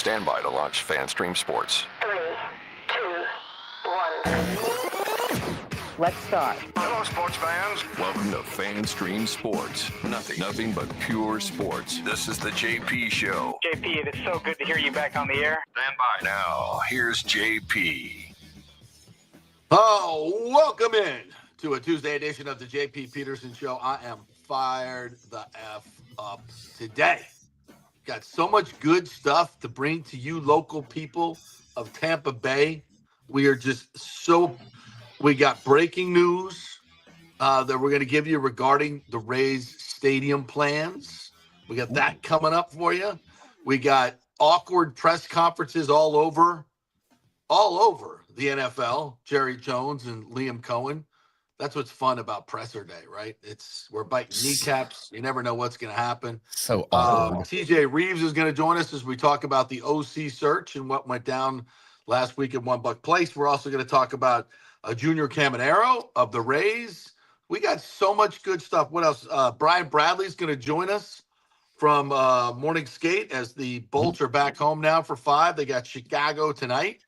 Stand by to launch FanStream Sports. 3, 2, 1. Let's start. Hello, sports fans. Welcome to FanStream Sports. Nothing but pure sports. This is the JP Show. JP, it is so good to hear you back on the air. Stand by. Now, here's JP. Oh, welcome in to a Tuesday edition of the JP Peterson Show. I am fired the F up today. Got so much good stuff to bring to you local people of Tampa Bay. We are just we got breaking news that we're going to give you regarding the Rays stadium plans. We got that coming up for you. We got awkward press conferences all over the NFL. Jerry Jones and Liam Cohen. That's what's fun about presser day, right? We're biting kneecaps. You never know what's going to happen. So awesome. TJ Rives is going to join us as we talk about the OC search and what went down last week at One Buck Place. We're also going to talk about Junior Caminero of the Rays. We got so much good stuff. What else? Brian Bradley's going to join us from Morning Skate as the Bolts are back home now for 5. They got Chicago tonight.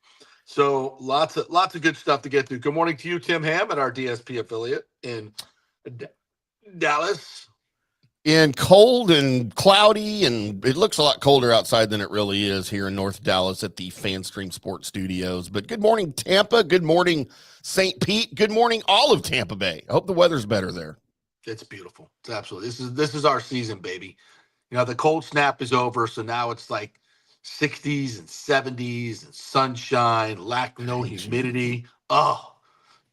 So lots of good stuff to get through. Good morning to you, Tim Ham, at our DSP affiliate in Dallas. And cold and cloudy, and it looks a lot colder outside than it really is here in North Dallas at the FanStream Sports Studios. But good morning, Tampa. Good morning, St. Pete. Good morning, all of Tampa Bay. I hope the weather's better there. It's beautiful. It's absolutely. This is our season, baby. You know, the cold snap is over, so now it's like 60s and 70s and sunshine, no humidity. Oh,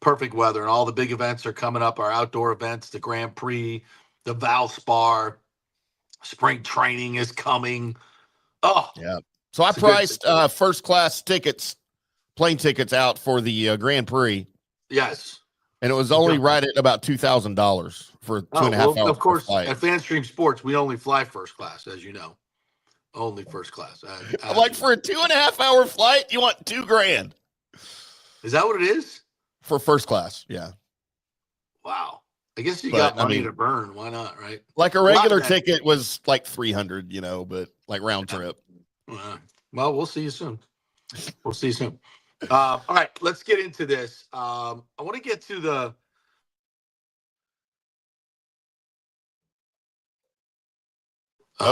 perfect weather. And all the big events are coming up, our outdoor events, the Grand Prix, the Valspar, spring training is coming. Oh, yeah. So I priced first class tickets, plane tickets out for the Grand Prix. Yes. And it was only right at about $2,000 for 2.5 hours. Of course, flight. at FanStream Sports, we only fly first class, as you know. Only first class. I'm like, for a 2.5 hour flight, you want $2,000. Is that what it is? For first class, yeah. Wow. I guess you got money to burn. Why not, right? Like a regular ticket was like $300, but like round trip. Well, we'll see you soon. All right, let's get into this. I want to get to the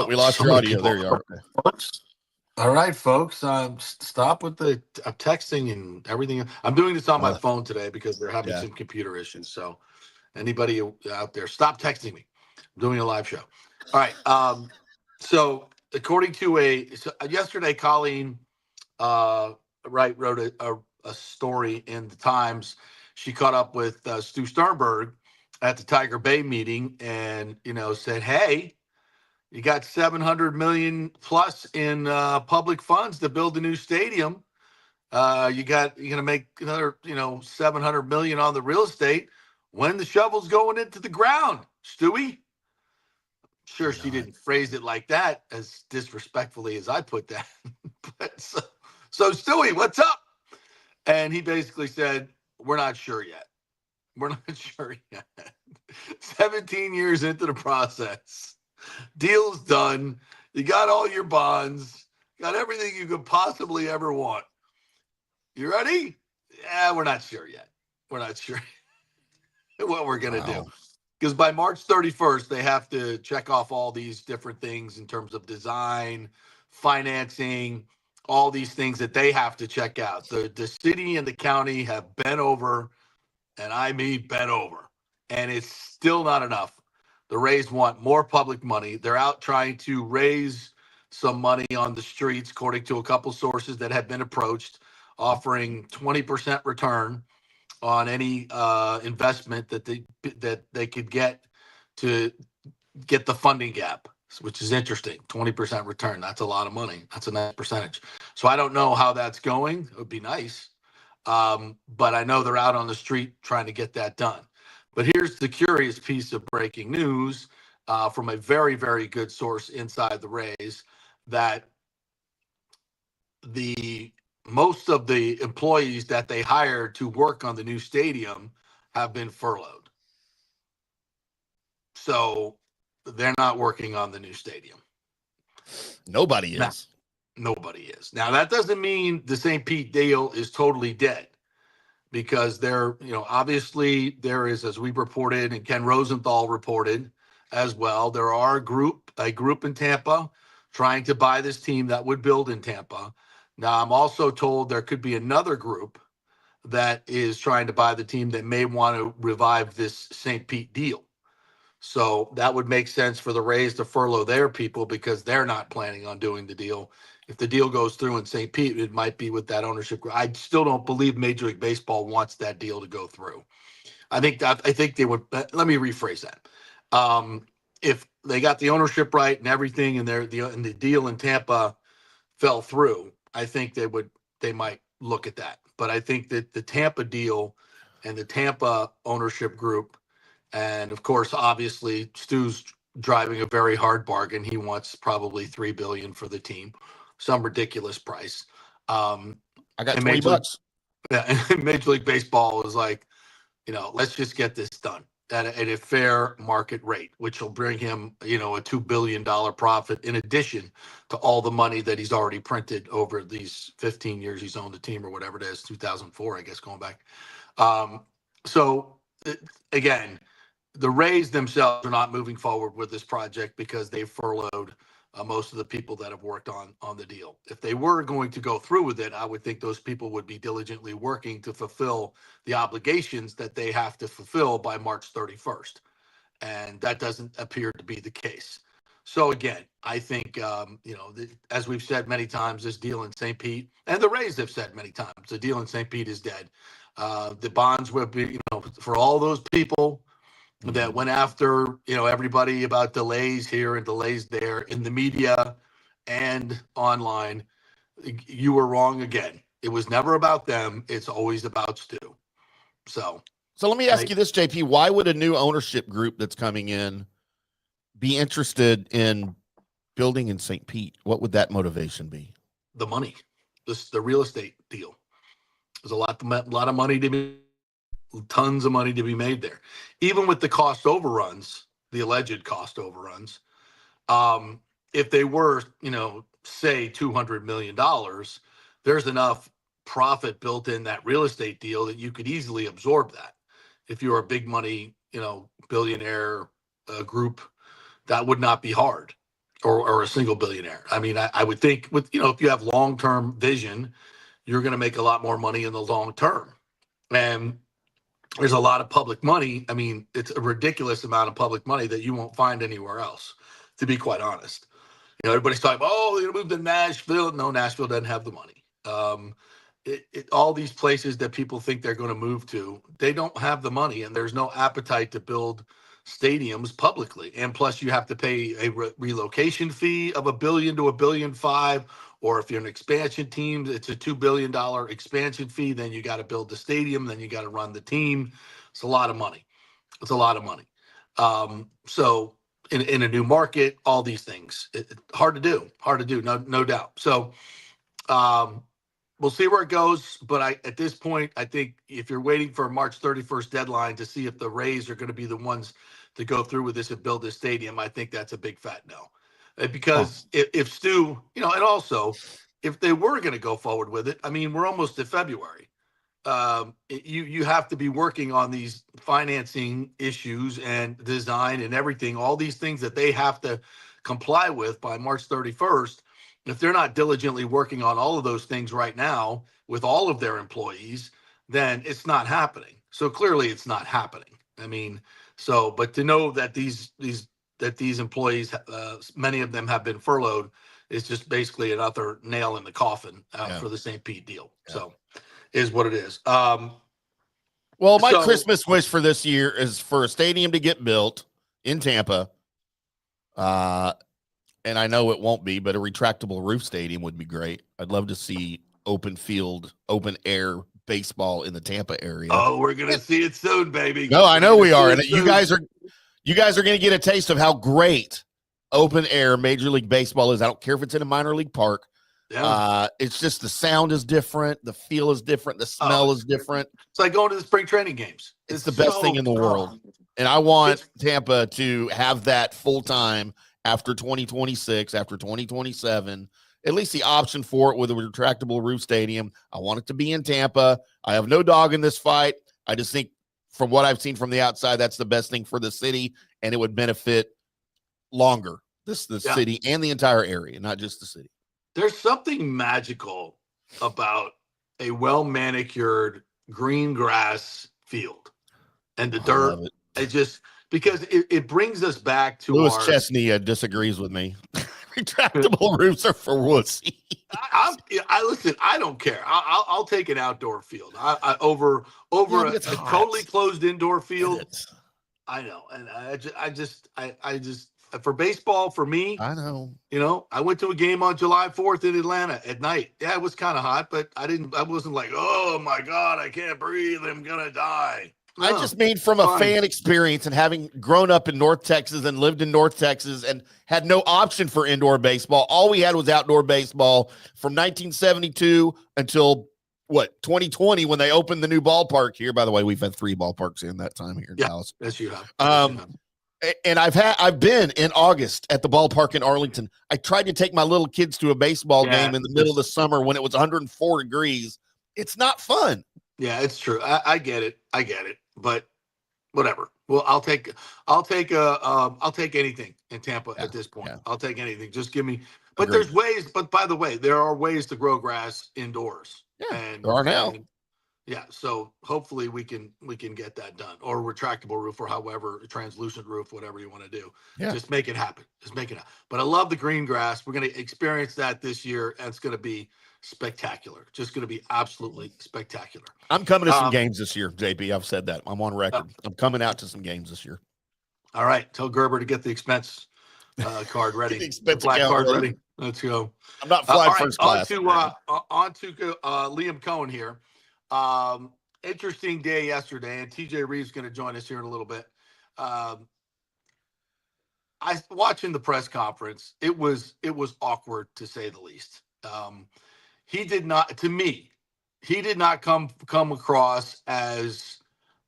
we lost your audio. There you are. All right, folks. Stop with the texting and everything. I'm doing this on my phone today because they're having some computer issues. So anybody out there, stop texting me. I'm doing a live show. All right. So according to yesterday, Colleen Wright wrote a story in the Times. She caught up with Stu Sternberg at the Tiger Bay meeting and, said, hey, you got $700 million plus in public funds to build a new stadium. You're going to make another, $700 million on the real estate when the shovel's going into the ground, Stewie. Sure, she didn't phrase it like that as disrespectfully as I put that. But so Stewie, what's up? And he basically said, we're not sure yet. 17 years into the process. Deal's done. You got all your bonds. Got everything you could possibly ever want. You ready? Yeah, we're not sure yet. We're not sure what we're going to do. Because by March 31st, they have to check off all these different things in terms of design, financing, all these things that they have to check out. The city and the county have bent over, and I mean bent over, and it's still not enough. The Rays want more public money. They're out trying to raise some money on the streets, according to a couple sources that have been approached, offering 20% return on any investment that they could get to get the funding gap, which is interesting. 20% return. That's a lot of money. That's a nice percentage. So I don't know how that's going. It would be nice. But I know they're out on the street trying to get that done. But here's the curious piece of breaking news from a very, very good source inside the Rays, that most of the employees that they hired to work on the new stadium have been furloughed. So they're not working on the new stadium. Nobody is. Nobody is. Now, that doesn't mean the St. Pete deal is totally dead, because there, obviously there is, as we reported and Ken Rosenthal reported as well, there are a group in Tampa trying to buy this team that would build in Tampa. Now, I'm also told there could be another group that is trying to buy the team that may want to revive this St. Pete deal. So that would make sense for the Rays to furlough their people, because they're not planning on doing the deal. If the deal goes through in St. Pete, it might be with that ownership group. I still don't believe Major League Baseball wants that deal to go through. I think they would. Let me rephrase that. If they got the ownership right and everything, and the deal in Tampa fell through, I think they might look at that. But I think that the Tampa deal and the Tampa ownership group, and of course, obviously, Stu's driving a very hard bargain. He wants probably $3 billion for the team, some ridiculous price. I got and $20. And Major League Baseball is like, let's just get this done at a fair market rate, which will bring him, a $2 billion profit in addition to all the money that he's already printed over these 15 years he's owned the team, or whatever it is, 2004, I guess, going back. So again, the Rays themselves are not moving forward with this project because they furloughed most of the people that have worked on the deal. If they were going to go through with it, I would think those people would be diligently working to fulfill the obligations that they have to fulfill by March 31st. And that doesn't appear to be the case. So again, I think, as we've said many times, this deal in St. Pete, and the Rays have said many times, the deal in St. Pete is dead. The bonds will be, for all those people that went after, everybody about delays here and delays there in the media and online, you were wrong again. It was never about them. It's always about Stu. So let me ask you this, JP. Why would a new ownership group that's coming in be interested in building in St. Pete? What would that motivation be? The money, the real estate deal. There's a lot of money to be, tons of money to be made there. Even with the cost overruns, the alleged cost overruns, if they were, say $200 million, there's enough profit built in that real estate deal that you could easily absorb that. If you're a big money, billionaire group, that would not be hard, or a single billionaire. I mean, I would think with, if you have long-term vision, you're going to make a lot more money in the long term. And there's a lot of public money. I mean, it's a ridiculous amount of public money that you won't find anywhere else, to be quite honest. Everybody's talking about, they're going to move to Nashville. No, Nashville doesn't have the money. All these places that people think they're going to move to, they don't have the money, and there's no appetite to build stadiums publicly. And plus, you have to pay a relocation fee of $1 billion to $1.5 billion. Or if you're an expansion team, it's a $2 billion expansion fee. Then you got to build the stadium. Then you got to run the team. It's a lot of money. So in a new market, all these things, hard to do, no doubt. So we'll see where it goes. But at this point, I think if you're waiting for a March 31st deadline to see if the Rays are going to be the ones to go through with this and build this stadium, I think that's a big fat no. Because if Stu, and also if they were going to go forward with it, I mean, we're almost to February. You have to be working on these financing issues and design and everything, all these things that they have to comply with by March 31st. If they're not diligently working on all of those things right now with all of their employees, then it's not happening. So clearly it's not happening. I mean, but to know that these employees, many of them have been furloughed, is just basically another nail in the coffin for the St. Pete deal. Yeah. So is what it is. Well, my Christmas wish for this year is for a stadium to get built in Tampa. And I know it won't be, but a retractable roof stadium would be great. I'd love to see open field, open air baseball in the Tampa area. Oh, we're going to see it soon, baby. No, I know we are. And you guys are going to get a taste of how great open air Major League Baseball is. I don't care if it's in a minor league park. Yeah. It's just the sound is different. The feel is different. The smell is different. It's like going to the spring training games. It's the best thing in the world. And I want Tampa to have that full time after 2026, after 2027. at least the option for it with a retractable roof stadium. I want it to be in Tampa. I have no dog in this fight. I just think from what I've seen from the outside, that's the best thing for the city, and it would benefit longer the city and the entire area, not just the city. There's something magical about a well-manicured green grass field and the dirt. It just because it brings us back to Louis Chesney disagrees with me. Retractable roofs are for wussy. I listen. I don't care. I'll take an outdoor field over a totally closed indoor field. I know, and I just for baseball, for me, I know. I went to a game on July 4th in Atlanta at night. Yeah, it was kind of hot, but I wasn't like, oh my God, I can't breathe, I'm gonna die. No, I just mean from a fan experience and having grown up in North Texas and lived in North Texas and had no option for indoor baseball. All we had was outdoor baseball from 1972 until 2020 when they opened the new ballpark here. By the way, we've had 3 ballparks in that time here in Dallas. Yes, you have. And I've been in August at the ballpark in Arlington. I tried to take my little kids to a baseball game in the middle of the summer when it was 104 degrees. It's not fun. Yeah, it's true. I get it. But whatever. Well, I'll take anything in Tampa at this point. Yeah. I'll take anything. Just give me. But Agreed. There's ways. But by the way, there are ways to grow grass indoors. Yeah, there are now. So hopefully we can get that done, or a retractable roof, or however, a translucent roof, whatever you want to do. Yeah. Just make it happen. But I love the green grass. We're going to experience that this year, and it's going to be spectacular. Just going to be absolutely spectacular. I'm coming to some games this year, JP. I've said that. I'm on record. I'm coming out to some games this year. All right. Tell Gerber to get the expense card ready. The black card ready. Let's go. I'm not flying first class. On to Liam Cohen here. Interesting day yesterday, and TJ Rives is going to join us here in a little bit. I watching the press conference. It was awkward to say the least. He did not come across as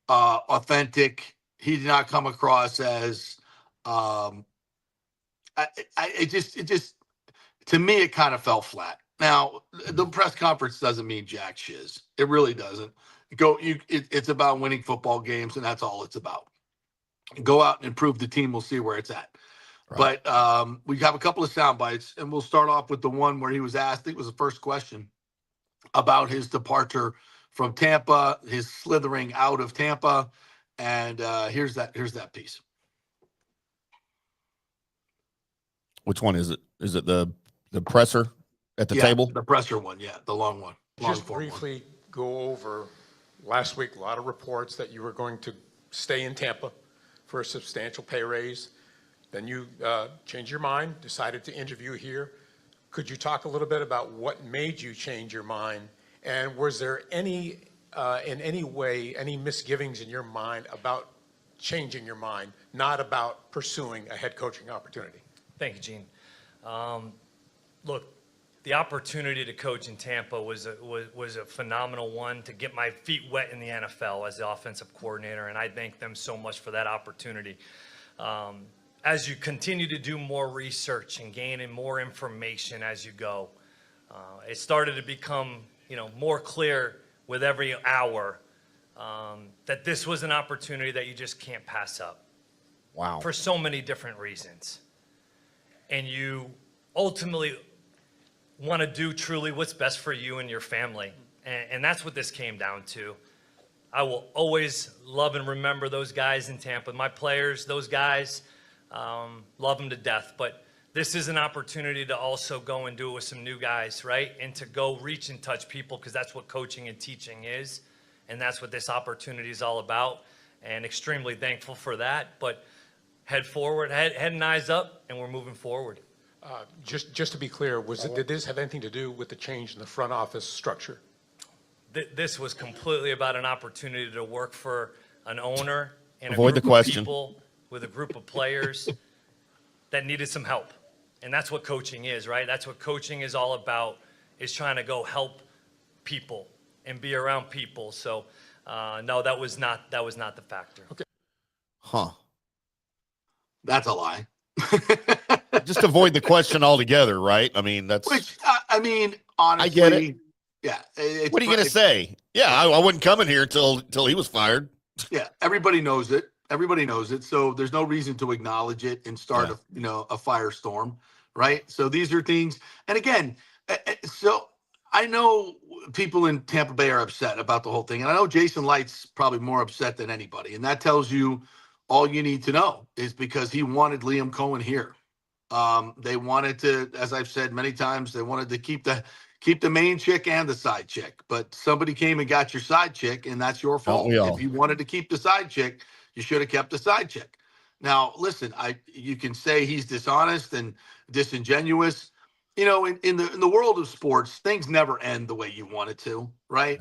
authentic. He did not come across as it just to me it kind of fell flat. Now, the press conference doesn't mean jack shiz. It really doesn't. It's about winning football games, and that's all it's about. Go out and improve the team. We'll see where it's at. Right. But we have a couple of sound bites, and we'll start off with the one where he was asked, I think it was the first question, about his departure from Tampa, his slithering out of Tampa. And here's that piece. Which one is it? Is it the presser at the table? The presser one, the long one. Just briefly go over last week, a lot of reports that you were going to stay in Tampa for a substantial pay raise. Then you changed your mind, decided to interview here. Could you talk a little bit about what made you change your mind? And was there any, in any way, any misgivings in your mind about changing your mind, not about pursuing a head coaching opportunity? Thank you, Gene. Look, the opportunity to coach in Tampa was a phenomenal one, to get my feet wet in the NFL as the offensive coordinator, and I thank them so much for that opportunity. As you continue to do more research and gaining more information as you go, it started to become, more clear with every hour that this was an opportunity that you just can't pass up. Wow. For so many different reasons. And you ultimately want to do truly what's best for you and your family. And that's what this came down to. I will always love and remember those guys in Tampa. My players, those guys, love them to death. But this is an opportunity to also go and do it with some new guys, right? And to go reach and touch people, because that's what coaching and teaching is. And that's what this opportunity is all about. And extremely thankful for that. But head forward, head and eyes up, and we're moving forward. Just to be clear, did this have anything to do with the change in the front office structure? This was completely about an opportunity to work for an owner and Avoid the question. People with a group of players that needed some help. And that's what coaching is, right? That's what coaching is all about, is trying to go help people and be around people. So, no, that was not the factor. Okay. Huh. That's a lie. Just avoid the question altogether, right? I mean, that's Which I mean, honestly, I get it. Yeah. What are you going to say? Yeah, I wouldn't come in here until he was fired. Yeah, everybody knows it. Everybody knows it. So there's no reason to acknowledge it and start a firestorm, right? So these are things. And again, so I know people in Tampa Bay are upset about the whole thing, and I know Jason Light's probably more upset than anybody, and that tells you all you need to know is because he wanted Liam Cohen here. They wanted to, as I've said many times, they wanted to keep the main chick and the side chick, but somebody came and got your side chick, and that's your fault. If you wanted to keep the side chick, you should have kept the side chick. Now, listen, you can say he's dishonest and disingenuous. You know, in the world of sports, things never end the way you want it to, right?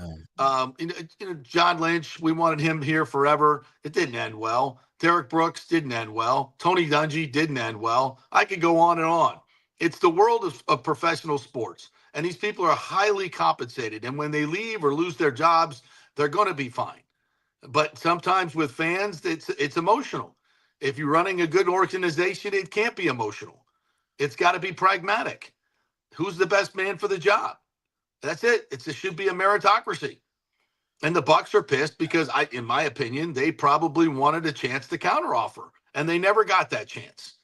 John Lynch, we wanted him here forever. It didn't end well. Derek Brooks didn't end well. Tony Dungy didn't end well. I could go on and on. It's the world of professional sports. And these people are highly compensated. And when they leave or lose their jobs, they're going to be fine. But sometimes with fans, it's emotional. If you're running a good organization, it can't be emotional. It's got to be pragmatic. Who's the best man for the job? That's it. It should be a meritocracy. And the Bucs are pissed because, in my opinion, they probably wanted a chance to counteroffer, and they never got that chance.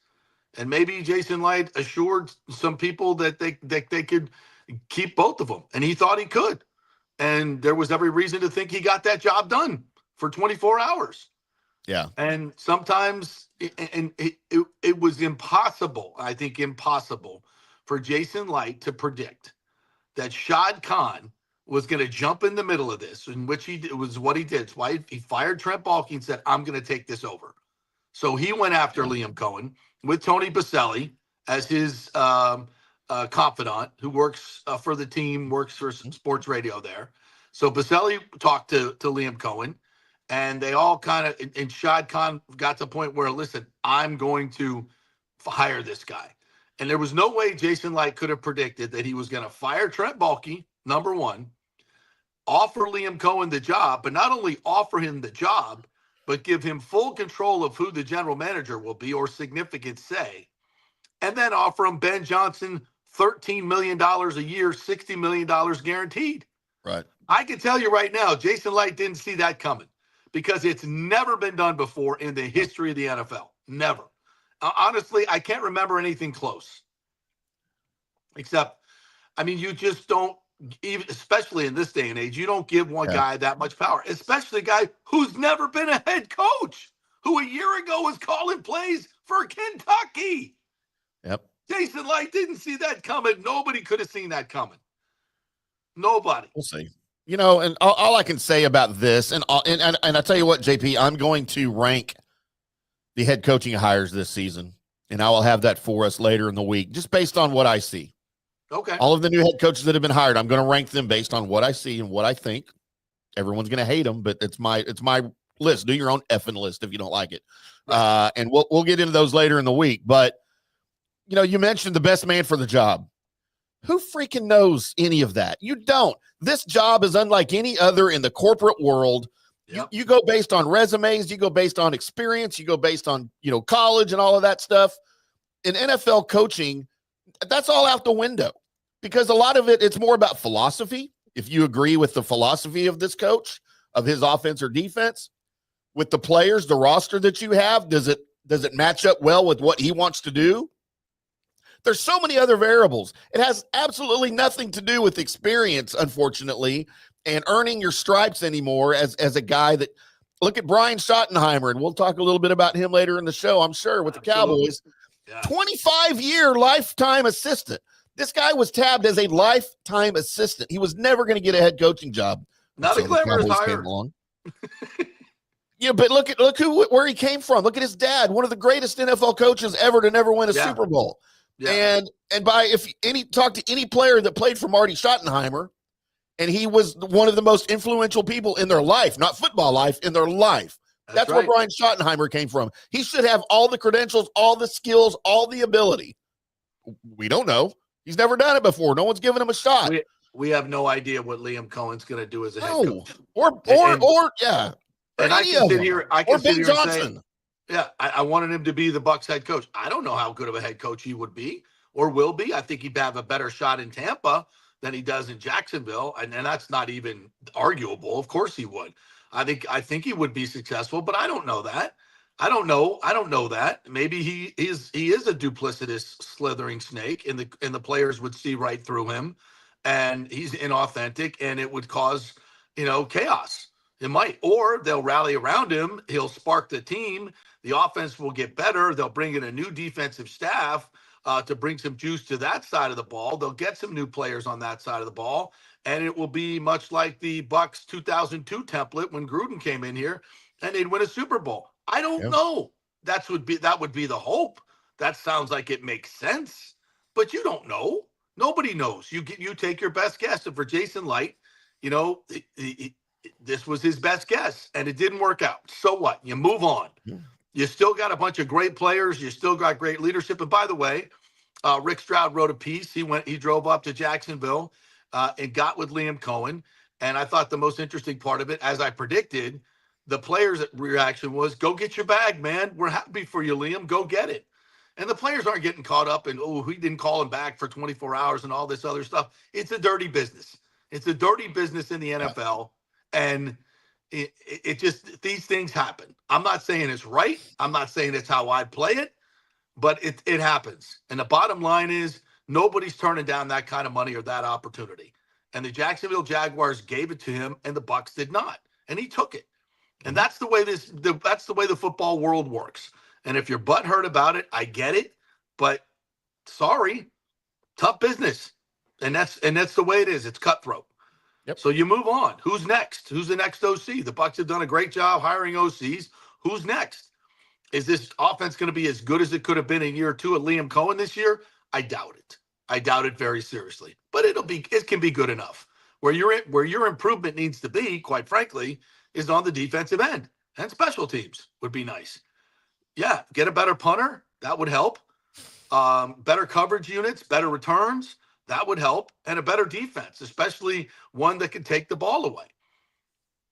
And maybe Jason Light assured some people that they could keep both of them, and he thought he could. And there was every reason to think he got that job done for 24 hours. Yeah. And sometimes it was impossible, I think impossible, for Jason Light to predict that Shad Khan was going to jump in the middle of this, in which it was what he did. It's why he fired Trent Baalke and said, I'm going to take this over. So he went after Liam Cohen with Tony Baselli as his confidant, who works for the team, works for sports radio there. So Baselli talked to Liam Cohen, and they all kind of, and Shad Khan got to the point where, listen, I'm going to hire this guy. And there was no way Jason Light could have predicted that he was going to fire Trent Baalke, number one, offer Liam Cohen the job, but not only offer him the job, but give him full control of who the general manager will be or significant say, and then offer him Ben Johnson $13 million a year, $60 million guaranteed. Right. I can tell you right now, Jason Light didn't see that coming because it's never been done before in the history of the NFL. Never. Honestly, I can't remember anything close. Except, I mean, you just don't, even especially in this day and age, you don't give one guy that much power, especially a guy who's never been a head coach, who a year ago was calling plays for Kentucky. Yep. Jason Light didn't see that coming. Nobody could have seen that coming. Nobody. We'll see. You know, and all I can say about this, and I tell you what, JP, I'm going to rank the head coaching hires this season, and I will have that for us later in the week, just based on what I see. Okay. All of the new head coaches that have been hired, I'm going to rank them based on what I see and what I think. Everyone's going to hate them, but it's my list. Do your own effing list if you don't like it. And we'll get into those later in the week. But you know, you mentioned the best man for the job. Who freaking knows any of that? You don't. This job is unlike any other in the corporate world. Yep. You go based on resumes, you go based on experience, you go based on, college and all of that stuff. In NFL coaching, that's all out the window because a lot of it's more about philosophy. If you agree with the philosophy of this coach, of his offense or defense, with the players, the roster that you have, does it match up well with what he wants to do? There's so many other variables. It has absolutely nothing to do with experience, unfortunately, and earning your stripes anymore as a guy that, look at Brian Schottenheimer, and we'll talk a little bit about him later in the show, I'm sure, with the Cowboys. Yeah. 25-year lifetime assistant. This guy was tabbed as a lifetime assistant. He was never going to get a head coaching job. Not a glamorous hire. Yeah, but look where he came from. Look at his dad, one of the greatest NFL coaches ever to never win a Super Bowl. Yeah. And talk to any player that played for Marty Schottenheimer, and he was one of the most influential people in their life, not football life, in their life. That's right. Where Brian Schottenheimer came from. He should have all the credentials, all the skills, all the ability. We don't know. He's never done it before. No one's given him a shot. We have no idea what Liam Cohen's going to do as a head coach. Or And I can sit here. I can sit here and say, Yeah, I wanted him to be the Bucs head coach. I don't know how good of a head coach he would be or will be. I think he'd have a better shot in Tampa than he does in Jacksonville, and that's not even arguable. Of course he would. I think he would be successful, but I don't know that. I don't know that. Maybe he is a duplicitous, slithering snake, and the players would see right through him, and he's inauthentic, and it would cause chaos. It might, or they'll rally around him. He'll spark the team. The offense will get better. They'll bring in a new defensive staff to bring some juice to that side of the ball. They'll get some new players on that side of the ball, and it will be much like the Bucs 2002 template when Gruden came in here, and they'd win a Super Bowl. I don't Yeah. know. That would be the hope. That sounds like it makes sense, but you don't know. Nobody knows. You take your best guess. And for Jason Light, you know, this was his best guess, and it didn't work out. So what? You move on. Yeah. You still got a bunch of great players. You still got great leadership. And by the way, Rick Stroud wrote a piece. He drove up to Jacksonville and got with Liam Cohen. And I thought the most interesting part of it, as I predicted, the players' reaction was, "Go get your bag, man. We're happy for you, Liam. Go get it." And the players aren't getting caught up in, "Oh, he didn't call him back for 24 hours and all this other stuff." It's a dirty business. It's a dirty business in the NFL, and it just, these things happen. I'm not saying it's right. I'm not saying it's how I play it, but it happens. And the bottom line is nobody's turning down that kind of money or that opportunity. And the Jacksonville Jaguars gave it to him, and the Bucs did not, and he took it. And that's the way that's the way the football world works. And if you're butthurt about it, I get it, but sorry, tough business. And that's the way it is. It's cutthroat. Yep. So you move on. Who's next? Who's the next OC? The Bucs have done a great job hiring OCs. Who's next? Is this offense going to be as good as it could have been in year two at Liam Cohen this year? I doubt it. I doubt it very seriously. But it can be good enough. Where your improvement needs to be, quite frankly, is on the defensive end, and special teams would be nice. Yeah, get a better punter. That would help. Better coverage units, better returns. That would help, and a better defense, especially one that can take the ball away.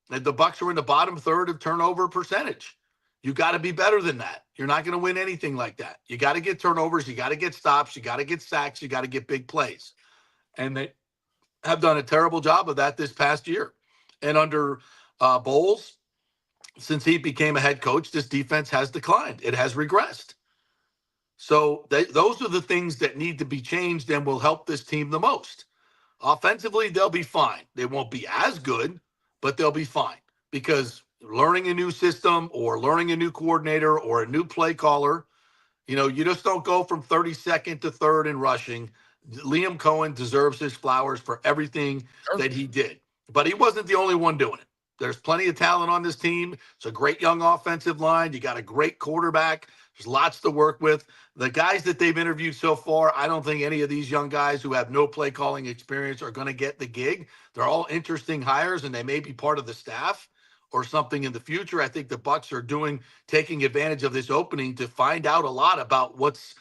And the Bucs are in the bottom third of turnover percentage. You got to be better than that. You're not going to win anything like that. You got to get turnovers. You got to get stops. You got to get sacks. You got to get big plays. And they have done a terrible job of that this past year. And under Bowles, since he became a head coach, this defense has declined. It has regressed. So those are the things that need to be changed and will help this team the most. Offensively, they'll be fine. They won't be as good, but they'll be fine because learning a new system or learning a new coordinator or a new play caller, you just don't go from 32nd to third in rushing. Liam Cohen deserves his flowers for everything that he did, but he wasn't the only one doing it. There's plenty of talent on this team. It's a great young offensive line. You got a great quarterback. There's lots to work with. The guys that they've interviewed so far, I don't think any of these young guys who have no play calling experience are going to get the gig. They're all interesting hires, and they may be part of the staff or something in the future. I think the Bucs are taking advantage of this opening to find out a lot about what's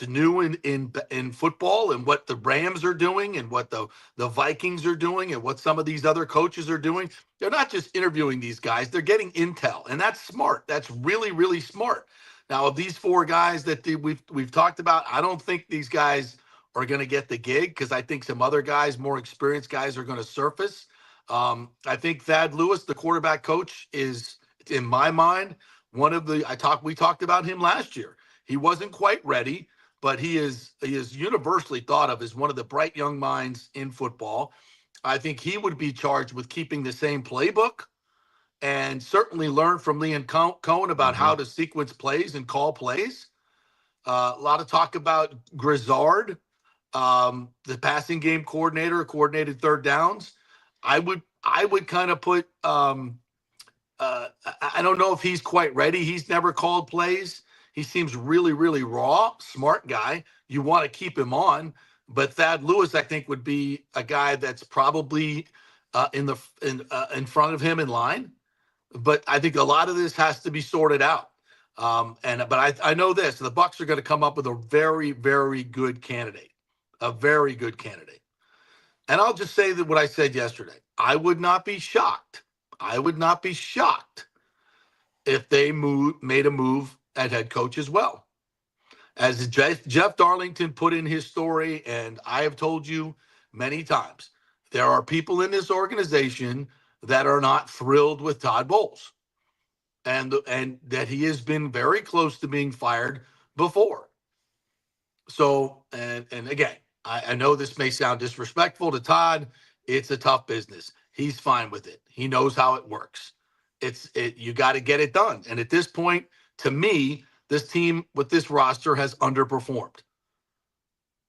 new in football and what the Rams are doing and what the Vikings are doing and what some of these other coaches are doing. They're not just interviewing these guys. They're getting intel, and that's smart. That's really, really smart. Now, of these four guys that we've talked about, I don't think these guys are going to get the gig because I think some other guys, more experienced guys, are going to surface. I think Thad Lewis, the quarterback coach, is, in my mind, one of the we talked about him last year. He wasn't quite ready, but he is universally thought of as one of the bright young minds in football. I think he would be charged with keeping the same playbook and certainly learn from Liam Cohen about how to sequence plays and call plays. A lot of talk about Grizzard, the passing game coordinator, coordinated third downs. I would kind of put. I don't know if he's quite ready. He's never called plays. He seems really, really raw, smart guy. You want to keep him on, but Thad Lewis, I think, would be a guy that's probably in front of him in line. But I think a lot of this has to be sorted out. But I know this: the Bucs are going to come up with a very, very good candidate, a very good candidate. And I'll just say that what I said yesterday: I would not be shocked. I would not be shocked if they made a move at head coach as well. As Jeff Darlington put in his story, and I have told you many times, there are people in this organization that are not thrilled with Todd Bowles, and that he has been very close to being fired before. So, and again, I know this may sound disrespectful to Todd. It's a tough business. He's fine with it. He knows how it works. You got to get it done. And at this point, to me, this team with this roster has underperformed.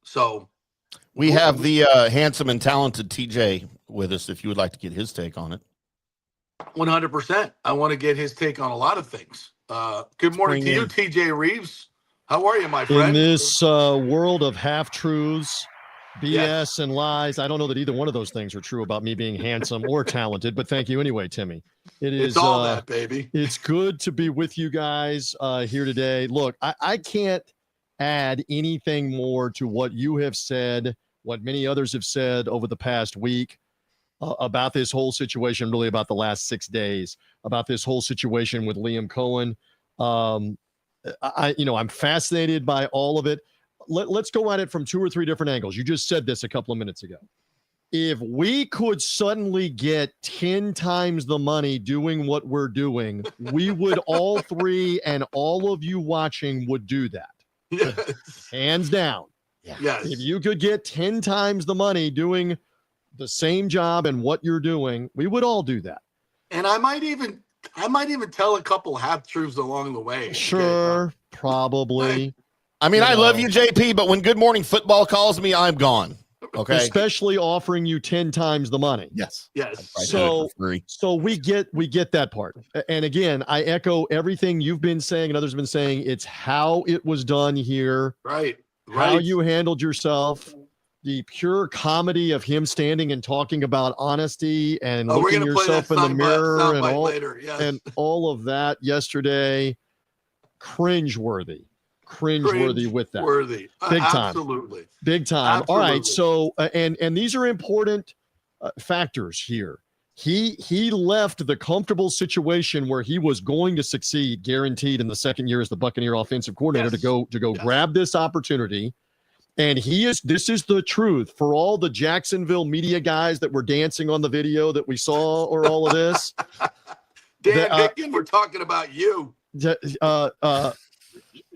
So we have the handsome and talented TJ with us if you would like to get his take on it. 100%. I want to get his take on a lot of things. Good morning to you, TJ Rives. How are you, my friend? In this world of half-truths, BS, and lies, I don't know that either one of those things are true about me being handsome or talented, but thank you anyway, Timmy. It's all that, baby. It's good to be with you guys here today. Look, I can't add anything more to what you have said, what many others have said over the past week about this whole situation, really about the last 6 days, about this whole situation with Liam Cohen. I'm fascinated by all of it. Let's go at it from 2 or 3 different angles. You just said this a couple of minutes ago. If we could suddenly get 10 times the money doing what we're doing, we would all three and all of you watching would do that. Yes. Hands down. Yes. If you could get 10 times the money doing the same job and what you're doing, we would all do that. And I might even tell a couple half-truths along the way. Sure, probably. I mean, I love you, JP, but when Good Morning Football calls me, I'm gone. Okay. Especially offering you 10 times the money. Yes. Yes. So we get that part. And again, I echo everything you've been saying and others have been saying. It's how it was done here. Right. How you handled yourself. The pure comedy of him standing and talking about honesty and looking yourself in the mirror and all, later. Yes. And all of that yesterday. Cringeworthy with that. Worthy. Big time. Absolutely. Big time. Absolutely. All right. So, and these are important factors here. He left the comfortable situation where he was going to succeed, guaranteed in the second year as the Buccaneer offensive coordinator to go grab this opportunity. And this is the truth for all the Jacksonville media guys that were dancing on the video that we saw or all of this. Dan Hicken, we're talking about you.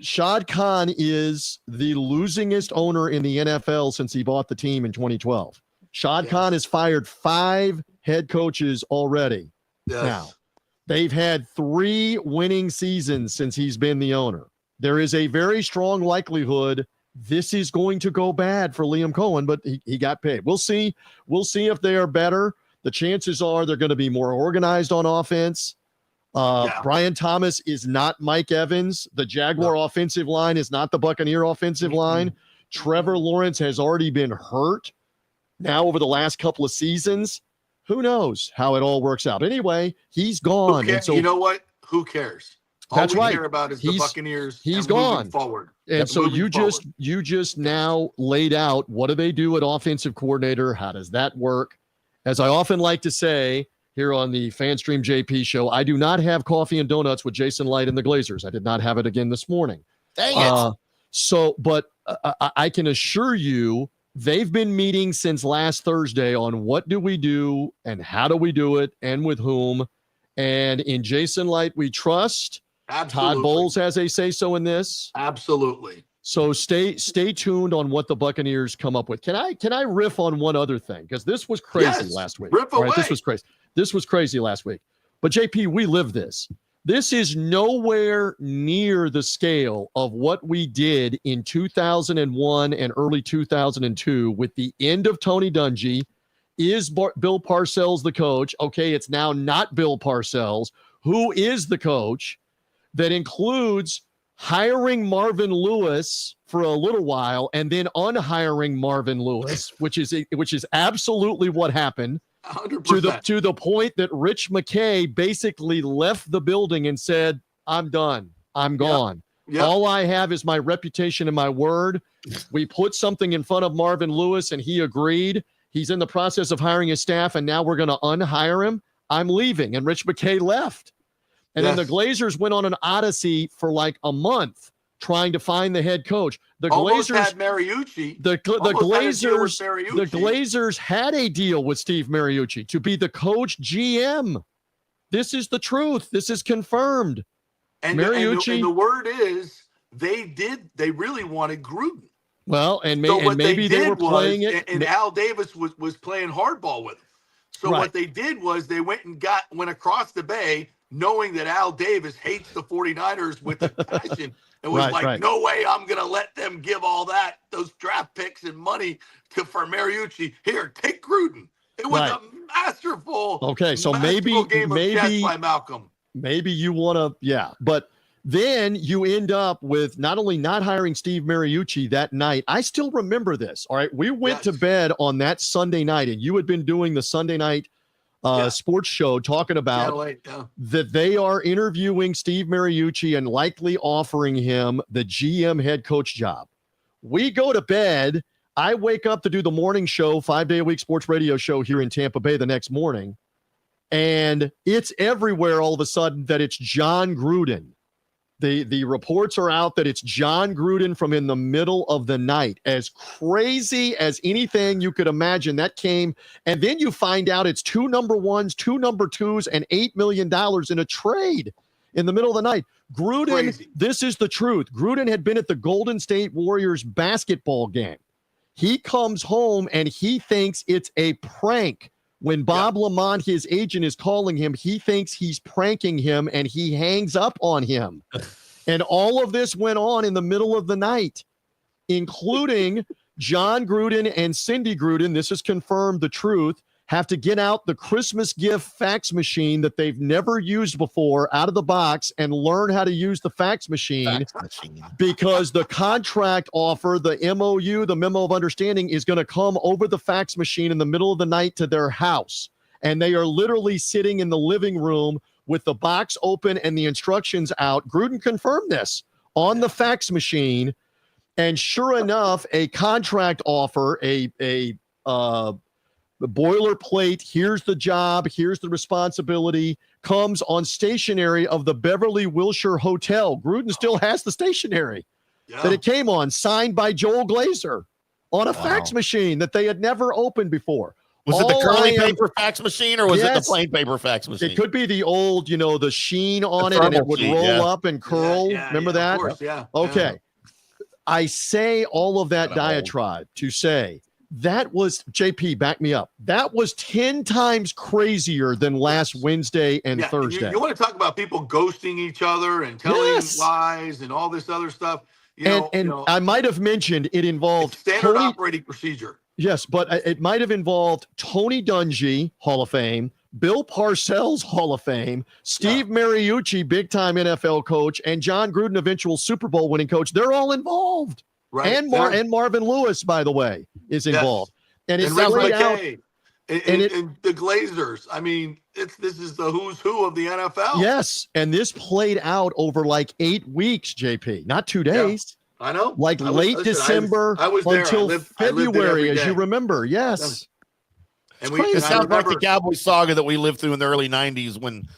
Shad Khan is the losingest owner in the NFL since he bought the team in 2012. Shad Khan has fired 5 head coaches already. Yes. Now, they've had 3 winning seasons since he's been the owner. There is a very strong likelihood this is going to go bad for Liam Cohen, but he got paid. We'll see. We'll see if they are better. The chances are they're going to be more organized on offense. Brian Thomas is not Mike Evans. The Jaguar offensive line is not the Buccaneer offensive line. Trevor Lawrence has already been hurt now over the last couple of seasons. Who knows how it all works out? Anyway, he's gone. And so, you know what? Who cares? That's right. All we care about is the Buccaneers. He's gone forward. And so you just now laid out, what do they do at offensive coordinator? How does that work? As I often like to say here on the FanStream JP show, I do not have coffee and donuts with Jason Light and the Glazers. I did not have it again this morning. Dang it. But I can assure you they've been meeting since last Thursday on what do we do and how do we do it and with whom. And in Jason Light, we trust. Absolutely. Todd Bowles has a say-so in this. Absolutely. So stay tuned on what the Buccaneers come up with. Can I riff on one other thing? Because this was crazy last week. Riff away. Right, this was crazy last week. But JP, we live this. This is nowhere near the scale of what we did in 2001 and early 2002 with the end of Tony Dungy. Is Bill Parcells the coach? Okay, it's now not Bill Parcells. Who is the coach? That includes hiring Marvin Lewis for a little while and then unhiring Marvin Lewis, which is absolutely what happened. 100%. To the point that Rich McKay basically left the building and said, "I'm done. I'm gone. Yep. All I have is my reputation and my word." We put something in front of Marvin Lewis and he agreed. He's in the process of hiring his staff and now we're going to unhire him. I'm leaving. And Rich McKay left. And then the Glazers went on an odyssey for like a month trying to find the head coach. The Almost Glazers had Mariucci. The Almost had a deal with Glazers, Mariucci. the Glazers had a deal with Steve Mariucci to be the coach GM. This is the truth. This is confirmed. And Mariucci. and the word is they really wanted Gruden. Well, and, So what maybe they were playing it. And Al Davis was playing hardball with him. So Right. what they did was they went across the bay knowing that Al Davis hates the 49ers with a passion. It was no way I'm going to let them give all those draft picks and money for Mariucci. Here, take Gruden. It was a masterful, so masterful game of chess by Malcolm. Maybe you want to, but then you end up with not only not hiring Steve Mariucci that night. I still remember this. All right. We went to bed on that Sunday night, and you had been doing the Sunday night sports show talking about that they are interviewing Steve Mariucci and likely offering him the GM head coach job. We go to bed. I wake up to do the morning show, 5-day-a-week sports radio show here in Tampa Bay the next morning, and it's everywhere all of a sudden that it's John Gruden. The reports are out that it's John Gruden from in the middle of the night. As crazy as anything you could imagine, that came. And then you find out it's 2 number ones, 2 number twos, and $8 million in a trade in the middle of the night. Gruden, this is the truth. Gruden had been at the Golden State Warriors basketball game. He comes home and he thinks it's a prank. When Bob Lamont, his agent, is calling him, he thinks he's pranking him and he hangs up on him. And all of this went on in the middle of the night, including John Gruden and Cindy Gruden. This has confirmed the truth. Have to get out the Christmas gift fax machine that they've never used before out of the box and learn how to use the fax machine. Because the contract offer, the MOU, the memo of understanding, is going to come over the fax machine in the middle of the night to their house. And they are literally sitting in the living room with the box open and the instructions out. Gruden confirmed this on the fax machine. And sure enough, a contract offer, the boilerplate, here's the job, here's the responsibility, comes on stationery of the Beverly Wilshire Hotel. Gruden still has the stationery that it came on, signed by Joel Glazer on a fax machine that they had never opened before. Was it the curly paper fax machine or was it the plain paper fax machine? It could be the old, the sheen on it and it would roll up and curl. Remember that? Of course, Okay. I say all of that diatribe to say, that was, JP, back me up. That was 10 times crazier than last Wednesday and Thursday. You want to talk about people ghosting each other and telling lies and all this other stuff. I might have mentioned it involved standard operating procedure. Yes, but it might have involved Tony Dungy, Hall of Fame, Bill Parcells, Hall of Fame, Steve Mariucci, big-time NFL coach, and John Gruden, eventual Super Bowl winning coach. They're all involved. Right. And Marvin Lewis, by the way, is involved. And it's Rick laid out. And the Glazers. I mean, this is the who's who of the NFL. Yes, and this played out over like 8 weeks, JP, not 2 days. Yeah, I know. Like late December until February, as you remember. Yes. And it sounds like the Cowboy saga that we lived through in the early 90s when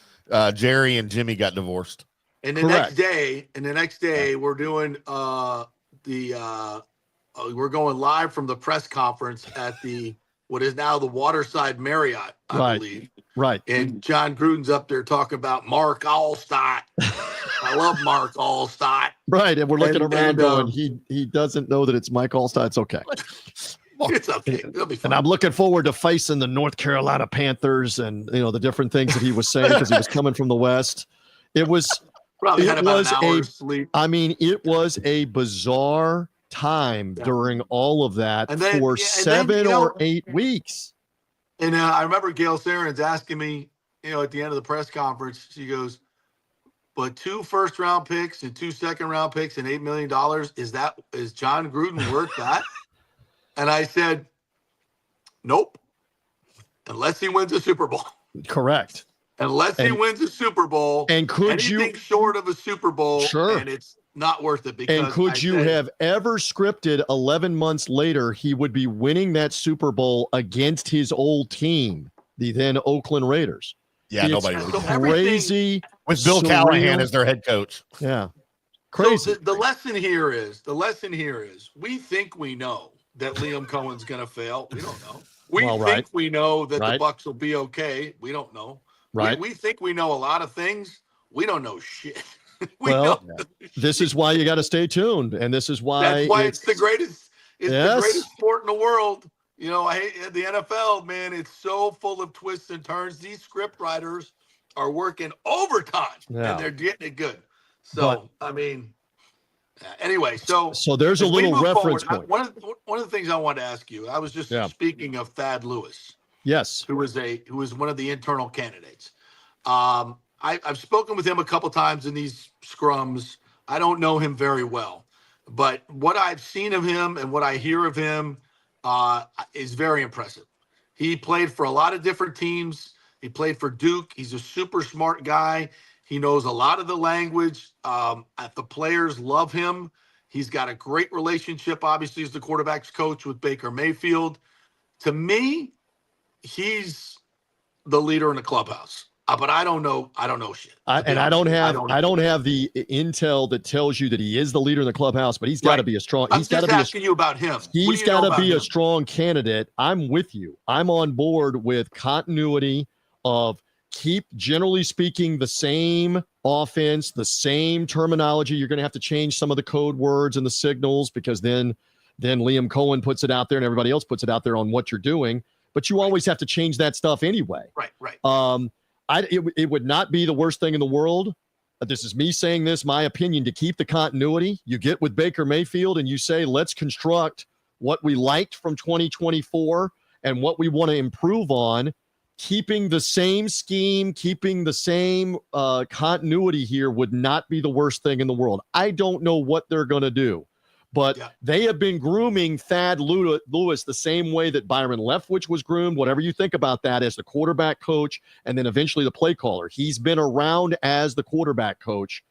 Jerry and Jimmy got divorced. And the next day, we're doing we're going live from the press conference at what is now the Waterside Marriott, I believe. Right. And John Gruden's up there talking about Mark Allstott. I love Mark Allstott. Right. And we're looking around going, he doesn't know that it's Mike Allstott. It's okay. It's okay. It'll be fun. And I'm looking forward to facing the North Carolina Panthers and, the different things that he was saying because he was coming from the West. It was probably had about an hour's sleep. I mean, it was a bizarre time during all of that for 7 or 8 weeks. And I remember Gail Sarans asking me, at the end of the press conference, she goes, but 2 first-round picks and 2 second-round picks and $8 million, is John Gruden worth that? And I said, nope, unless he wins a Super Bowl. Correct. Unless he wins a Super Bowl. And anything short of a Super Bowl, sure, and it's not worth it. Because and could you have ever scripted 11 months later he would be winning that Super Bowl against his old team, the then Oakland Raiders? Yeah, nobody would. Crazy with Bill surreal. Callahan as their head coach. Yeah. Crazy. So the lesson here is we think we know that Liam Cohen's going to fail. We don't know. We Well, think right. we know that Right. the Bucs will be okay. We don't know. Right. We think we know a lot of things. We don't know shit. Well, know this is why you got to stay tuned. And this is why That's why it's the greatest. It's Yes. the greatest sport in the world. You know, I hate the NFL, man. It's so full of twists and turns. These script writers are working overtime, Yeah. and they're getting it good. So, But- I mean, anyway, so there's a as we little move reference forward, point. one of the things I wanted to ask you, I was just Yeah. speaking of Thad Lewis, Yes. who was one of the internal candidates. I've spoken with him a couple times in these scrums. I don't know him very well, but what I've seen of him and what I hear of him is very impressive. He played for a lot of different teams. He played for Duke. He's a super smart guy. He knows a lot of the language. The players love him. He's got a great relationship, obviously, as the quarterback's coach with Baker Mayfield. To me, he's the leader in the clubhouse. But I don't know shit. I don't have the intel that tells you that he is the leader in the clubhouse, but he's got to be a strong. I'm He's got just to be asking you about him. He's got to be a strong candidate. I'm with you. I'm on board with continuity of keep, generally speaking, the same offense, the same terminology. You're going to have to change some of the code words and the signals because then Liam Cohen puts it out there and everybody else puts it out there on what you're doing. But you always have to change that stuff anyway. Right. It would not be the worst thing in the world. This is me saying this, my opinion, to keep the continuity. You get with Baker Mayfield and you say, let's construct what we liked from 2024 and what we want to improve on, keeping the same scheme, keeping the same continuity here would not be the worst thing in the world. I don't know what they're going to do. But they have been grooming Thad Lewis the same way that Byron Leftwich was groomed, whatever you think about that, as the quarterback coach and then eventually the play caller. He's been around as the quarterback coach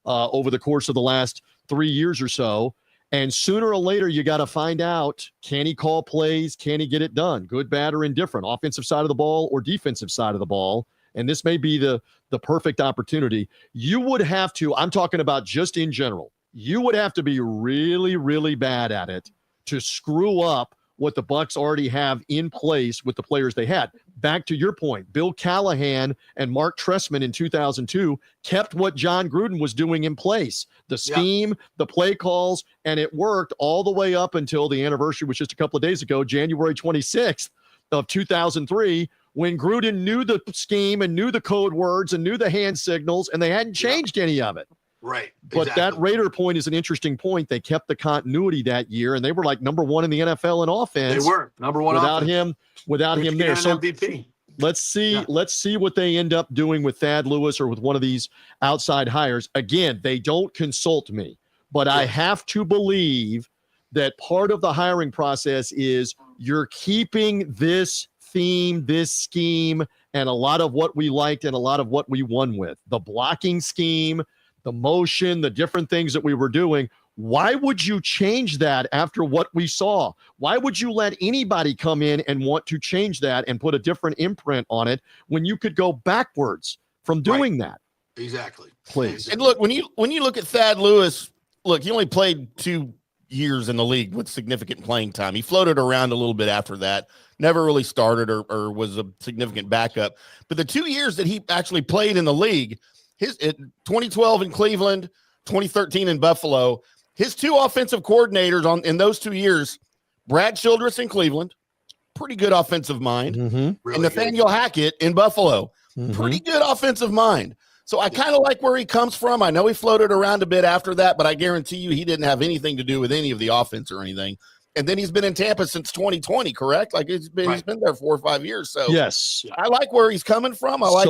over the course of the last 3 years or so. And sooner or later, you got to find out, can he call plays? Can he get it done? Good, bad, or indifferent, offensive side of the ball or defensive side of the ball. And this may be the perfect opportunity. You would have to, I'm talking about just in general, you would have to be really, really bad at it to screw up what the Bucs already have in place with the players they had. Back to your point, Bill Callahan and Mark Trestman in 2002 kept what John Gruden was doing in place. The scheme, the play calls, and it worked all the way up until the anniversary, which just a couple of days ago, January 26th of 2003, when Gruden knew the scheme and knew the code words and knew the hand signals, and they hadn't changed any of it. Right. But that Raider point is an interesting point. They kept the continuity that year, and they were like number one in the NFL in offense. They were number one without offense. without him there. So MVP. let's see what they end up doing with Thad Lewis or with one of these outside hires. Again, they don't consult me, but I have to believe that part of the hiring process is you're keeping this theme, this scheme, and a lot of what we liked and a lot of what we won with. The blocking scheme, the motion, the different things that we were doing. Why would you change that after what we saw? Why would you let anybody come in and want to change that and put a different imprint on it when you could go backwards from doing that? Exactly. Please. And look, when you look at Thad Lewis, look, he only played 2 years in the league with significant playing time. He floated around a little bit after that, never really started or was a significant backup. But the 2 years that he actually played in the league, 2012 in Cleveland, 2013 in Buffalo, his 2 offensive coordinators in those 2 years, Brad Childress in Cleveland, pretty good offensive mind, and Nathaniel Hackett in Buffalo, pretty good offensive mind. So I kind of like where he comes from. I know he floated around a bit after that, but I guarantee you he didn't have anything to do with any of the offense or anything. And then he's been in Tampa since 2020, correct? Like he's been there 4 or 5 years. So yes, I like where he's coming from. I like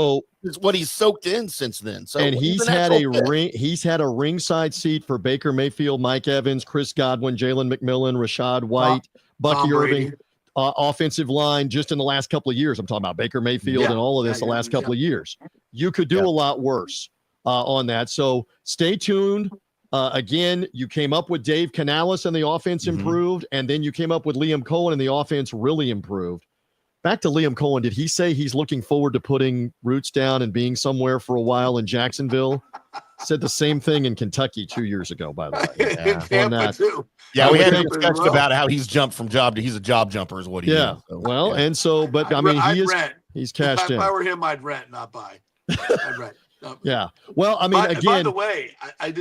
what he's soaked in since then. So and he's had a ringside seat for Baker Mayfield, Mike Evans, Chris Godwin, Jalen McMillan, Rashad White, Bucky Irving, offensive line just in the last couple of years. I'm talking about Baker Mayfield and all of this the last couple of years. You could do a lot worse on that. So stay tuned. Again, you came up with Dave Canales and the offense improved, and then you came up with Liam Cohen and the offense really improved. back to Liam Cohen. Did he say he's looking forward to putting roots down and being somewhere for a while in Jacksonville? Said the same thing in Kentucky 2 years ago, by the way. In Tampa, too. Yeah, we had a Tampa as discussion well. about how he's jumped from job to he's a job jumper is what he Yeah. is. So, Well, yeah. And so, but I mean, he's cashed in. If I were him, I'd rent, not buy. I'd rent. No. Yeah. Well, I mean, By again, the way, I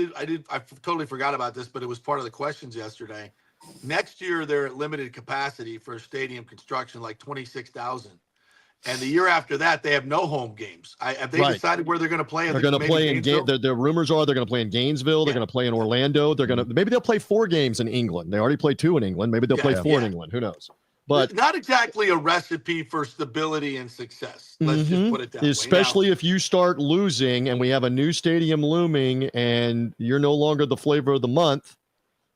totally forgot about this, but it was part of the questions yesterday. Next year, they're at limited capacity for stadium construction, like 26,000. And the year after that, they have no home games. Have they decided where they're going to play? They're going to play in the rumors are they're going to play in Gainesville. They're going to play in Orlando. Maybe they'll play 4 games in England. They already played 2 in England. Maybe they'll play 4 in England. Who knows? But not exactly a recipe for stability and success. Let's just put it that way. Especially if you start losing and we have a new stadium looming and you're no longer the flavor of the month.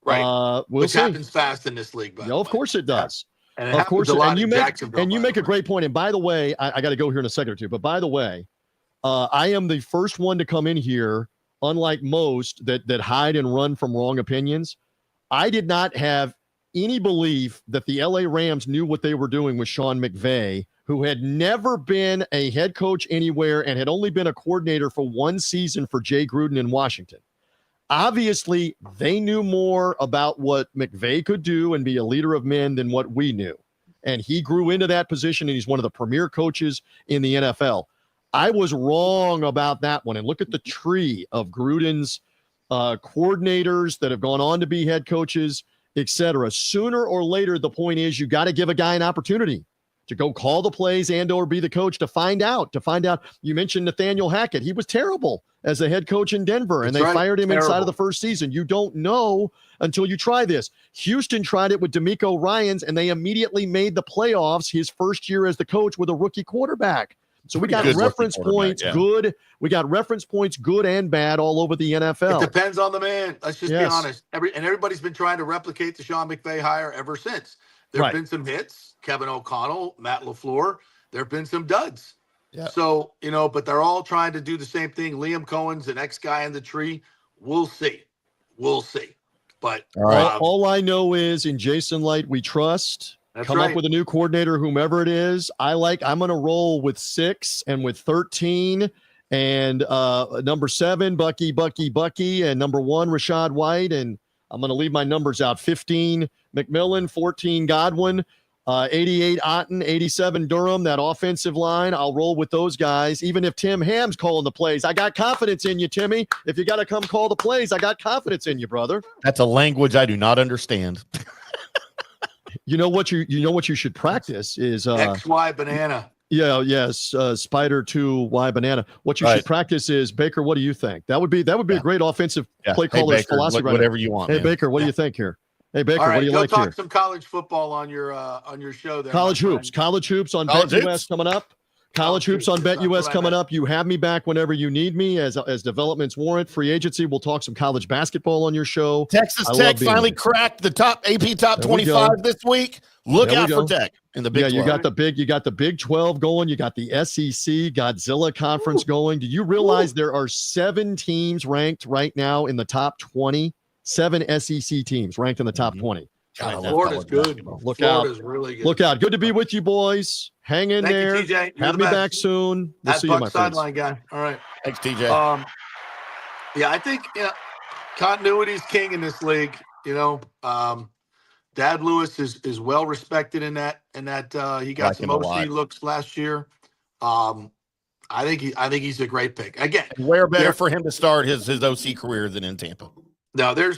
Right. We'll Which see. happens fast in this league. Of course it does. And it of course, a lot and you in make a great point. And by the way, I got to go here in a second or two. But by the way, I am the first one to come in here, unlike most that hide and run from wrong opinions. I did not have any belief that the LA Rams knew what they were doing with Sean McVay, who had never been a head coach anywhere and had only been a coordinator for 1 season for Jay Gruden in Washington. Obviously, they knew more about what McVay could do and be a leader of men than what we knew. And he grew into that position, and he's one of the premier coaches in the NFL. I was wrong about that one. And look at the tree of Gruden's coordinators that have gone on to be head coaches, etc. Sooner or later, the point is you got to give a guy an opportunity to go call the plays and or be the coach to find out. You mentioned Nathaniel Hackett. He was terrible as a head coach in Denver, and they fired him inside of the first season. You don't know until you try this. Houston tried it with DeMeco Ryans, and they immediately made the playoffs his first year as the coach with a rookie quarterback. So we got reference points good. We got reference points good and bad all over the NFL. It depends on the man. Let's just be honest. Everybody's been trying to replicate the Sean McVay hire ever since. There have been some hits. Kevin O'Connell, Matt LaFleur. There have been some duds. Yeah. So, but they're all trying to do the same thing. Liam Cohen's the next guy in the tree. We'll see. But all I know is in Jason Light, we trust. Come up with a new coordinator, whomever it is. I'm going to roll with 6 and with 13 and number 7, Bucky, and number 1, Rashad White. And I'm going to leave my numbers out. 15, McMillan, 14, Godwin, 88, Otten, 87, Durham, that offensive line. I'll roll with those guys. Even if Tim Ham's calling the plays, I got confidence in you, Timmy. If you got to come call the plays, I got confidence in you, brother. That's a language I do not understand. You know what you should practice is XY banana. Yes, Spider 2Y banana. What you should practice is Baker. What do you think? That would be a great offensive play caller's Baker, philosophy. Whatever you want. Hey man. Baker, what do you think here? Hey Baker, what do you like talk here? Some college football on your show there. College hoops on BetUS coming up. College hoops on BetUS coming up. You have me back whenever you need me as developments warrant. Free agency. We'll talk some college basketball on your show. Texas Tech finally cracked the AP top 25 this week. Look out for Tech in the Big 12. You got the Big 12 going. You got the SEC Godzilla conference going. Do you realize there are 7 teams ranked right now in the top 20? 7 SEC teams ranked in the top 20. Florida's good. Florida's really good. Look out. Good to be with you, boys. Hang in there. You, TJ. Have me back soon. We'll see you, my friends. Sideline guy. All right. Thanks, TJ. I think continuity is king in this league. Dad Lewis is well respected in that he got some OC looks last year. I think he's a great pick. Again, where better for him to start his OC career than in Tampa. Now there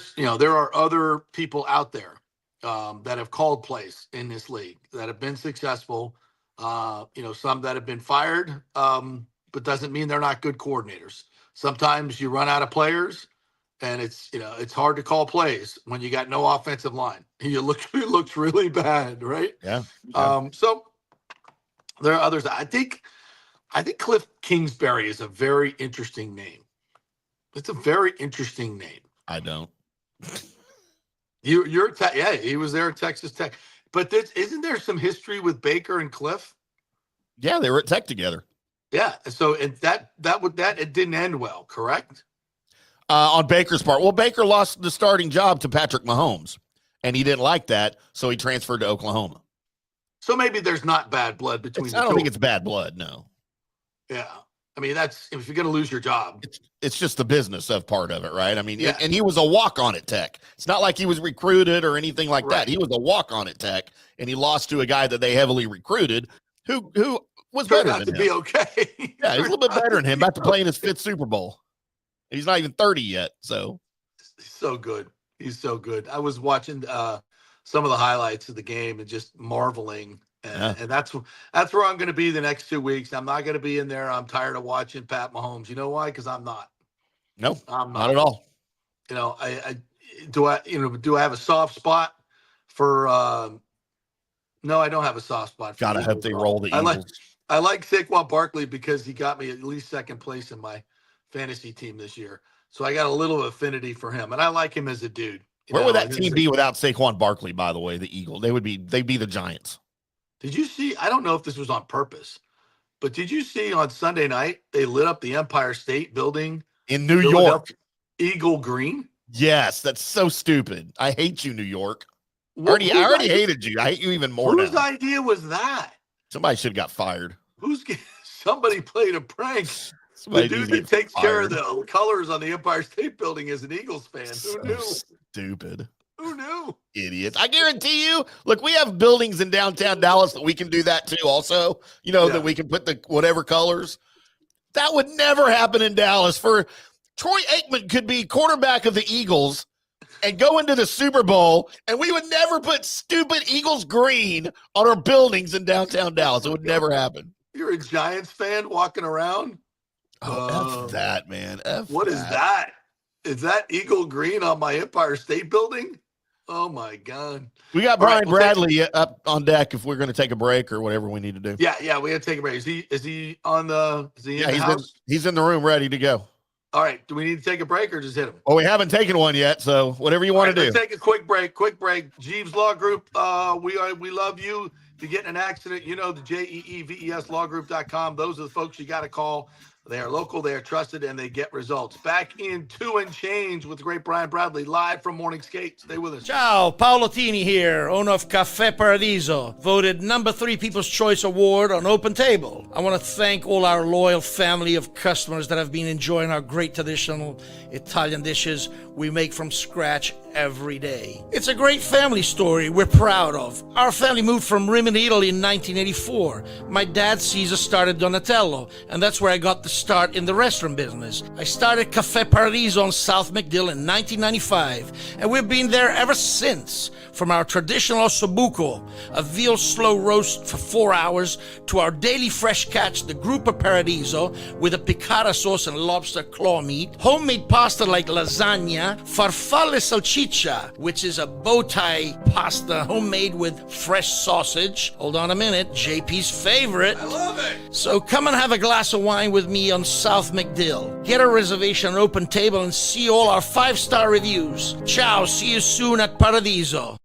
are other people out there that have called plays in this league that have been successful. Some that have been fired, but doesn't mean they're not good coordinators. Sometimes you run out of players, and it's hard to call plays when you got no offensive line. It looks really bad, right? Yeah. So there are others. I think Cliff Kingsbury is a very interesting name. It's a very interesting name. I don't. He was there at Texas Tech. But isn't there some history with Baker and Cliff? Yeah, they were at Tech together. Yeah. So it didn't end well, correct? On Baker's part. Well, Baker lost the starting job to Patrick Mahomes, and he didn't like that, so he transferred to Oklahoma. So maybe there's not bad blood between the I don't two. think it's bad blood. No, Yeah. I mean, that's if you're going to lose your job. it's just the business of part of it, right? I mean, Yeah. and he was a walk-on at Tech. It's not like he was recruited or anything like Right. that. He was a walk-on at Tech, and he lost to a guy that they heavily recruited who was Turned better out than to him. be okay. Yeah, he's a little bit better than him. About to play in his 5th Super Bowl. He's not even 30 yet. So He's so good. He's so good. I was watching some of the highlights of the game and just marveling. And that's where I'm going to be the next 2 weeks. I'm not going to be in there. I'm tired of watching Pat Mahomes. You know why? Because I'm not. no, I'm not at all. You know, do I have a soft spot for? No, I don't have a soft spot. For Gotta the hope Eagles they at all. roll the Eagles. I like Saquon Barkley because he got me at least second place in my fantasy team this year. So I got a little affinity for him, and I like him as a dude. Where would that team be without Saquon Barkley, by the way, the Eagles? They'd be the Giants. Did you see? I don't know if this was on purpose, but did you see on Sunday night they lit up the Empire State Building In New Philadelphia York. Eagle green? Yes, that's so stupid. I hate you, New York. I Wh- already whose idea- hated you. I hate you even more Whose now. idea was that? Somebody should have got fired. Somebody played a prank. Somebody The needs dude to that get takes care of fired. the colors on the Empire State Building is an Eagles fan. So Who knew? stupid. Who knew? Idiots. I guarantee you, look, we have buildings in downtown Dallas that we can do that too, also. You know, Yeah. that we can put the whatever colors. That would never happen in Dallas. For Troy Aikman could be quarterback of the Eagles and go into the Super Bowl, and we would never put stupid Eagles green on our buildings in downtown Dallas. It would never happen. You're a Giants fan walking around? Oh, F that, man. F What is that? Is that Eagle green on my Empire State Building? Oh, my God. We got All right, Brian well, thank- Bradley up on deck if we're going to take a break or whatever we need to do. Yeah, we got to take a break. Is he on the – is he in the he's house? he's in the room ready to go. All right. Do we need to take a break or just hit him? Well, we haven't taken one yet, so whatever you want to do. Let's take a quick break. Jeeves Law Group, we love you. If you get in an accident, you know the JEEVES lawgroup.com. Those are the folks you got to call. They are local, they are trusted, and they get results. Back in 2 and Change with the great Brian Bradley, live from Morning Skate. Stay with us. Ciao, Paolo Tini here, owner of Caffè Paradiso, voted number 3 People's Choice Award on Open Table. I want to thank all our loyal family of customers that have been enjoying our great traditional Italian dishes we make from scratch every day. It's a great family story we're proud of. Our family moved from Rimini, Italy in 1984. My dad, Caesar, started Donatello, and that's where I got the start in the restaurant business. I started Caffè Paradiso on South McDill in 1995, and we've been there ever since. From our traditional ossobuco, a veal slow roast for 4 hours, to our daily fresh catch, the Gruppo Paradiso, with a piccata sauce and lobster claw meat, homemade pasta like lasagna, farfalle salchicha, which is a bow tie pasta homemade with fresh sausage. Hold on a minute, JP's favorite. I love it. So come and have a glass of wine with me on South McDill. Get a reservation on Open Table and see all our 5-star reviews. Ciao, see you soon at Paradiso.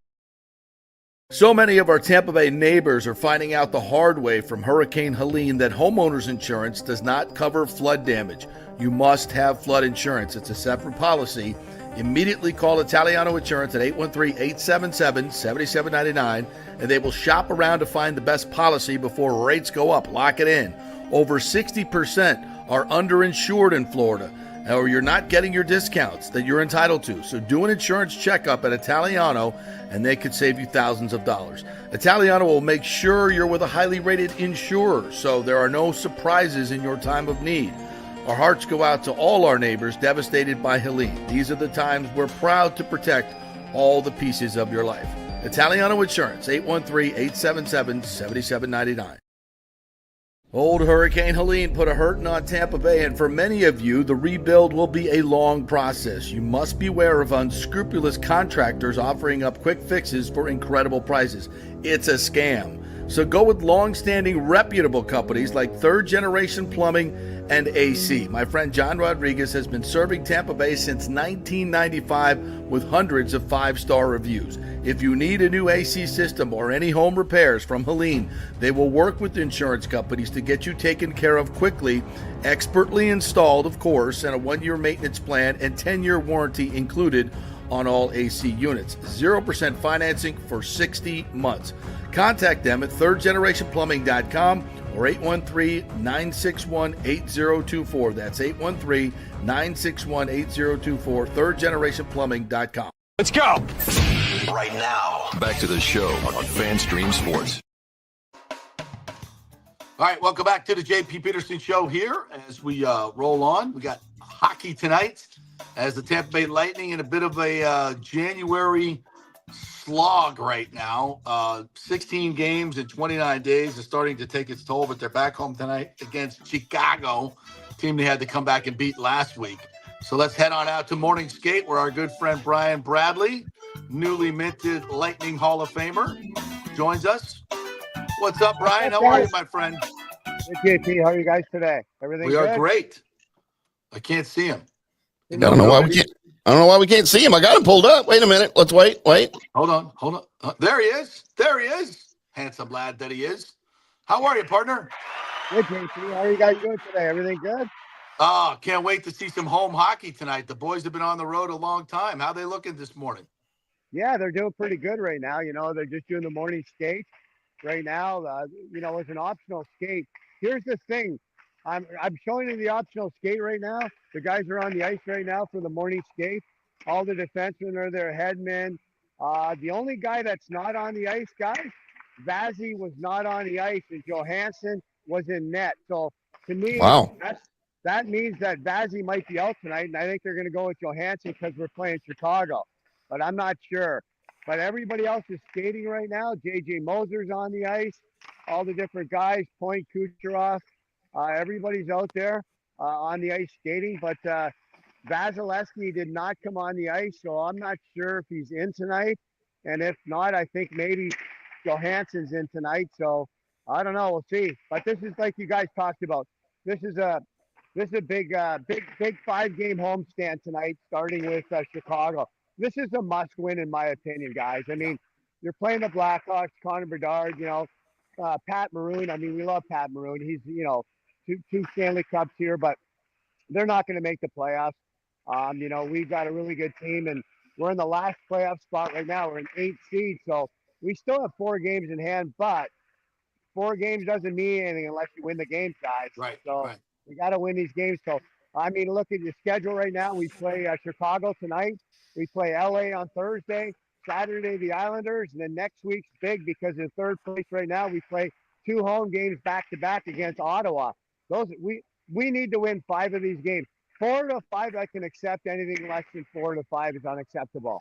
So many of our Tampa Bay neighbors are finding out the hard way from Hurricane Helene that homeowners insurance does not cover flood damage. You must have flood insurance. It's a separate policy. Immediately call Italiano Insurance at 813-877-7799, and they will shop around to find the best policy before rates go up. Lock it in. Over 60% are underinsured in Florida, or you're not getting your discounts that you're entitled to. So do an insurance checkup at Italiano, and they could save you thousands of dollars. Italiano will make sure you're with a highly rated insurer, so there are no surprises in your time of need. Our hearts go out to all our neighbors devastated by Helene. These are the times we're proud to protect all the pieces of your life. Italiano Insurance, 813-877-7799. Old Hurricane Helene put a hurting on Tampa Bay, and for many of you, the rebuild will be a long process. You must beware of unscrupulous contractors offering up quick fixes for incredible prices. It's a scam. So go with long-standing reputable companies like Third Generation Plumbing and AC. My friend John Rodriguez has been serving Tampa Bay since 1995 with hundreds of 5-star reviews. If you need a new AC system or any home repairs from Helene, they will work with insurance companies to get you taken care of quickly, expertly installed, of course, and a 1-year maintenance plan and 10-year warranty included on all AC units. 0% financing for 60 months. Contact them at thirdgenerationplumbing.com or 813-961-8024. That's 813-961-8024, thirdgenerationplumbing.com. Let's go. Right now, back to the show on FanStream Sports. All right, welcome back to the JP Peterson Show here as we roll on. We got hockey tonight as the Tampa Bay Lightning in a bit of a January slog right now. 16 games in 29 days is starting to take its toll, but they're back home tonight against Chicago, team they had to come back and beat last week. So let's head on out to Morning Skate where our good friend Brian Bradley, newly minted Lightning Hall of Famer, joins us. What's up, Brian? How are you, my friend? Hey, JP, how are you guys today? Everything We good? are great. I can't see him. I don't know why we can't. I don't know why we can't see him. I got him pulled up. Wait a minute. Let's wait. Hold on. There he is. Handsome lad that he is. How are you, partner? Good, JP. How are you guys doing today? Everything good? Oh, can't wait to see some home hockey tonight. The boys have been on the road a long time. How are they looking this morning? Yeah, they're doing pretty good right now. They're just doing the morning skate right now. It's an optional skate. Here's the thing. I'm showing you the optional skate right now. The guys are on the ice right now for the morning skate. All the defensemen are their headmen. The only guy that's not on the ice, guys, Vazzy was not on the ice, and Johansson was in net. So to me, Wow. that means that Vazzy might be out tonight, and I think they're going to go with Johansson because we're playing Chicago. But I'm not sure. But everybody else is skating right now. J.J. Moser's on the ice. All the different guys, Point, Kucherov, everybody's out there on the ice skating. But Vasilevsky did not come on the ice, so I'm not sure if he's in tonight. And if not, I think maybe Johansson's in tonight. So I don't know. We'll see. But this is like you guys talked about. This is a big 5-game homestand tonight, starting with Chicago. This is a must-win, in my opinion, guys. I mean, you're playing the Blackhawks, Connor Bedard, Pat Maroon. I mean, we love Pat Maroon. He's, two Stanley Cups here, but they're not going to make the playoffs. We've got a really good team, and we're in the last playoff spot right now. We're in 8th seed, so we still have 4 games in hand, but 4 games doesn't mean anything unless you win the games, guys. Right. So Right. we got to win these games. So, I mean, look at your schedule right now. We play Chicago tonight. We play LA on Thursday, Saturday the Islanders, and then next week's big because in 3rd place right now we play 2 home games back-to-back against Ottawa. We need to win 5 of these games. 4 to 5 I can accept. Anything less than 4 to 5 is unacceptable.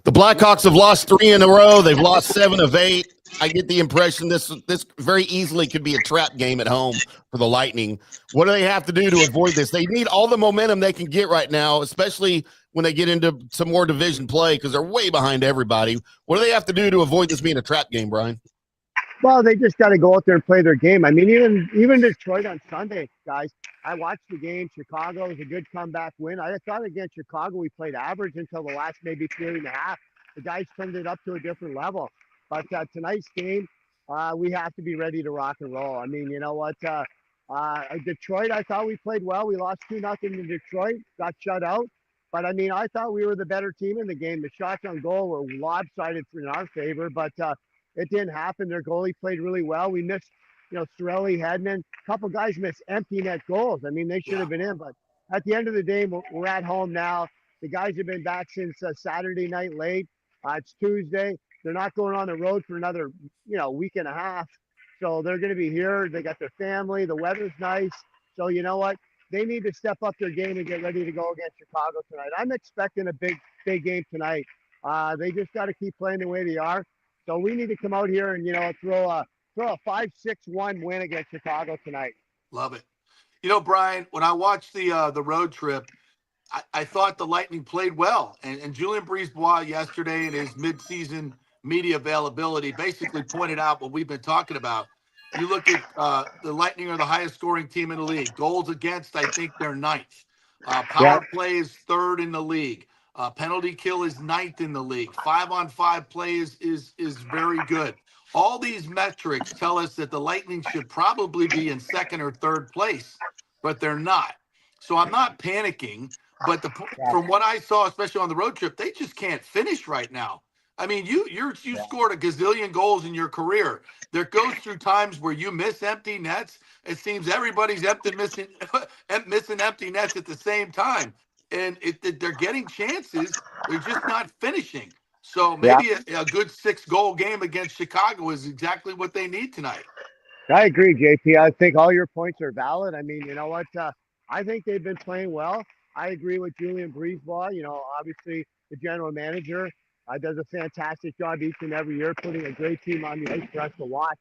The Blackhawks have lost 3 in a row. They've lost 7 of 8. I get the impression this very easily could be a trap game at home for the Lightning. What do they have to do to avoid this? They need all the momentum they can get right now, especially when they get into some more division play because they're way behind everybody. What do they have to do to avoid this being a trap game, Brian? Well, they just got to go out there and play their game. I mean, even Detroit on Sunday, guys, I watched the game. Chicago was a good comeback win. I thought against Chicago we played average until the last maybe period and a half. The guys turned it up to a different level. But tonight's game, we have to be ready to rock and roll. I mean, you know what? Detroit, I thought we played well. We lost 2-0 to Detroit, got shut out. But, I mean, I thought we were the better team in the game. The shots on goal were lopsided in our favor, but it didn't happen. Their goalie played really well. We missed, Cirelli, Hedman. A couple guys missed empty net goals. I mean, they should have been in. But at the end of the day, we're at home now. The guys have been back since Saturday night late. It's Tuesday. They're not going on the road for another, week and a half. So they're going to be here. They got their family. The weather's nice. So you know what? They need to step up their game and get ready to go against Chicago tonight. I'm expecting a big game tonight. They just got to keep playing the way they are. So we need to come out here and, throw a 5-6-1 win against Chicago tonight. Love it. Brian, when I watched the road trip, I thought the Lightning played well. And Julien Brisebois yesterday in his midseason media availability basically pointed out what we've been talking about. You look at the Lightning are the highest scoring team in the league. Goals against, I think they're 9th. Power play is 3rd in the league. Penalty kill is 9th in the league. 5-on-5 play is very good. All these metrics tell us that the Lightning should probably be in 2nd or 3rd place, but they're not. So I'm not panicking, but from what I saw, especially on the road trip, they just can't finish right now. I mean, you scored a gazillion goals in your career. There goes through times where you miss empty nets. It seems everybody's missing empty nets at the same time, and they're getting chances. They're just not finishing. So Yeah. maybe a good 6-goal game against Chicago is exactly what they need tonight. I agree, JP. I think all your points are valid. I mean, you know what? I think they've been playing well. I agree with Julian Breezeball. You know, obviously the general manager does a fantastic job each and every year, putting a great team on the ice for us to watch.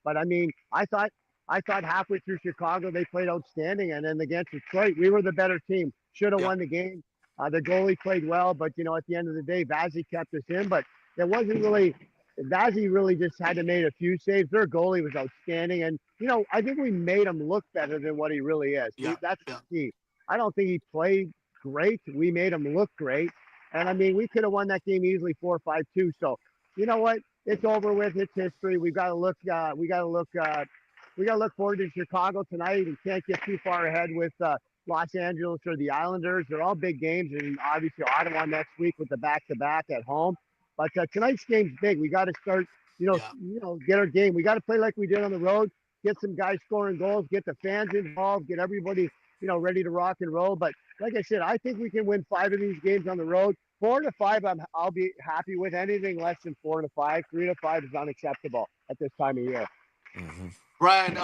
But I mean, I thought halfway through Chicago they played outstanding, and then against Detroit we were the better team. Should have won the game. The goalie played well, but you know, at the end of the day, Vazzy kept us in. But it wasn't really Vazzy really just had to make a few saves. Their goalie was outstanding. And, you know, I think we made him look better than what he really is. That's the key. I don't think he played great. We made him look great. And, I mean, we could have won that game easily 4-5-2. So, you know what? It's over with. It's history. We got to look forward to Chicago tonight and can't get too far ahead with Los Angeles or the Islanders. They're all big games. And obviously Ottawa next week with the back-to-back at home. But tonight's game's big. We got to start, get our game. We got to play like we did on the road, get some guys scoring goals, get the fans involved, get everybody, ready to rock and roll. But like I said, I think we can win 5 of these games on the road. 4-5, I'll be happy with. Anything less than 4-5. 3-5 is unacceptable at this time of year. Mm-hmm. Brian,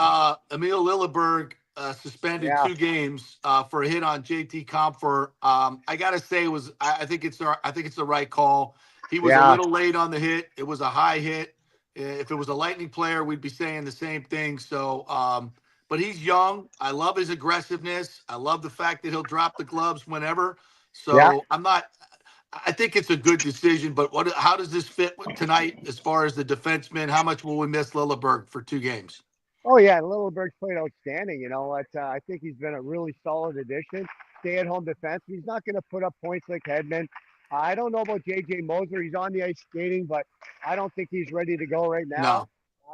Emil Lilleberg suspended 2 games for a hit on JT Compher. I gotta say, I think it's the right call. He was a little late on the hit. It was a high hit. If it was a Lightning player, we'd be saying the same thing. So, but he's young. I love his aggressiveness. I love the fact that he'll drop the gloves whenever. So I think it's a good decision. But how does this fit tonight as far as the defenseman? How much will we miss Lilleberg for 2 games? Oh, yeah, Lilleberg's played outstanding. I think he's been a really solid addition. Stay-at-home defense. He's not going to put up points like Hedman. I don't know about J.J. Moser. He's on the ice skating, but I don't think he's ready to go right now. No.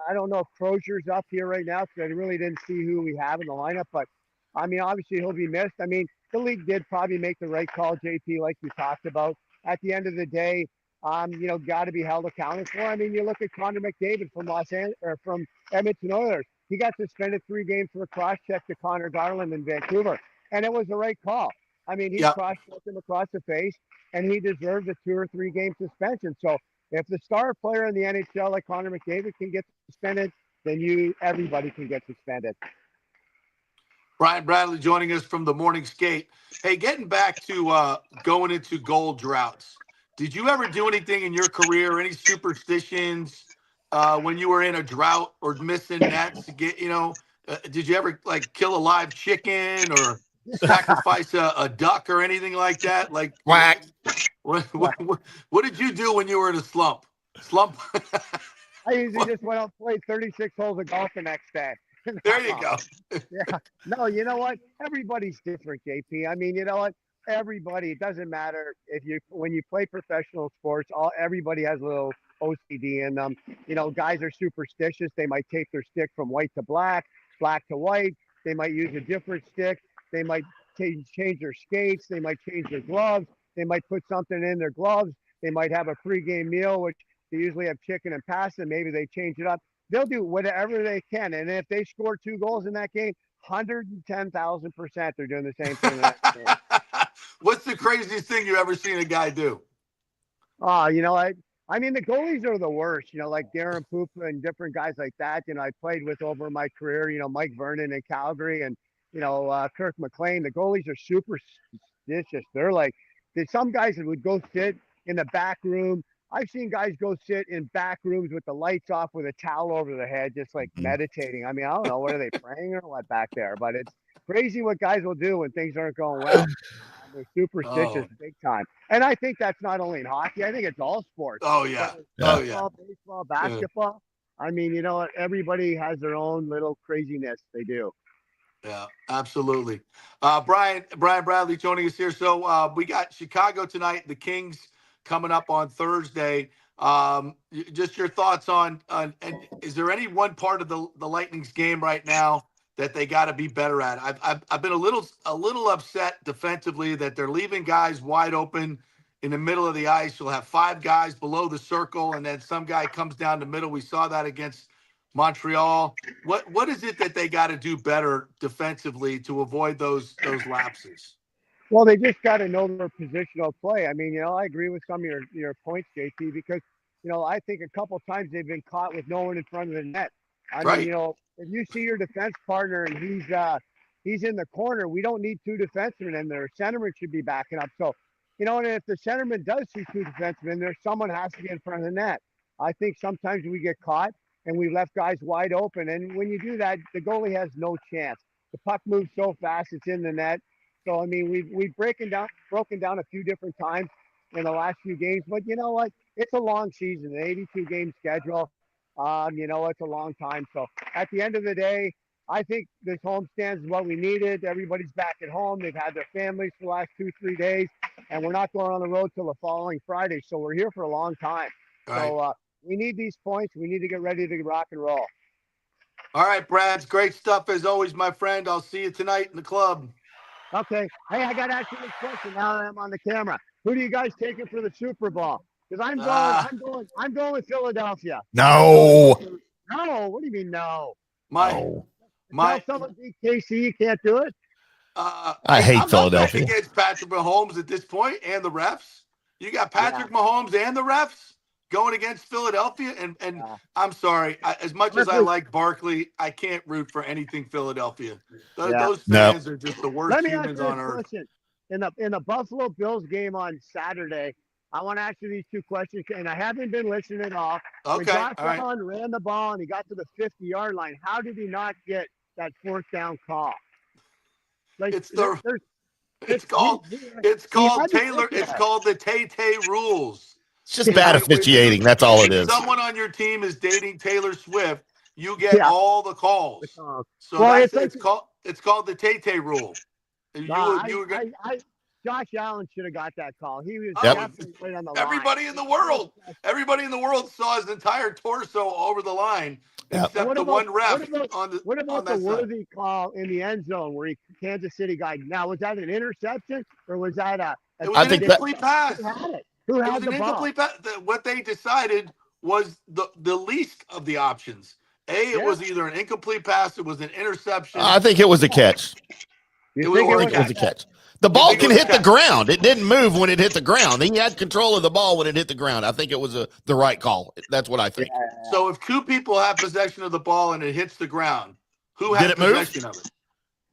I don't know if Crozier's up here right now because I really didn't see who we have in the lineup. But, I mean, obviously he'll be missed. I mean, the league did probably make the right call, JP, like you talked about. At the end of the day, got to be held accountable for. I mean, you look at Connor McDavid from Edmonton Oilers. He got suspended 3 games for a cross-check to Connor Garland in Vancouver, and it was the right call. I mean, he cross-checked him across the face, and he deserved a 2 or 3 game suspension. So if the star player in the NHL like Connor McDavid can get suspended, then everybody can get suspended. Brian Bradley joining us from the Morning Skate. Hey, getting back to going into goal droughts. Did you ever do anything in your career, any superstitions when you were in a drought or missing nets to get, did you ever like kill a live chicken or sacrifice a duck or anything like that? Like, Whack. What did you do when you were in a slump? I usually just went out and played 36 holes of golf the next day. There you go. Yeah. No, you know what? Everybody's different, JP. I mean, you know what? Everybody, it doesn't matter when you play professional sports, everybody has a little OCD in them. Guys are superstitious. They might tape their stick from white to black, black to white. They might use a different stick. They might change their skates. They might change their gloves. They might put something in their gloves. They might have a pregame meal, which they usually have chicken and pasta. Maybe they change it up. They'll do whatever they can. And if they score 2 goals in that game, 110,000% they're doing the same thing in that game. What's the craziest thing you ever seen a guy do? I mean, the goalies are the worst, like Darren Poopa and different guys like that. I played with over my career, Mike Vernon in Calgary and, Kirk McLean. The goalies are superstitious. They're like, some guys that would go sit in the back room. I've seen guys go sit in back rooms with the lights off with a towel over their head, just like meditating. I mean, I don't know, what are they praying or what back there? But it's crazy what guys will do when things aren't going well. They're superstitious big time. And I think that's not only in hockey. I think it's all sports. Oh, yeah. Football, baseball, basketball. Yeah. I mean, everybody has their own little craziness they do. Yeah, absolutely. Brian Bradley joining us here. So we got Chicago tonight, the Kings coming up on Thursday. Just your thoughts on and is there any one part of the Lightning's game right now that they got to be better at? I've been a little upset defensively that they're leaving guys wide open in the middle of the ice. You'll have 5 guys below the circle, and then some guy comes down the middle. We saw that against Montreal. What is it that they got to do better defensively to avoid those lapses? Well, they just got to know their positional play. I mean, I agree with some of your points, JT, because, I think a couple of times they've been caught with no one in front of the net. I Right. mean, if you see your defense partner and he's in the corner, we don't need 2 defensemen in there. Centerman should be backing up. So, and if the centerman does see 2 defensemen in there, someone has to get in front of the net. I think sometimes we get caught and we left guys wide open. And when you do that, the goalie has no chance. The puck moves so fast, it's in the net. So, I mean, we've broken down a few different times in the last few games. But you know what? It's a long season, an 82-game schedule. It's a long time. So at the end of the day, I think this homestand is what we needed. Everybody's back at home. They've had their families for the last 2-3 days, and we're not going on the road till the following Friday. So we're here for a long time. Right. So we need these points. We need to get ready to rock and roll. All right, Brad. It's great stuff as always, my friend. I'll see you tonight in the club. Okay. Hey, I got to ask you this question now that I'm on the camera. Who do you guys taking for the Super Bowl? Because I'm going with Philadelphia. No. No. What do you mean no? No. Tell someone beat KC, you can't do it. I hate Philadelphia. I'm not against Patrick Mahomes at this point and the refs. You got Patrick Mahomes and the refs going against Philadelphia, and I'm sorry, as much as I like Barkley, I can't root for anything Philadelphia. Those fans are just the worst humans on earth. Question. In the Buffalo Bills game on Saturday, I want to ask you these 2 questions, and I haven't been listening at all. Okay, when Josh all right. Allen ran the ball and he got to the 50-yard line, how did he not get that 4th down call? Like It's called Taylor. It's called the Tay rules. It's just bad officiating. That's all it is. If someone on your team is dating Taylor Swift, you get all the calls. So well, it's called the Tay rule. Josh Allen should have got that call. He was definitely right on the line. Everybody in the world saw his entire torso over the line, except the one ref on the. What about the Worthy call in the end zone where Kansas City guy? Now, was that an interception or was that it was an incomplete pass. Who had the ball? What they decided was the least of the options. It was either an incomplete pass, it was an interception. I think it was a catch. It was a catch. The ball can hit the ground. It didn't move when it hit the ground. He had control of the ball when it hit the ground. I think it was the right call. That's what I think. So if 2 people have possession of the ball and it hits the ground, who has possession of it?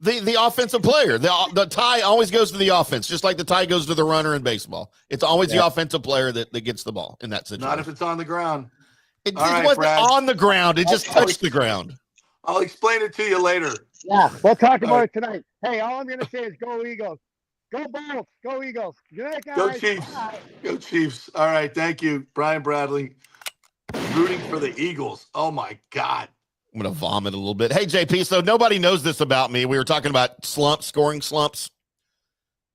The offensive player. The tie always goes to the offense, just like the tie goes to the runner in baseball. It's always the offensive player that gets the ball in that situation. Not if it's on the ground. It wasn't on the ground. It just touched the ground. I'll explain it to you later. Yeah, we'll talk about it tonight. Hey, all I'm going to say is go Eagles. Go Bucs. Go Eagles. Good night, guys. Go Chiefs. Bye. Go Chiefs. All right. Thank you, Brian Bradley. Rooting for the Eagles. Oh, my God. I'm going to vomit a little bit. Hey, JP, so nobody knows this about me. We were talking about scoring slumps.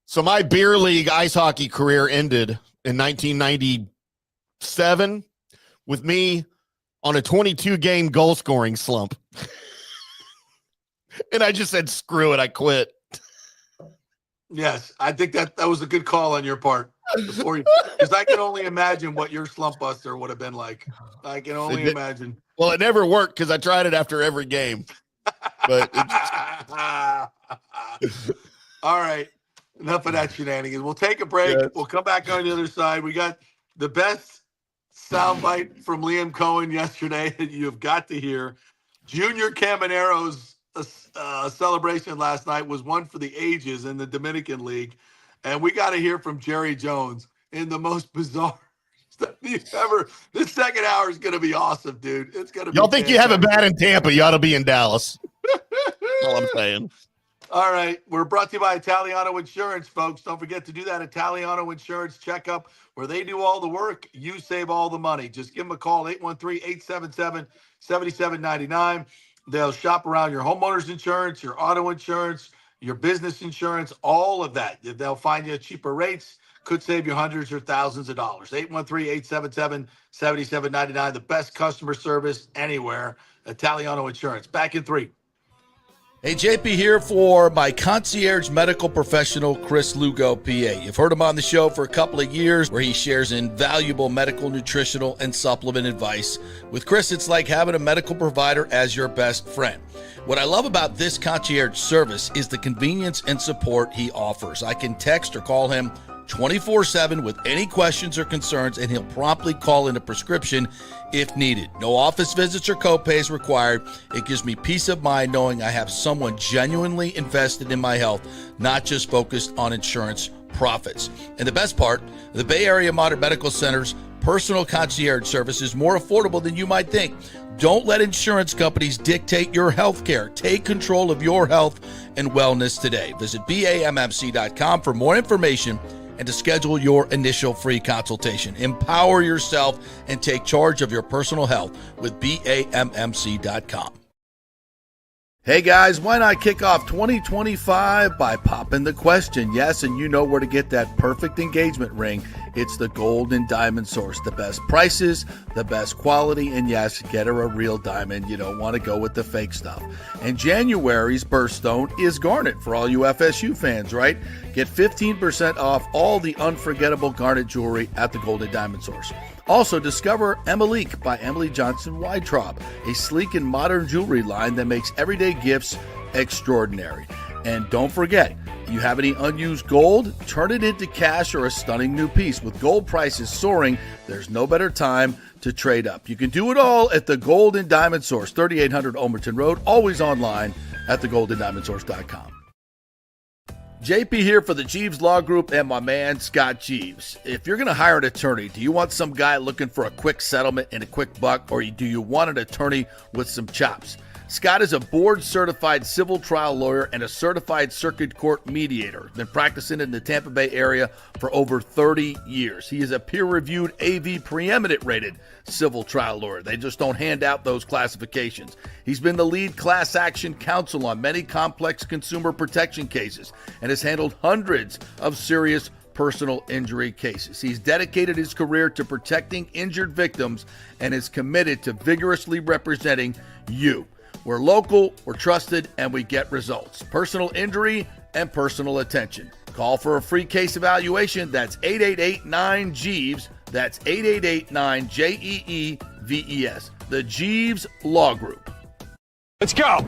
So my beer league ice hockey career ended in 1997 with me on a 22-game goal-scoring slump. And I just said, screw it, I quit. Yes, I think that was a good call on your part. Because I can only imagine what your slump buster would have been like. I can only imagine. Well, it never worked because I tried it after every game. But all right, enough of that shenanigans. We'll take a break. Yes. We'll come back on the other side. We got the best soundbite from Liam Cohen yesterday that you've got to hear. Junior Camanero's celebration last night was one for the ages in the Dominican League. And we got to hear from Jerry Jones in the most bizarre stuff you've ever. This second hour is going to be awesome, dude. It's going to be. Y'all think you have it bad in Tampa? You ought to be in Dallas. All I'm saying. All right. We're brought to you by Italiano Insurance, folks. Don't forget to do that Italiano Insurance checkup where they do all the work. You save all the money. Just give them a call, 813-877-7799. They'll shop around your homeowner's insurance, your auto insurance, your business insurance, all of that. They'll find you cheaper rates, could save you hundreds or thousands of dollars. 813-877-7799, the best customer service anywhere. Italiano Insurance. Back in 3. Hey, JP here for my concierge medical professional, Chris Lugo, PA. You've heard him on the show for a couple of years where he shares invaluable medical, nutritional, and supplement advice. With Chris, it's like having a medical provider as your best friend. What I love about this concierge service is the convenience and support he offers. I can text or call him 24/7 with any questions or concerns, and he'll promptly call in a prescription if needed. No office visits or copays required. It gives me peace of mind knowing I have someone genuinely invested in my health, not just focused on insurance profits. And the best part, the Bay Area Modern Medical Center's personal concierge service is more affordable than you might think. Don't let insurance companies dictate your health care. Take control of your health and wellness today. Visit BAMMC.com for more information and to schedule your initial free consultation. Empower yourself and take charge of your personal health with BAMMC.com. Hey guys, why not kick off 2025 by popping the question? Yes, and you know where to get that perfect engagement ring. It's the Gold and Diamond Source. The best prices, the best quality, and yes, get her a real diamond. You don't want to go with the fake stuff. And January's birthstone is garnet for all you FSU fans, right? Get 15% off all the unforgettable garnet jewelry at the Gold and Diamond Source. Also, discover Emilique by Emily Johnson Weintraub, a sleek and modern jewelry line that makes everyday gifts extraordinary. And don't forget, you have any unused gold? Turn it into cash or a stunning new piece. With gold prices soaring, there's no better time to trade up. You can do it all at the Gold and Diamond Source, 3800 Omerton Road, always online at thegoldendiamondsource.com. JP here for the Jeeves Law Group and my man Scott Jeeves. If you're going to hire an attorney, do you want some guy looking for a quick settlement and a quick buck, or do you want an attorney with some chops? Scott is a board-certified civil trial lawyer and a certified circuit court mediator. Been practicing in the Tampa Bay area for over 30 years. He is a peer-reviewed AV preeminent rated civil trial lawyer. They just don't hand out those classifications. He's been the lead class action counsel on many complex consumer protection cases and has handled hundreds of serious personal injury cases. He's dedicated his career to protecting injured victims and is committed to vigorously representing you. We're local, we're trusted, and we get results. Personal injury and personal attention. Call for a free case evaluation. That's 888-9-JEEVES. That's 888-9-JEEVES. The Jeeves Law Group. Let's go.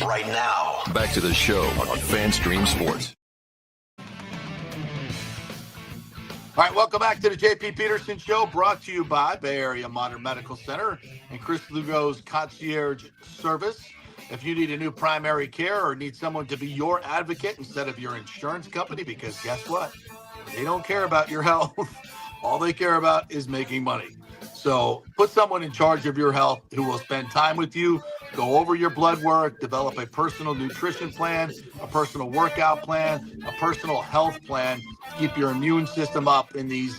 Right now, back to the show on FanStream Sports. All right, welcome back to the JP Peterson Show, brought to you by Bay Area Modern Medical Center and Chris Lugo's Concierge Service. If you need a new primary care or need someone to be your advocate instead of your insurance company, because guess what? They don't care about your health. All they care about is making money. So put someone in charge of your health who will spend time with you, go over your blood work, develop a personal nutrition plan, a personal workout plan, a personal health plan to keep your immune system up in these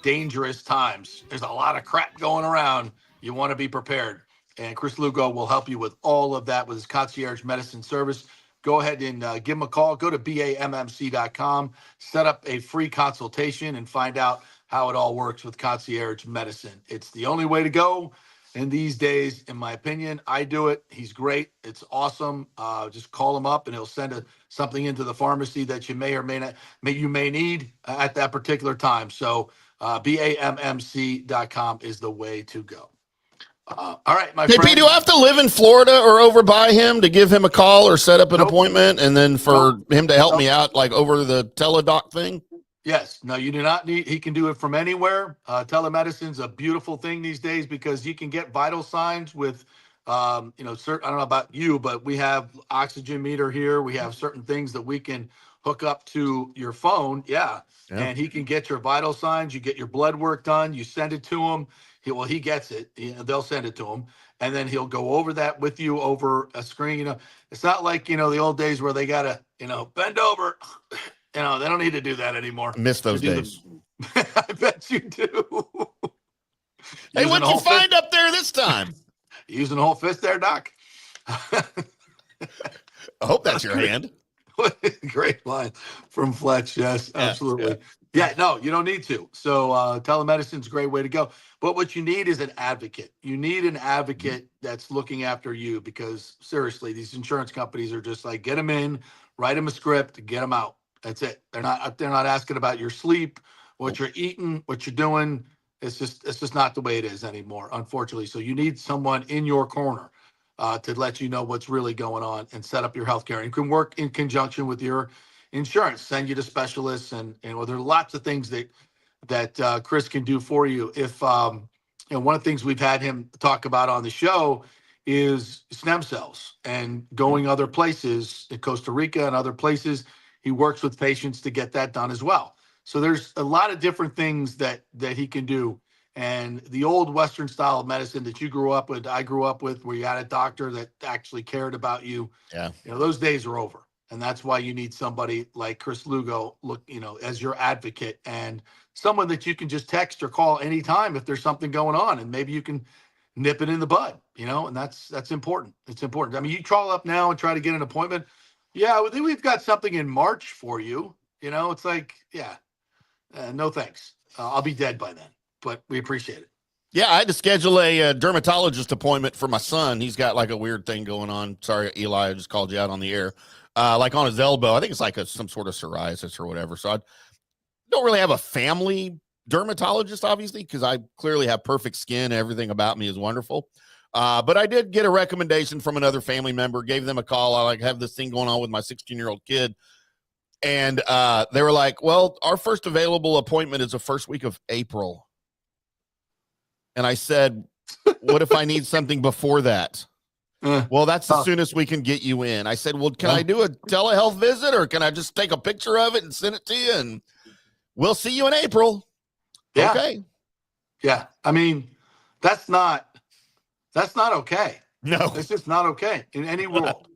dangerous times. There's a lot of crap going around. You want to be prepared. And Chris Lugo will help you with all of that with his concierge medicine service. Go ahead and give him a call. Go to BAMMC.com, set up a free consultation, and find out how it all works with concierge medicine. It's the only way to go. And these days, in my opinion, I do it. He's great. It's awesome. Just call him up and he'll send something into the pharmacy that you may or may not need at that particular time. So BAMMC.com is the way to go. All right, my friend. Do I have to live in Florida or over by him to give him a call or set up an appointment and then for him to help me out like over the teledoc thing? Yes. No, you do not need. He can do it from anywhere. Telemedicine's a beautiful thing these days because you can get vital signs with, certain. I don't know about you, but we have oxygen meter here. We have certain things that we can hook up to your phone. Yeah. And he can get your vital signs. You get your blood work done. You send it to him. He gets it. They'll send it to him, and then he'll go over that with you over a screen. It's not like the old days where they gotta bend over. They don't need to do that anymore. I miss those days. I bet you do. Hey, what'd you find up there this time? Using a whole fist there, Doc? I hope that's your hand. Great line from Fletch. Yes, absolutely. Yeah, no, you don't need to. So telemedicine's a great way to go. But what you need is an advocate. You need an advocate that's looking after you because seriously, these insurance companies are just like, get them in, write them a script, get them out. That's it. They're not asking about your sleep, what you're eating, what you're doing. It's just not the way it is anymore, unfortunately. So you need someone in your corner to let you know what's really going on and set up your healthcare. And you can work in conjunction with your insurance, send you to specialists, and well, there are lots of things that Chris can do for you. If one of the things we've had him talk about on the show is stem cells and going other places in Costa Rica and other places. He works with patients to get that done as well. So there's a lot of different things that he can do. And the old Western style of medicine that you grew up with, I grew up with, where you had a doctor that actually cared about you. Yeah. Those days are over. And that's why you need somebody like Chris Lugo, as your advocate and someone that you can just text or call anytime if there's something going on, and maybe you can nip it in the bud, and that's important. It's important. I mean, you call up now and try to get an appointment. Yeah, well, then we've got something in March for you. It's like, yeah, no thanks. I'll be dead by then, but we appreciate it. Yeah, I had to schedule a dermatologist appointment for my son. He's got like a weird thing going on. Sorry, Eli, I just called you out on the air. Like on his elbow. I think it's like some sort of psoriasis or whatever. So I don't really have a family dermatologist, obviously, because I clearly have perfect skin. Everything about me is wonderful. But I did get a recommendation from another family member, gave them a call. I have this thing going on with my 16-year-old kid. And they were like, well, our first available appointment is the first week of April. And I said, what if I need something before that? Well, that's the soonest we can get you in. I said, well, can I do a telehealth visit, or can I just take a picture of it and send it to you? And we'll see you in April. Yeah. Okay. Yeah. I mean, that's not okay. No, it's just not okay in any world.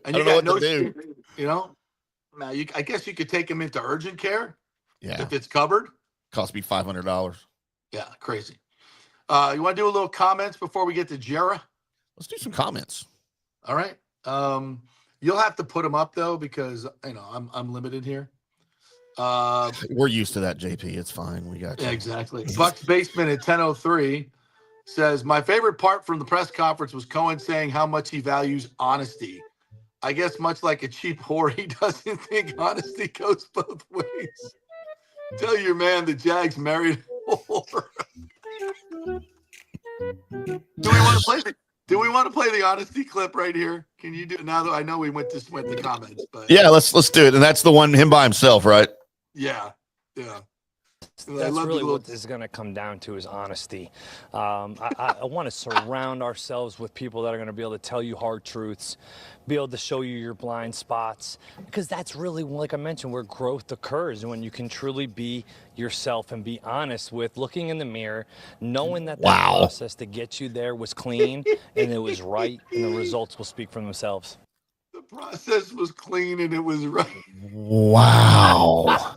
And I you don't know got what to do. Now I guess you could take him into urgent care. Yeah. If it's covered. Cost me $500. Yeah. Crazy. You want to do a little comments before we get to Jera? Let's do some comments. All right. You'll have to put them up though, because I'm limited here. We're used to that, JP. It's fine. We got you. Yeah, exactly. Bucs Basement at 10:03 says, my favorite part from the press conference was Cohen saying how much he values honesty. I guess much like a cheap whore, he doesn't think honesty goes both ways. Tell your man the Jags married a whore. Do we want to play the honesty clip right here? Can you do it now that I know we went the comments, but yeah, let's do it. And that's the one, him by himself, right? Yeah. That's really what this is going to come down to, is honesty. I want to surround ourselves with people that are going to be able to tell you hard truths, be able to show you your blind spots, because that's really, like I mentioned, where growth occurs, when you can truly be yourself and be honest with looking in the mirror, knowing that process to get you there was clean and it was right, and the results will speak for themselves. The process was clean and it was right. Wow.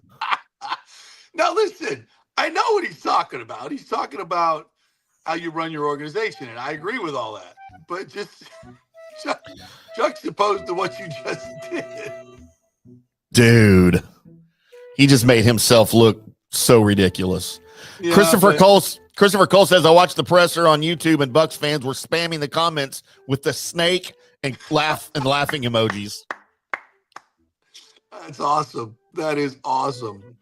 Now, listen, I know what he's talking about. He's talking about how you run your organization, and I agree with all that. But just juxtaposed to what you just did. Dude, he just made himself look so ridiculous. Yeah, Christopher Cole says, I watched the presser on YouTube, and Bucs fans were spamming the comments with the snake and laughing emojis. That's awesome. That is awesome.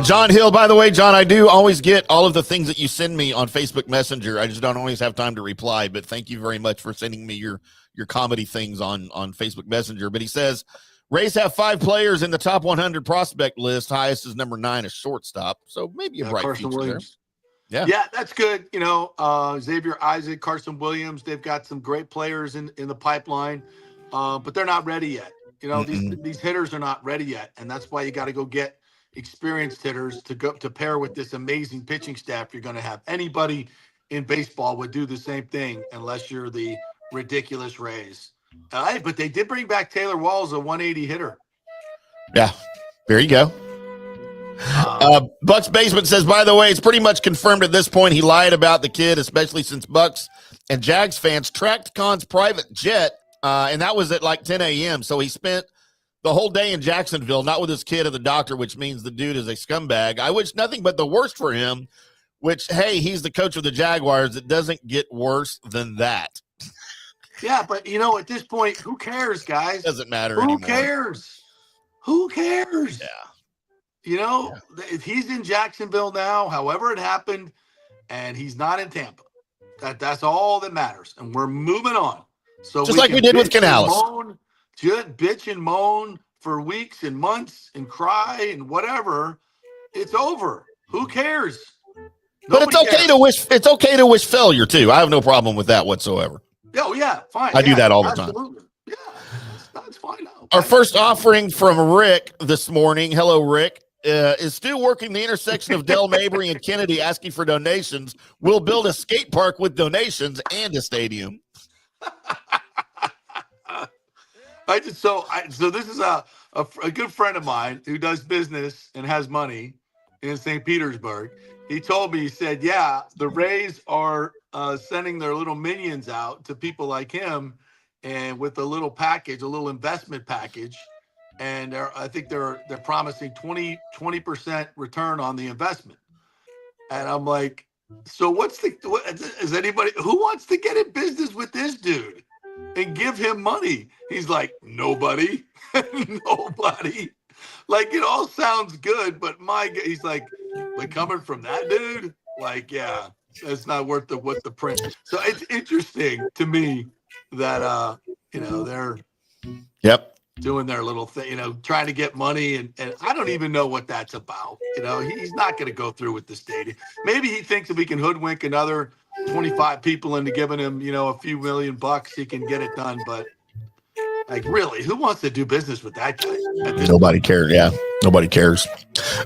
John Hill, by the way, John, I do always get all of the things that you send me on Facebook Messenger. I just don't always have time to reply, but thank you very much for sending me your comedy things on Facebook Messenger. But he says, Rays have 5 players in the top 100 prospect list. Highest is number 9, a shortstop. So maybe a bright Carson future Williams. there. Yeah, that's good. Xavier Isaac, Carson Williams, they've got some great players in the pipeline, but they're not ready yet. These hitters are not ready yet, and that's why you got to go get experienced hitters to pair with this amazing pitching staff you're going to have. Anybody in baseball would do the same thing unless you're the ridiculous Rays. But they did bring back Taylor Walls, a 180 hitter. Yeah, there you go. Bucs Basement says, by the way, it's pretty much confirmed at this point he lied about the kid, especially since Bucs and Jags fans tracked Khan's private jet, and that was at like 10 a.m. So he spent the whole day in Jacksonville, not with his kid at the doctor, which means the dude is a scumbag. I wish nothing but the worst for him, which, hey, he's the coach of the Jaguars. It doesn't get worse than that. Yeah, but, at this point, who cares, guys? Doesn't matter anymore. Who cares? Who cares? Yeah. If he's in Jacksonville now, however it happened, and he's not in Tampa, that's all that matters. And we're moving on. So just like we did with Canales. Bitch and moan for weeks and months and cry and whatever. It's over. Who cares? But it's okay to wish. It's okay to wish failure too. I have no problem with that whatsoever. Oh yeah, fine. I do that all the absolutely. time. Yeah, that's fine. Now. Our first offering from Rick this morning. Hello, Rick. Is Stu working the intersection of Del Mabry and Kennedy asking for donations? We'll build a skate park with donations and a stadium. So this is a good friend of mine who does business and has money in St. Petersburg. He told me, he said, yeah, the Rays are sending their little minions out to people like him and with a little package, a little investment package. And I think they're promising 20% return on the investment. And I'm like, so is anybody who wants to get in business with this dude and give him money? He's like, nobody, nobody. Like, it all sounds good, but he's like coming from that dude, like, yeah, it's not worth what the print. So it's interesting to me that, they're doing their little thing, trying to get money. And I don't even know what that's about. He's not going to go through with the stadium. Maybe he thinks if he can hoodwink another 25 people into giving him, a few $1 million, he can get it done. But like, really, who wants to do business with that guy? Nobody cares. Yeah, nobody cares.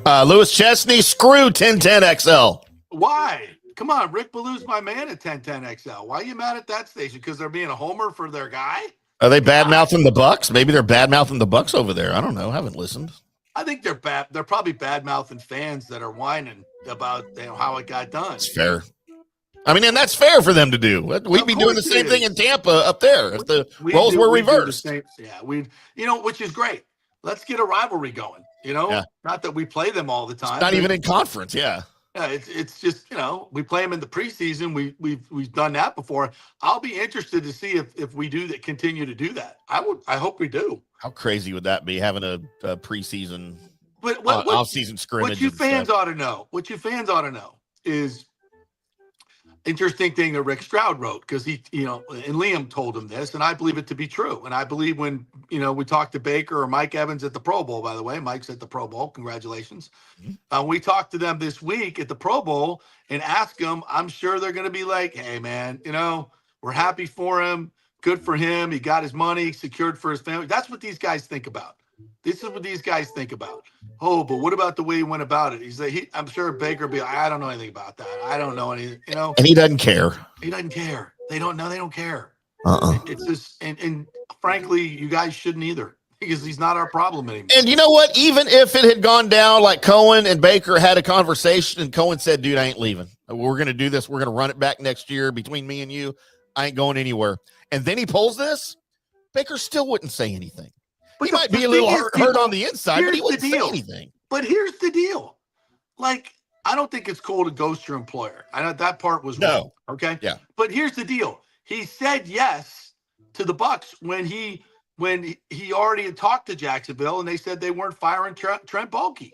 Lewis Chesney, screw 1010 XL. Why? Come on, Rick Ballou's my man at 1010 XL. Why are you mad at that station? Because they're being a homer for their guy? Are they bad-mouthing the Bucs? Maybe they're bad-mouthing the Bucs over there. I don't know. I haven't listened. I think they're bad. They're probably bad-mouthing fans that are whining about how it got done. It's fair. I mean, and that's fair for them to do. We'd be doing the same thing in Tampa up there if the roles were reversed. Which is great. Let's get a rivalry going. Not that we play them all the time. It's not even in conference. Yeah. Yeah, it's just, we play them in the preseason. We've done that before. I'll be interested to see if we do that, continue to do that. I hope we do. How crazy would that be, having a preseason, what off-season scrimmage? What you fans ought to know is interesting thing that Rick Stroud wrote, because he, and Liam told him this, and I believe it to be true. And I believe when, we talked to Baker or Mike Evans at the Pro Bowl, by the way, Mike's at the Pro Bowl. Congratulations. We talked to them this week at the Pro Bowl and asked them, I'm sure they're going to be like, hey, man, we're happy for him. Good for him. He got his money secured for his family. That's what these guys think about. This is what these guys think about. Oh, but what about the way he went about it? He's like, I'm sure Baker will be like, I don't know anything about that. I don't know anything, And he doesn't care. He doesn't care. They don't know. They don't care. It's just, and frankly, you guys shouldn't either, because he's not our problem anymore. And you know what? Even if it had gone down like Cohen and Baker had a conversation and Cohen said, dude, I ain't leaving. We're going to do this. We're going to run it back next year between me and you. I ain't going anywhere. And then he pulls this, Baker still wouldn't say anything. But he might be a little hurt on the inside, but he wouldn't say anything. But here's the deal. Like, I don't think it's cool to ghost your employer. I know that part was wrong. Okay. Yeah. But here's the deal. He said yes to the Bucs when he already had talked to Jacksonville, and they said they weren't firing Trent Baalke.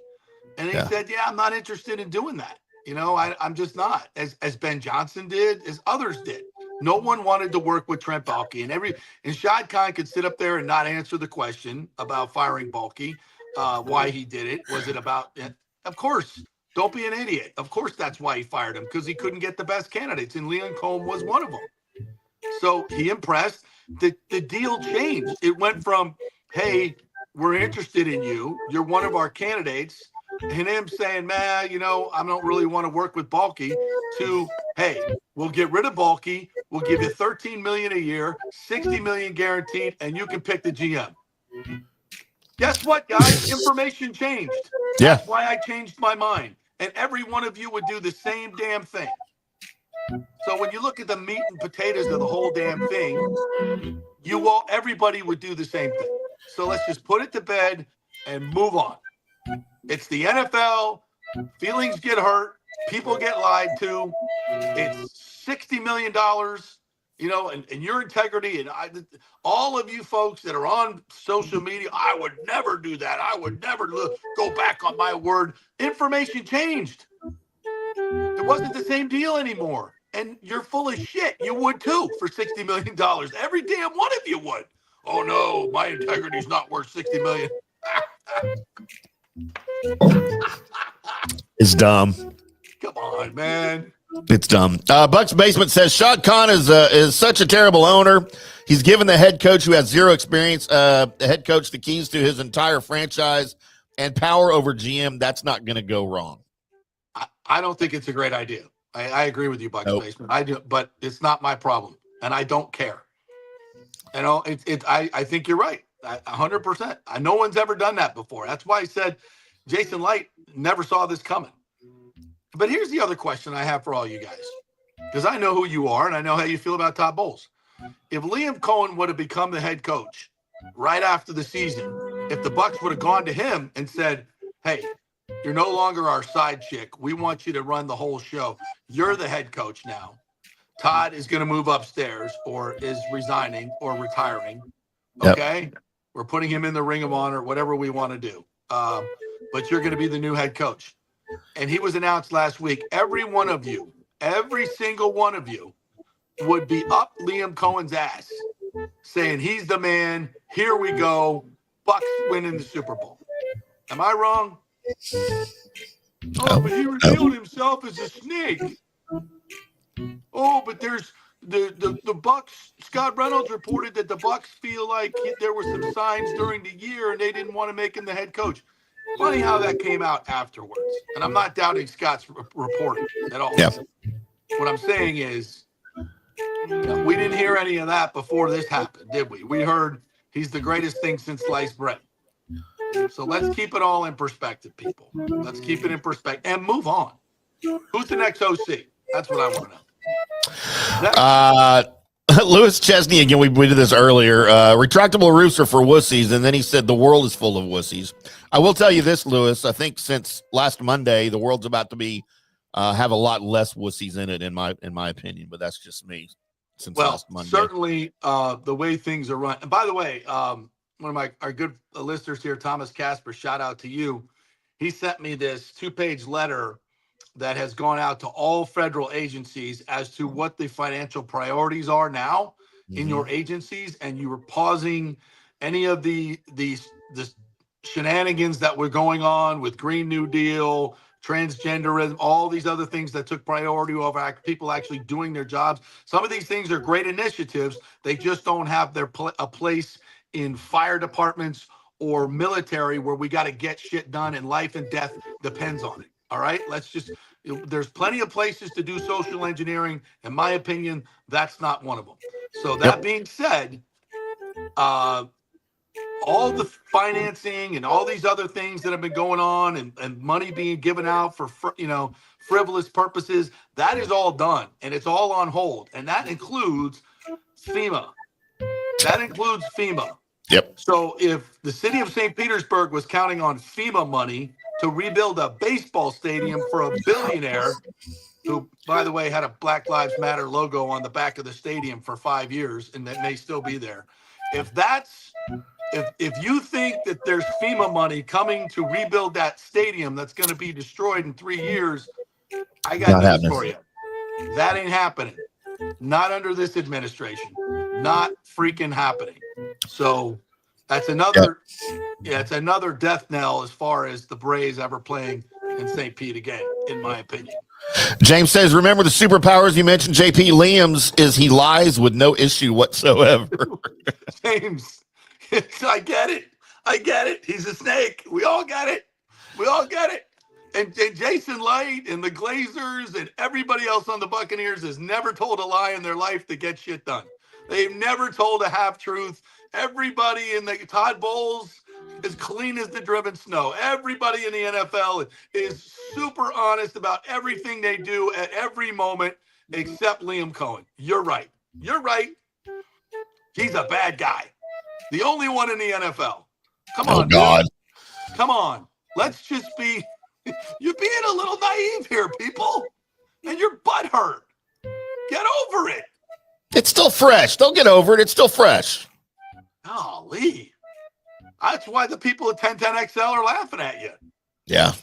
And he said, yeah, I'm not interested in doing that. I'm just not, as Ben Johnson did, as others did. No one wanted to work with Trent Baalke, and Shad Khan could sit up there and not answer the question about firing Baalke, why he did it. Was it about? Of course, don't be an idiot. Of course, that's why he fired him, because he couldn't get the best candidates, and Leon Cohen was one of them. So he impressed. The deal changed. It went from, hey, we're interested in you. You're one of our candidates. And him saying, man, I don't really want to work with Baalke, to, hey, we'll get rid of Baalke. We'll give you $13 million a year, $60 million guaranteed, and you can pick the GM. Guess what, guys? Information changed. Yeah. That's why I changed my mind. And every one of you would do the same damn thing. So when you look at the meat and potatoes of the whole damn thing, everybody would do the same thing. So let's just put it to bed and move on. It's the NFL. Feelings get hurt. People get lied to. It's $60 million, and your integrity. And all of you folks that are on social media, I would never do that. I would never go back on my word. Information changed. It wasn't the same deal anymore. And you're full of shit. You would too for $60 million. Every damn one of you would. Oh no, my integrity's not worth $60 million. It's dumb. Come on, man. It's dumb. Bucs Basement says Shad Khan is such a terrible owner. He's given the head coach who has zero experience, the head coach, the keys to his entire franchise and power over GM. That's not going to go wrong. I don't think it's a great idea. I agree with you, Bucs Basement. I do, but it's not my problem, and I don't care. I think you're right, 100%. No one's ever done that before. That's why I said Jason Light never saw this coming. But here's the other question I have for all you guys, because I know who you are and I know how you feel about Todd Bowles. If Liam Cohen would have become the head coach right after the season, if the Bucs would have gone to him and said, "Hey, you're no longer our side chick. We want you to run the whole show. You're the head coach now. Todd is going to move upstairs or is resigning or retiring. Okay? Yep. We're putting him in the Ring of Honor, whatever we want to do. But you're going to be the new head coach." And he was announced last week. Every one of you, every single one of you would be up Liam Cohen's ass saying he's the man. Here we go. Bucs winning the Super Bowl. Am I wrong? Oh, but he revealed himself as a snake. Oh, but there's the Bucs. Scott Reynolds reported that the Bucs feel like there were some signs during the year and they didn't want to make him the head coach. Funny how that came out afterwards. And I'm not doubting Scott's reporting at all. Yeah. What I'm saying is, we didn't hear any of that before this happened, did we? We heard he's the greatest thing since sliced bread. So let's keep it all in perspective, people. Let's keep it in perspective and move on. Who's the next OC? That's what I want to know. Lewis Chesney, again, we did this earlier. Retractable roofs are for wussies, and then he said the world is full of wussies. I will tell you this, Lewis. I think since last Monday, the world's about to be have a lot less wussies in it, in my opinion. But that's just me. Since last Monday, certainly the way things are run. And by the way, one of our good listeners here, Thomas Casper, shout out to you. He sent me this 2-page letter that has gone out to all federal agencies as to what the financial priorities are now in your agencies, and you were pausing any of the shenanigans that were going on with Green New Deal, transgenderism, all these other things that took priority over people actually doing their jobs. Some of these things are great initiatives. They just don't have a place in fire departments or military where we got to get shit done and life and death depends on it. All right, there's plenty of places to do social engineering. In my opinion, that's not one of them. So that being said, all the financing and all these other things that have been going on and money being given out for, frivolous purposes, that is all done and it's all on hold. And that includes FEMA. Yep. So if the city of St. Petersburg was counting on FEMA money to rebuild a baseball stadium for a billionaire who, by the way, had a Black Lives Matter logo on the back of the stadium for 5 years and that may still be there. If you think that there's FEMA money coming to rebuild that stadium that's going to be destroyed in 3 years, I got news for you. That ain't happening. Not under this administration. Not freaking happening. So that's another it's another death knell as far as the Braves ever playing in St. Pete again, in my opinion. James says, remember the superpowers you mentioned, JP Liam's is he lies with no issue whatsoever. James, I get it. He's a snake. We all get it. And Jason Light and the Glazers and everybody else on the Buccaneers has never told a lie in their life to get shit done. They've never told a half-truth. Everybody in the Todd Bowles is clean as the driven snow. Everybody in the NFL is super honest about everything they do at every moment except Liam Cohen. You're right. He's a bad guy. The only one in the NFL. Come Oh, on, God. dude. Come on. Let's just be. You're being a little naive here, people. And your butt hurt. Get over it. It's still fresh. Don't get over it. It's still fresh. Golly. That's why the people at 1010XL are laughing at you. Yeah.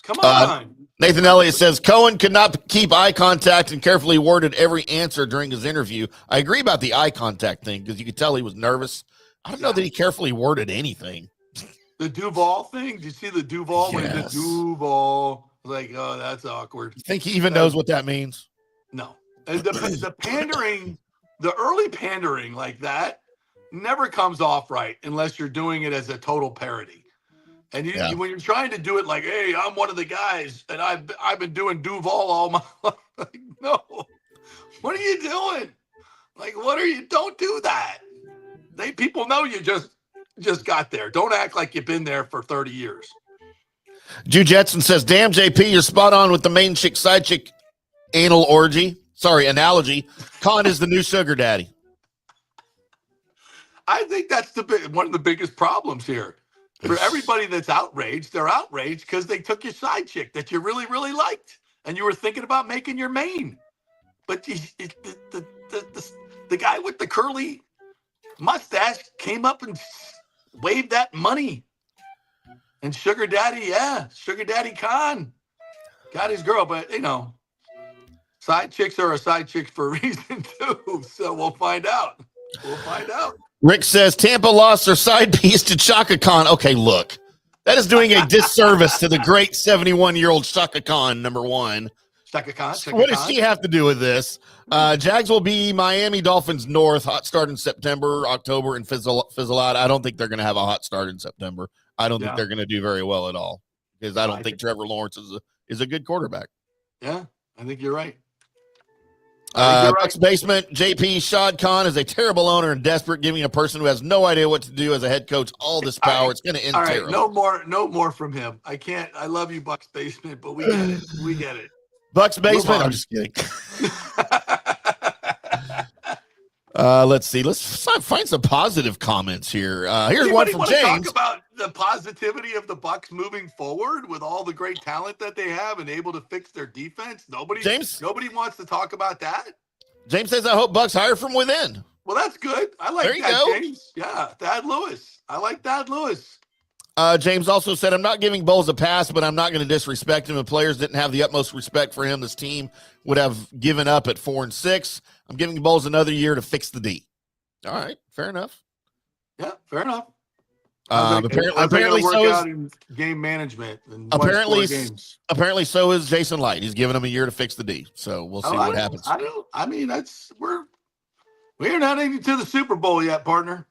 Come on. Nathan Elliott says Cohen could not keep eye contact and carefully worded every answer during his interview. I agree about the eye contact thing because you could tell he was nervous. I don't know that he carefully worded anything. The Duval thing? Did you see the Duval? Yes. When he did Duval. Like, oh, that's awkward. You think he even knows what that means? No. And the pandering, the early pandering like that never comes off right unless you're doing it as a total parody. And when you're trying to do it like, hey, I'm one of the guys, and I've been doing Duval all my life. Like, no. What are you doing? Like, don't do that. People know you just got there. Don't act like you've been there for 30 years. Drew Jetson says, damn, JP, you're spot on with the main chick, side chick analogy. Con is the new sugar daddy. I think that's one of the biggest problems here. For everybody that's outraged, they're outraged because they took your side chick that you really, really liked, and you were thinking about making your main. But the guy with the curly mustache came up and waved that money. And Sugar Daddy Khan got his girl. But, side chicks are a side chick for a reason, too. So we'll find out. Rick says Tampa lost their side piece to Chaka Khan. Okay, look, that is doing a disservice to the great 71-year-old Chaka Khan, number one. Chaka Khan. What does she have to do with this? Jags will be Miami Dolphins North, hot start in September, October, and fizzle out. I don't think they're going to have a hot start in September. I don't think they're going to do very well at all because I don't think Trevor Lawrence is a good quarterback. Yeah, I think you're right. Bucs Basement, JP Shad Khan is a terrible owner and desperate, giving a person who has no idea what to do as a head coach all this power. It's going to end terribly. No more from him. I can't. I love you, Bucs Basement, but we get it. Bucs Basement. I'm just kidding. Let's see. Let's find some positive comments here. Here's one from James. Talk about the positivity of the Bucs moving forward with all the great talent that they have and able to fix their defense. Nobody wants to talk about that. James says, "I hope Bucs hire from within." Well, that's good. I like there you that, go. James. Yeah, Thad Lewis. I like Thad Lewis. James also said, I'm not giving Bowles a pass, but I'm not going to disrespect him. If players didn't have the utmost respect for him, this team would have given up at 4-6. I'm giving Bowles another year to fix the D. All right, fair enough. Yeah, fair enough. Apparently so is in game management. And apparently so is Jason Light. He's giving him a year to fix the D. So we'll see what happens. We're not even to the Super Bowl yet, partner.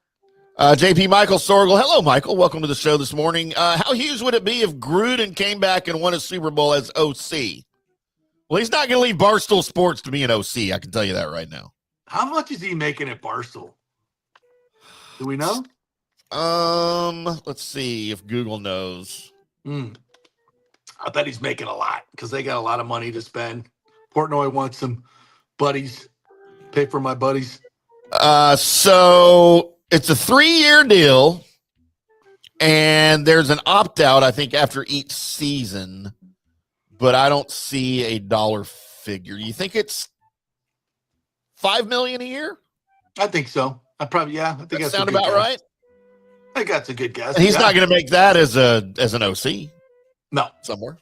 JP Michael Sorgel. Hello, Michael. Welcome to the show this morning. How huge would it be if Gruden came back and won a Super Bowl as OC? Well, he's not going to leave Barstool Sports to be an OC. I can tell you that right now. How much is he making at Barstool? Do we know? Let's see if Google knows. I bet he's making a lot because they got a lot of money to spend. Portnoy wants some buddies. Pay for my buddies. So it's a 3-year deal, and there's an opt-out, I think, after each season, but I don't see a dollar figure. You think it's $5 million a year? I think so. I think that sound about right. I think that's a good guess. And he's not going to make that as an OC. No, somewhere.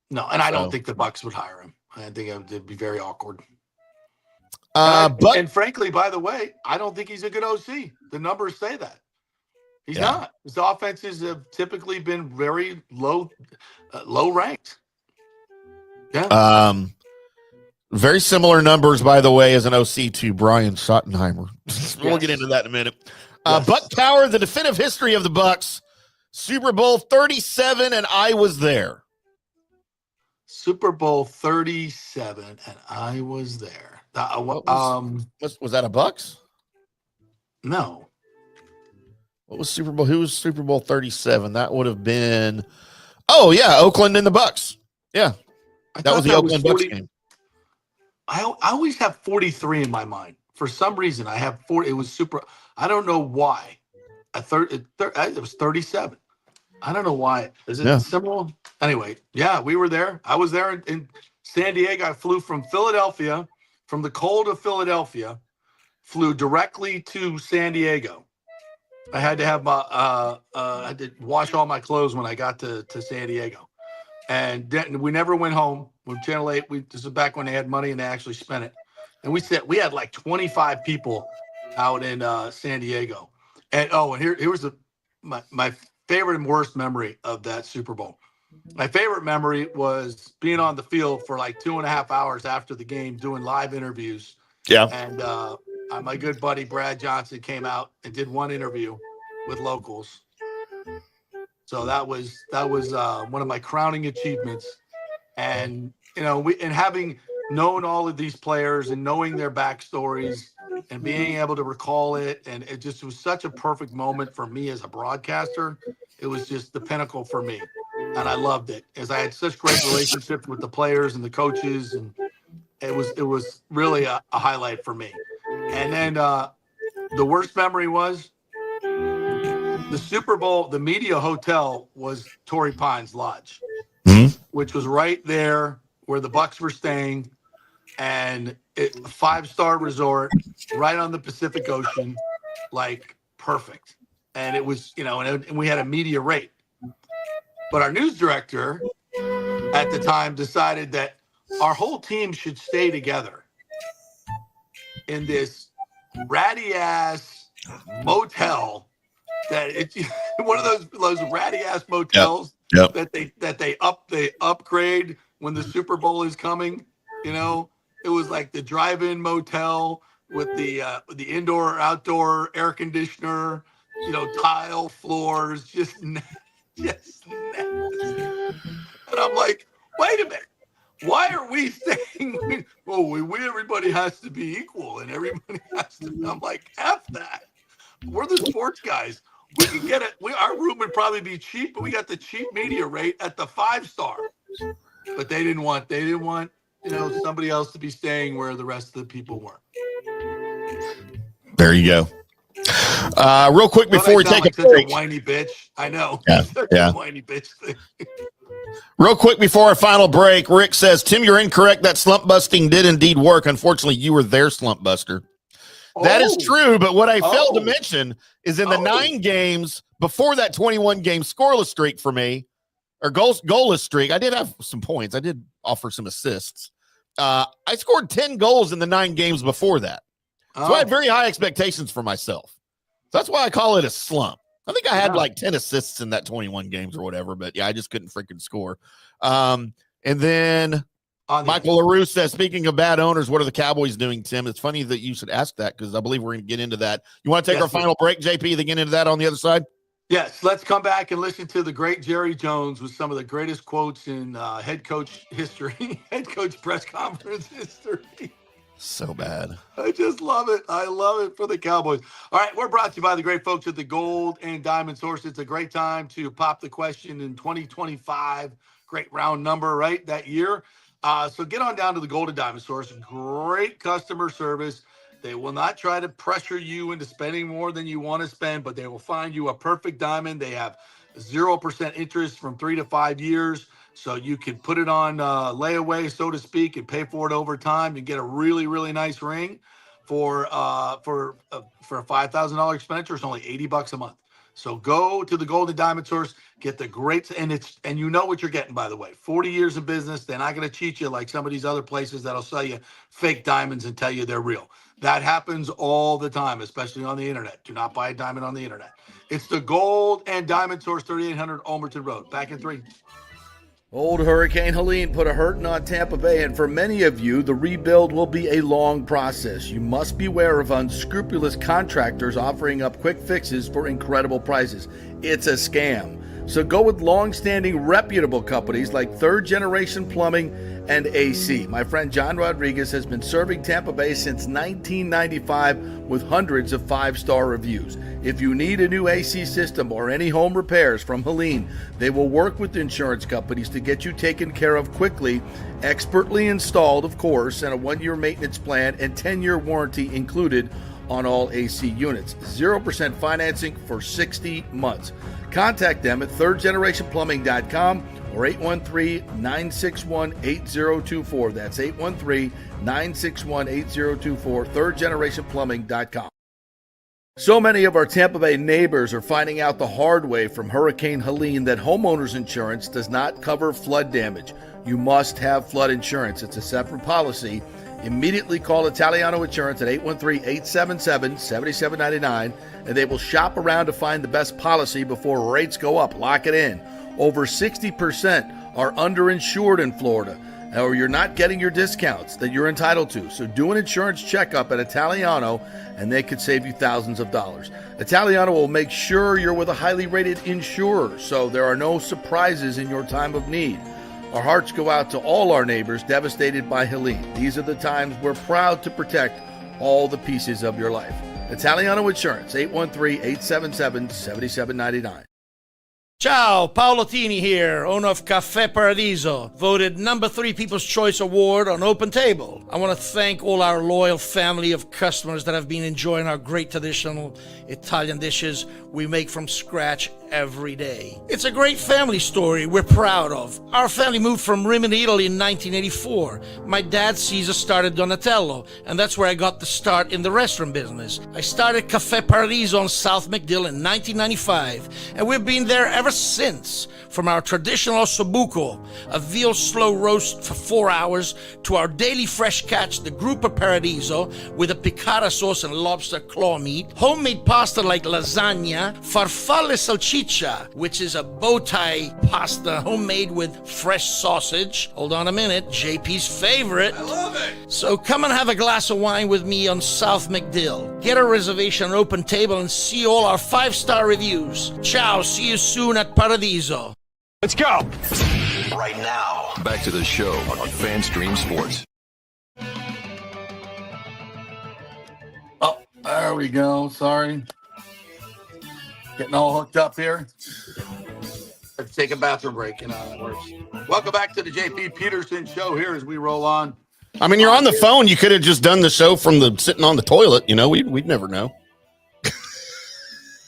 No, and I don't think the Bucs would hire him. I think it would be very awkward. And frankly, by the way, I don't think he's a good OC. The numbers say that. He's not. His offenses have typically been very low ranked. Yeah. Very similar numbers, by the way, as an OC to Brian Schottenheimer. We'll get into that in a minute. Buck Tower, the definitive history of the Bucs. Super Bowl 37, and I was there. Super Bowl 37, and I was there. Was that a Bucs? No. What was Super Bowl? Who was Super Bowl 37? That would have been. Oh yeah, Oakland and the Bucs. Yeah, that was the Oakland Bucs game. I always have 43 in my mind. for some reason, I have 40. It was super. I don't know why. It was 37. I don't know why. Is it similar? Anyway, yeah, we were there. I was there in San Diego. I flew from Philadelphia, from the cold of Philadelphia, flew directly to San Diego. I had to have my I had to wash all my clothes when I got to San Diego, and then we never went home. With Channel 8, this is back when they had money and they actually spent it. And we had like 25 people out in San Diego. And here was my favorite and worst memory of that Super Bowl. My favorite memory was being on the field for like 2.5 hours after the game doing live interviews. Yeah. And my good buddy Brad Johnson came out and did one interview with locals. So that was one of my crowning achievements. And and having known all of these players and knowing their backstories and being able to recall it, and it just was such a perfect moment for me as a broadcaster. It was just the pinnacle for me, and I loved it, as I had such great relationships with the players and the coaches, and it was really a highlight for me. And then the worst memory was the Super Bowl. The media hotel was Torrey Pines Lodge, which was right there where the Bucs were staying, and a 5-star resort right on the Pacific Ocean, like perfect. And it was, and we had a media rate. But our news director at the time decided that our whole team should stay together in this ratty ass motel that it's one of those ratty ass motels. Yep. that they upgrade when the Super Bowl is coming. It was like the drive-in motel with the indoor outdoor air conditioner, tile floors, just nasty. And I'm like, wait a minute, why are we saying everybody has to be equal and everybody has to? I'm like, F that. We're the sports guys. We can get it. Our room would probably be cheap, but we got the cheap media rate at the 5-star. But they didn't want somebody else to be staying where the rest of the people were. There you go. Real quick before we take a break. Such a whiny bitch. I know. Yeah. A whiny bitch thing. Real quick before our final break, Rick says, Tim, you're incorrect. That slump busting did indeed work. Unfortunately, you were their slump buster. That is true, but what I failed to mention is in the 9 games before that 21-game scoreless streak for me, or goalless streak, I did have some points. I did offer some assists. I scored 10 goals in the 9 games before that. So I had very high expectations for myself. So that's why I call it a slump. I think I had like 10 assists in that 21 games or whatever, but yeah, I just couldn't freaking score. And then Michael LaRue says, speaking of bad owners, what are the Cowboys doing, Tim? It's funny that you should ask that because I believe we're going to get into that. You want to take our final break, JP, to get into that on the other side? Yes, let's come back and listen to the great Jerry Jones with some of the greatest quotes in head coach history, head coach press conference history. So bad. I just love it. I love it for the Cowboys. All right, we're brought to you by the great folks at the Gold and Diamond Source. It's a great time to pop the question in 2025. Great round number, right, that year. So get on down to the Gold and Diamond Source. Great customer service. They will not try to pressure you into spending more than you want to spend, but they will find you a perfect diamond. They have 0% interest from 3 to 5 years. So you can put it on layaway, so to speak, and pay for it over time and get a really, really nice ring for a $5,000 expenditure. It's only $80 a month. So go to the Gold and Diamond Source, get the great, and you know what you're getting, by the way. 40 years of business. They're not going to cheat you like some of these other places that'll sell you fake diamonds and tell you they're real. That happens all the time, especially on the internet. Do not buy a diamond on the internet. It's the Gold and Diamond Source, 3800 Almerton Road. Back in 3. Old Hurricane Helene put a hurting on Tampa Bay, and for many of you, the rebuild will be a long process. You must beware of unscrupulous contractors offering up quick fixes for incredible prices. It's a scam. So go with long-standing, reputable companies like Third Generation Plumbing and AC. My friend John Rodriguez has been serving Tampa Bay since 1995 with hundreds of 5-star reviews. If you need a new AC system or any home repairs from Helene, they will work with insurance companies to get you taken care of quickly, expertly installed, of course, and a 1-year maintenance plan and 10-year warranty included on all AC units. 0% financing for 60 months. Contact them at thirdgenerationplumbing.com or 813-961-8024. That's 813-961-8024, thirdgenerationplumbing.com. So many of our Tampa Bay neighbors are finding out the hard way from Hurricane Helene that homeowners insurance does not cover flood damage. You must have flood insurance. It's a separate policy. Immediately call Italiano Insurance at 813-877-7799, and they will shop around to find the best policy before rates go up. Lock it in. Over 60% are underinsured in Florida, or you're not getting your discounts that you're entitled to. So do an insurance checkup at Italiano, and they could save you thousands of dollars. Italiano will make sure you're with a highly rated insurer, so there are no surprises in your time of need. Our hearts go out to all our neighbors devastated by Helene. These are the times we're proud to protect all the pieces of your life. Italiano Insurance, 813-877-7799. Ciao, Paolo Tini here, owner of Caffè Paradiso, voted number 3 People's Choice Award on Open Table. I want to thank all our loyal family of customers that have been enjoying our great traditional Italian dishes we make from scratch every day. It's a great family story we're proud of. Our family moved from Rimini, Italy in 1984. My dad, Caesar, started Donatello, and that's where I got the start in the restaurant business. I started Caffè Paradiso on South McDill in 1995, and we've been there ever since. From our traditional ossobuco, a veal slow roast for 4 hours, to our daily fresh catch, the Gruppo Paradiso, with a piccata sauce and lobster claw meat, homemade pasta like lasagna, farfalle salchicha, which is a bow tie pasta homemade with fresh sausage. Hold on a minute, JP's favorite. I love it. So come and have a glass of wine with me on South McDill. Get a reservation on Open Table and see all our 5-star reviews. Ciao, see you soon at Paradiso. Let's go. Right now. Back to the show on FanStream Sports. Oh, there we go. Sorry. Getting all hooked up here. Let's take a bathroom break. You know how that works. Welcome back to the JP Peterson Show here as we roll on. I mean, you're on the phone. You could have just done the show from the sitting on the toilet. You know, we'd never know.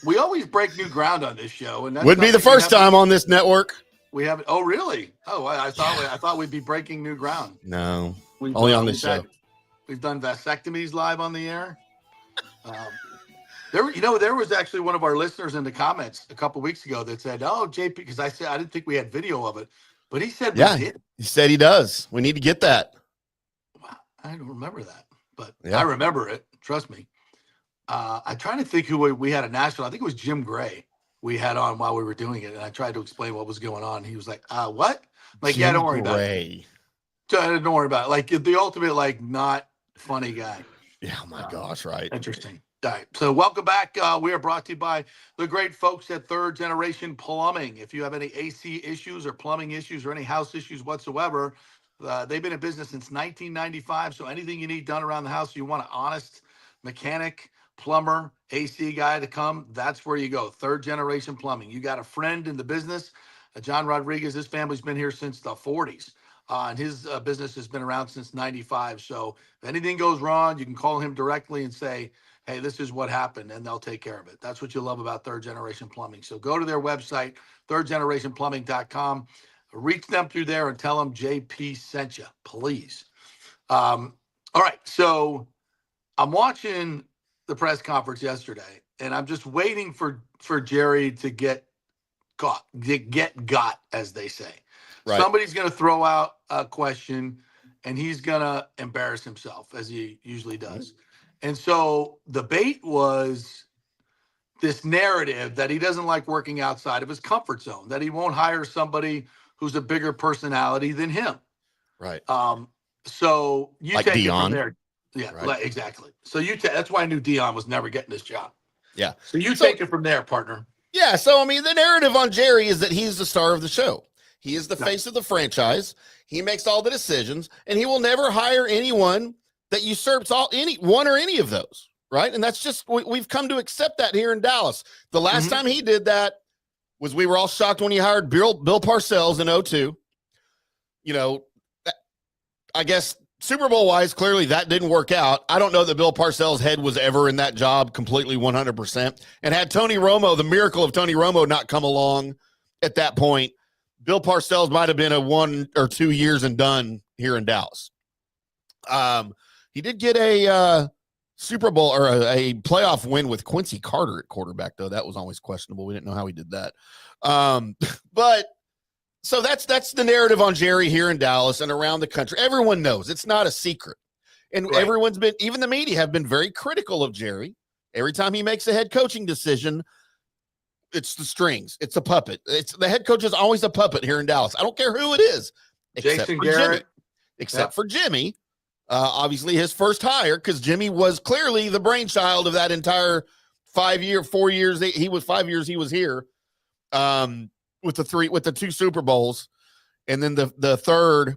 We always break new ground on this show, and that's Would be the first time on this network. We haven't. Oh, really? Oh, I thought we'd be breaking new ground. No, only on this show. We've done vasectomies live on the air. There was actually one of our listeners in the comments a couple weeks ago that said, "Oh, JP," because I said I didn't think we had video of it, but he said, "Yeah, we did." He said he does. We need to get that. Wow, I don't remember that, but yeah. I remember it. Trust me. I'm trying to think who we had at Nashville. I think it was Jim Gray we had on while we were doing it, and I tried to explain what was going on. He was like, what? Like, Jim yeah, don't worry about it. Don't worry about it. Like, the ultimate, like, not funny guy. Yeah, oh my gosh, right. Interesting. All right. So welcome back. We are brought to you by the great folks at Third Generation Plumbing. If you have any AC issues or plumbing issues or any house issues whatsoever, they've been in business since 1995. So anything you need done around the house, you want an honest mechanic, plumber, AC guy to come, that's where you go. Third Generation Plumbing. You got a friend in the business, John Rodriguez. His family's been here since the 40s, and his business has been around since 95. So if anything goes wrong, you can call him directly and say, hey, this is what happened, and they'll take care of it. That's what you love about Third Generation Plumbing. So go to their website, thirdgenerationplumbing.com. Reach them through there and tell them JP sent you, please. All right, so I'm watching the press conference yesterday, and I'm just waiting for Jerry to get got, as they say. Right. Somebody's going to throw out a question, and he's going to embarrass himself, as he usually does. And so the bait was this narrative that he doesn't like working outside of his comfort zone, that he won't hire somebody who's a bigger personality than him. Right. So you like take Dion. it from there. Yeah, right. Exactly. So that's why I knew Dion was never getting this job. Yeah. So take it from there, partner. Yeah. So, I mean, the narrative on Jerry is that he's the star of the show. He is the face of the franchise. He makes all the decisions, and he will never hire anyone that usurps one or any of those, right? And that's just, we've come to accept that here in Dallas. The last time he did that was we were all shocked when he hired Bill Parcells in 2002. You know, I guess Super Bowl wise, clearly that didn't work out. I don't know that Bill Parcells' head was ever in that job completely 100%. And had Tony Romo, the miracle of Tony Romo, not come along at that point, Bill Parcells might have been a 1 or 2 years and done here in Dallas. He did get a Super Bowl or a playoff win with Quincy Carter at quarterback, though. That was always questionable. We didn't know how he did that. But so that's the narrative on Jerry here in Dallas and around the country. Everyone knows it's not a secret. And everyone's been, even the media have been very critical of Jerry. Every time he makes a head coaching decision, it's the strings. It's a puppet. It's the head coach is always a puppet here in Dallas. I don't care who it is, Jason Garrett, except for Jimmy. Obviously his first hire, because Jimmy was clearly the brainchild of that entire 4 years. He was 5 years he was here with the 2 Super Bowls. And then the third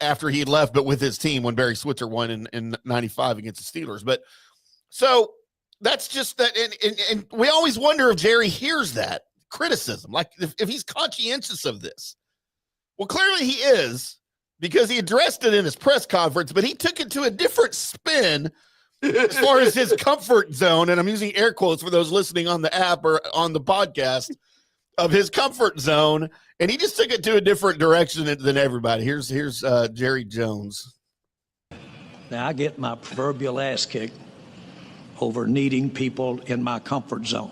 after he had left, but with his team when Barry Switzer won in 95 against the Steelers. But so that's just that. And we always wonder if Jerry hears that criticism, like if he's conscientious of this. Well, clearly he is, because he addressed it in his press conference, but he took it to a different spin as far as his comfort zone. And I'm using air quotes for those listening on the app or on the podcast, of his comfort zone. And he just took it to a different direction than everybody. Here's Jerry Jones. Now, I get my proverbial ass kicked over needing people in my comfort zone.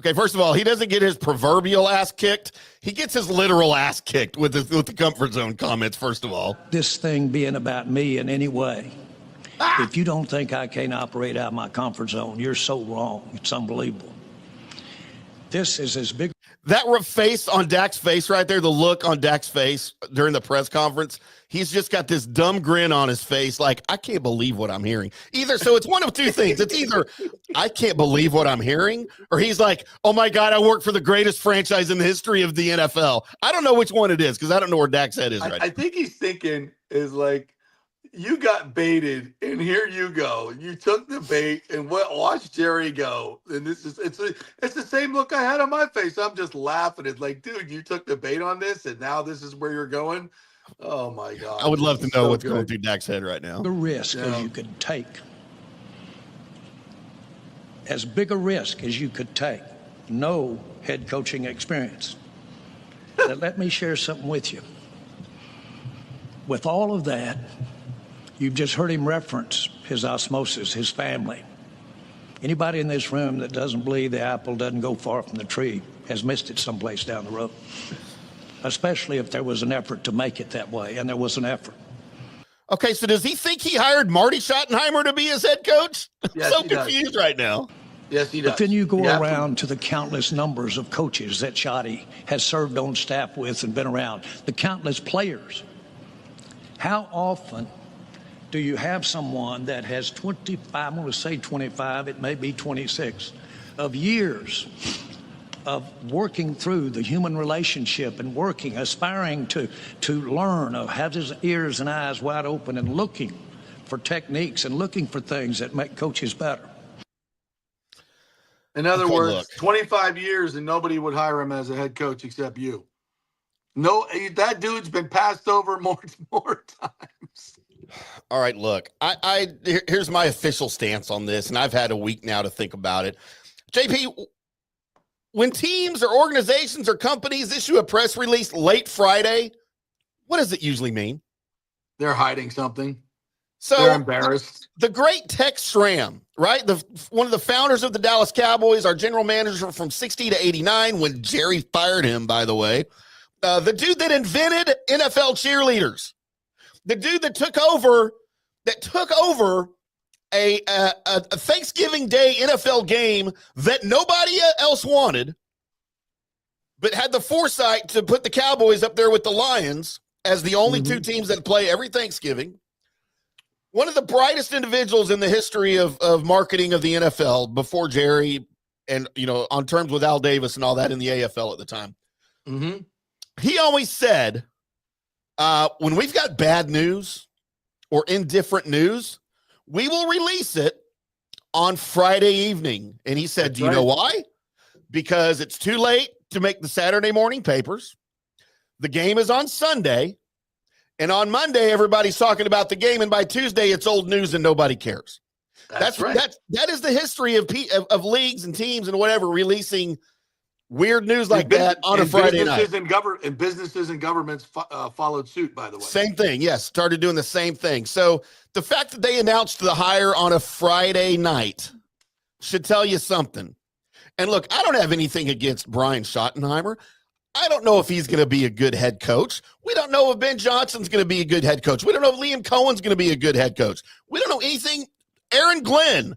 Okay, first of all, he doesn't get his proverbial ass kicked. He gets his literal ass kicked with the comfort zone comments, first of all. This thing being about me in any way. If you don't think I can't operate out of my comfort zone, you're so wrong. It's unbelievable. This is as big. That face on Dak's face right there, the look on Dak's face during the press conference, he's just got this dumb grin on his face like, I can't believe what I'm hearing. So it's one of two things. It's either I can't believe what I'm hearing, or he's like, oh my God, I work for the greatest franchise in the history of the NFL. I don't know which one it is, because I don't know where Dak's head is right now. I think he's thinking is like, you got baited, and here you go. You took the bait, and watch Jerry go. And it's the same look I had on my face. I'm just laughing. It's like, dude, you took the bait on this, and now this is where you're going. Oh my God! I would love to know what's going through Dak's head right now. The risk as you could take, as big a risk as you could take. No head coaching experience. Now, let me share something with you. With all of that. You've just heard him reference his osmosis, his family. Anybody in this room that doesn't believe the apple doesn't go far from the tree has missed it someplace down the road, especially if there was an effort to make it that way, and there was an effort. Okay, so does he think he hired Marty Schottenheimer to be his head coach? Yes, I'm so confused right now. Yes, he does. But then you go around to the countless numbers of coaches that Schotty has served on staff with and been around, the countless players. How often do you have someone that has 25, I'm going to say 25, it may be 26, of years of working through the human relationship and working, aspiring to learn, of have his ears and eyes wide open and looking for techniques and looking for things that make coaches better? In other words, 25 years and nobody would hire him as a head coach except you. No, that dude's been passed over more times. All right, look, here's my official stance on this, and I've had a week now to think about it. JP, when teams or organizations or companies issue a press release late Friday, what does it usually mean? They're hiding something. So they're embarrassed. The great Tex Schramm, right? One of the founders of the Dallas Cowboys, our general manager from 60 to 89, when Jerry fired him, by the way. The dude that invented NFL cheerleaders. The dude that took over a Thanksgiving Day NFL game that nobody else wanted, but had the foresight to put the Cowboys up there with the Lions as the only two teams that play every Thanksgiving. One of the brightest individuals in the history of marketing of the NFL before Jerry, and on terms with Al Davis and all that in the AFL at the time. Mm-hmm. He always said, when we've got bad news or indifferent news, we will release it on Friday evening. And he said, That's do you know why? Because it's too late to make the Saturday morning papers. The game is on Sunday. And on Monday, everybody's talking about the game. And by Tuesday, it's old news and nobody cares. That's right. That is the history of leagues and teams and whatever releasing weird news like that on a Friday night. And businesses and governments followed suit, by the way. Same thing. Yes. Started doing the same thing. So the fact that they announced the hire on a Friday night should tell you something. And look, I don't have anything against Brian Schottenheimer. I don't know if he's going to be a good head coach. We don't know if Ben Johnson's going to be a good head coach. We don't know if Liam Cohen's going to be a good head coach. We don't know anything. Aaron Glenn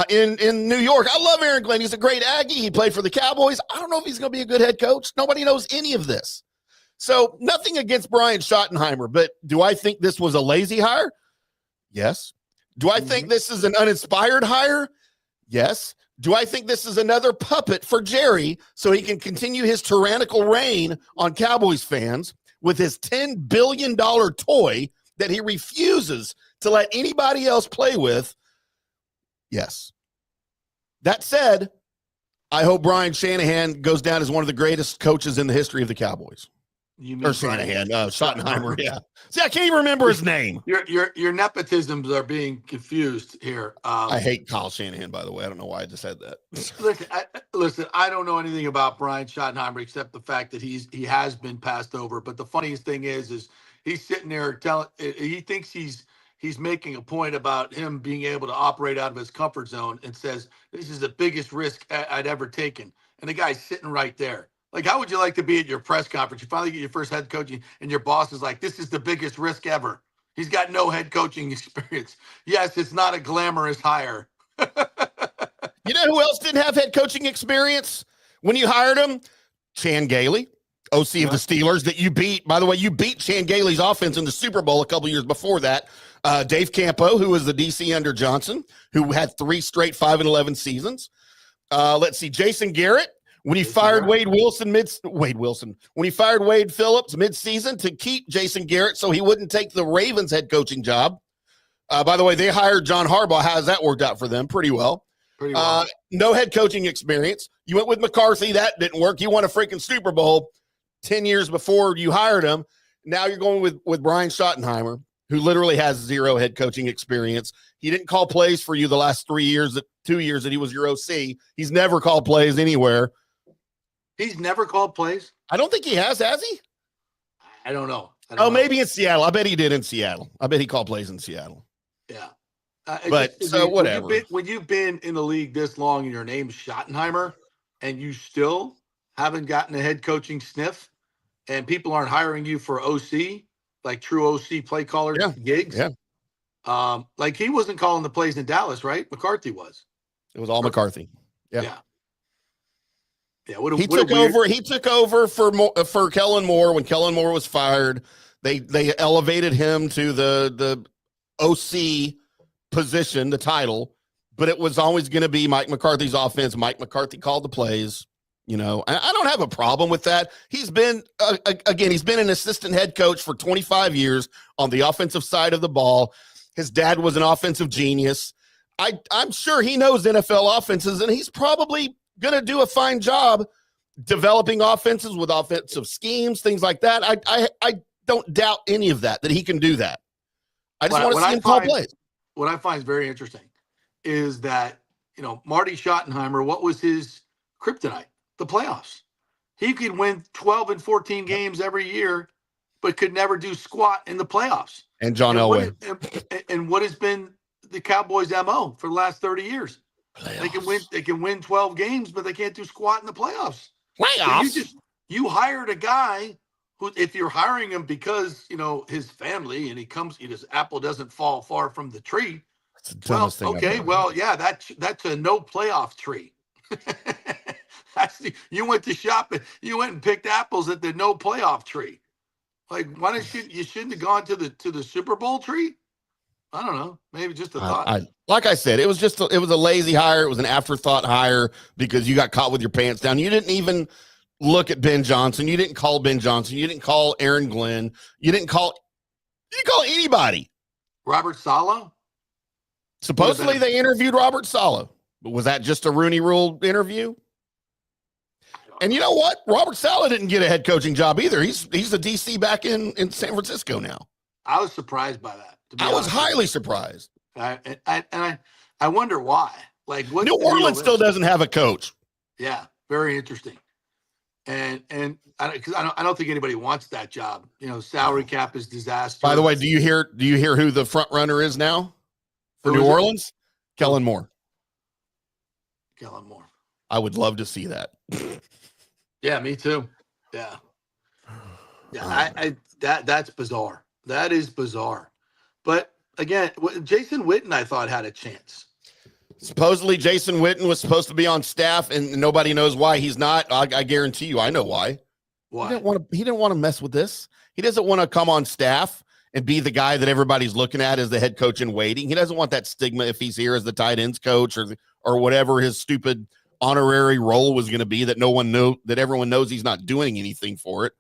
in New York. I love Aaron Glenn. He's a great Aggie. He played for the Cowboys. I don't know if he's going to be a good head coach. Nobody knows any of this. So nothing against Brian Schottenheimer, but do I think this was a lazy hire? Yes. Do I think this is an uninspired hire? Yes. Do I think this is another puppet for Jerry so he can continue his tyrannical reign on Cowboys fans with his $10 billion toy that he refuses to let anybody else play with? Yes. That said, I hope Brian Shanahan goes down as one of the greatest coaches in the history of the Cowboys. You mean Or Shanahan, Schottenheimer, yeah. See, I can't even remember his name. Your nepotisms are being confused here. I hate Kyle Shanahan, by the way. I don't know why I just said that. Listen, I don't know anything about Brian Schottenheimer except the fact that he has been passed over. But the funniest thing is he's sitting there he thinks he's making a point about him being able to operate out of his comfort zone and says, this is the biggest risk I'd ever taken. And the guy's sitting right there. Like, how would you like to be at your press conference? You finally get your first head coaching, and your boss is like, this is the biggest risk ever. He's got no head coaching experience. Yes, it's not a glamorous hire. You know who else didn't have head coaching experience when you hired him? Chan Gailey, OC of the Steelers, that you beat. By the way, you beat Chan Gailey's offense in the Super Bowl a couple years before that. Dave Campo, who was the DC under Johnson, who had 3 straight 5-11 seasons. Let's see, Jason Garrett. When he fired Wade Phillips midseason to keep Jason Garrett so he wouldn't take the Ravens head coaching job. By the way, they hired John Harbaugh. How's that worked out for them? Pretty well. No head coaching experience. You went with McCarthy. That didn't work. He won a freaking Super Bowl 10 years before you hired him. Now you're going with Brian Schottenheimer, who literally has 0 head coaching experience. He didn't call plays for you the last 2 years that he was your OC. He's never called plays anywhere. He's never called plays? I don't think he has he? I don't know. Maybe in Seattle. I bet he did in Seattle. I bet he called plays in Seattle. Yeah. Whatever. When you've been in the league this long and your name's Schottenheimer and you still haven't gotten a head coaching sniff and people aren't hiring you for OC, like true OC play caller gigs. Yeah. Like he wasn't calling the plays in Dallas, right? McCarthy was. It was all McCarthy. Yeah. He took over for Kellen Moore when Kellen Moore was fired. They elevated him to the OC position, the title, but it was always going to be Mike McCarthy's offense. Mike McCarthy called the plays. I don't have a problem with that. He's been an assistant head coach for 25 years on the offensive side of the ball. His dad was an offensive genius. I'm sure he knows NFL offenses, and he's probably going to do a fine job developing offenses with offensive schemes, things like that. I don't doubt any of that he can do that. I just want to see him call plays. What I find very interesting is that, Marty Schottenheimer, what was his kryptonite? The playoffs. He could win 12 and 14 games every year, but could never do squat in the playoffs. And John Elway. And what has been the Cowboys' MO for the last 30 years? Playoffs. They can win 12 games, but they can't do squat in the playoffs. Playoffs. So you hired a guy who, if you're hiring him because his family and his apple doesn't fall far from the tree. That's the dumbest thing okay, that's a no playoff tree. You went to shop and you went and picked apples at the no playoff tree. Like, why you shouldn't have gone to the Super Bowl tree? I don't know. Maybe just a I, thought. like I said, it was it was a lazy hire. It was an afterthought hire because you got caught with your pants down. You didn't even look at Ben Johnson. You didn't call Ben Johnson. You didn't call Aaron Glenn. You didn't call anybody. Robert Saleh? Supposedly they interviewed Robert Saleh. But was that just a Rooney Rule interview? And you know what? Robert Saleh didn't get a head coaching job either. He's a DC back in San Francisco now. I was surprised by that. I was highly surprised. I wonder why. Like, what? New Orleans still doesn't have a coach. Yeah, very interesting. And because I don't think anybody wants that job. You know, salary cap is disaster. By the way, do you hear who the front runner is now for New Orleans? Kellen Moore. Kellen Moore. I would love to see that. Yeah, me too. Yeah. That's bizarre. That is bizarre. But again, Jason Witten, I thought, had a chance. Supposedly, Jason Witten was supposed to be on staff, and nobody knows why he's not. I guarantee you, I know why. Why? He didn't want to mess with this. He doesn't want to come on staff and be the guy that everybody's looking at as the head coach in waiting. He doesn't want that stigma if he's here as the tight ends coach or whatever his stupid honorary role was going to be that everyone knows he's not doing anything for it.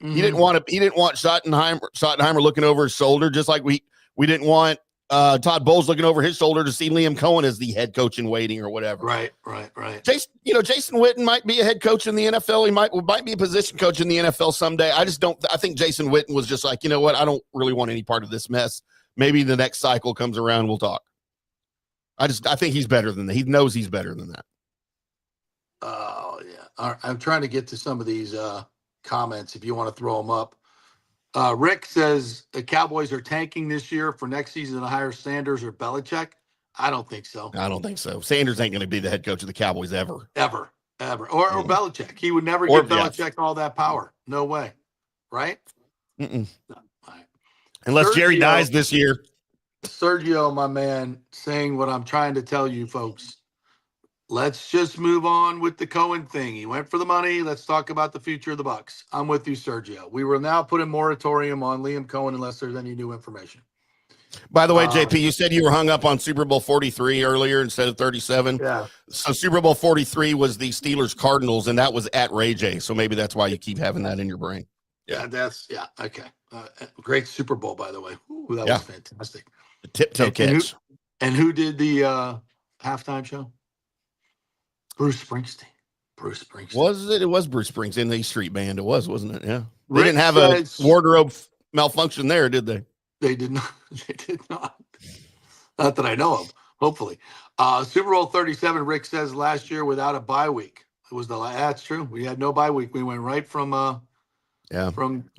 Mm-hmm. He didn't want Schottenheimer looking over his shoulder, just like we didn't want Todd Bowles looking over his shoulder to see Liam Cohen as the head coach in waiting or whatever. Right. Jason Witten might be a head coach in the NFL. He might be a position coach in the NFL someday. I think Jason Witten was just like, you know what? I don't really want any part of this mess. Maybe the next cycle comes around, we'll talk. I think he's better than that. He knows he's better than that. Oh, yeah. All right. I'm trying to get to some of these comments if you want to throw them up. Rick says the Cowboys are tanking this year for next season to hire Sanders or Belichick. I don't think so. Sanders ain't going to be the head coach of the Cowboys ever. Or Belichick. He would never give Belichick all that power. No way. Right? No. Right. Unless Jerry dies this year. Sergio, my man, saying what I'm trying to tell you folks. Let's just move on with the Cohen thing. He went for the money. Let's talk about the future of the Bucs. I'm with you, Sergio. We will now put a moratorium on Liam Cohen unless there's any new information. By the way, JP, you said you were hung up on Super Bowl 43 earlier instead of 37. Yeah. So Super Bowl 43 was the Steelers Cardinals, and that was at Ray J. So maybe that's why you keep having that in your brain. Yeah, okay. Great Super Bowl, by the way. Ooh, that was fantastic. The tiptoe catch. And who did the halftime show? Bruce Springsteen. Was it? It was Bruce Springsteen, the Street Band. It was, wasn't it? Yeah. They didn't have a wardrobe malfunction there, did they? They did not. They did not. Not that I know of. Hopefully. Super Bowl 37, Rick says last year without a bye week. It was that's true. We had no bye week. We went right from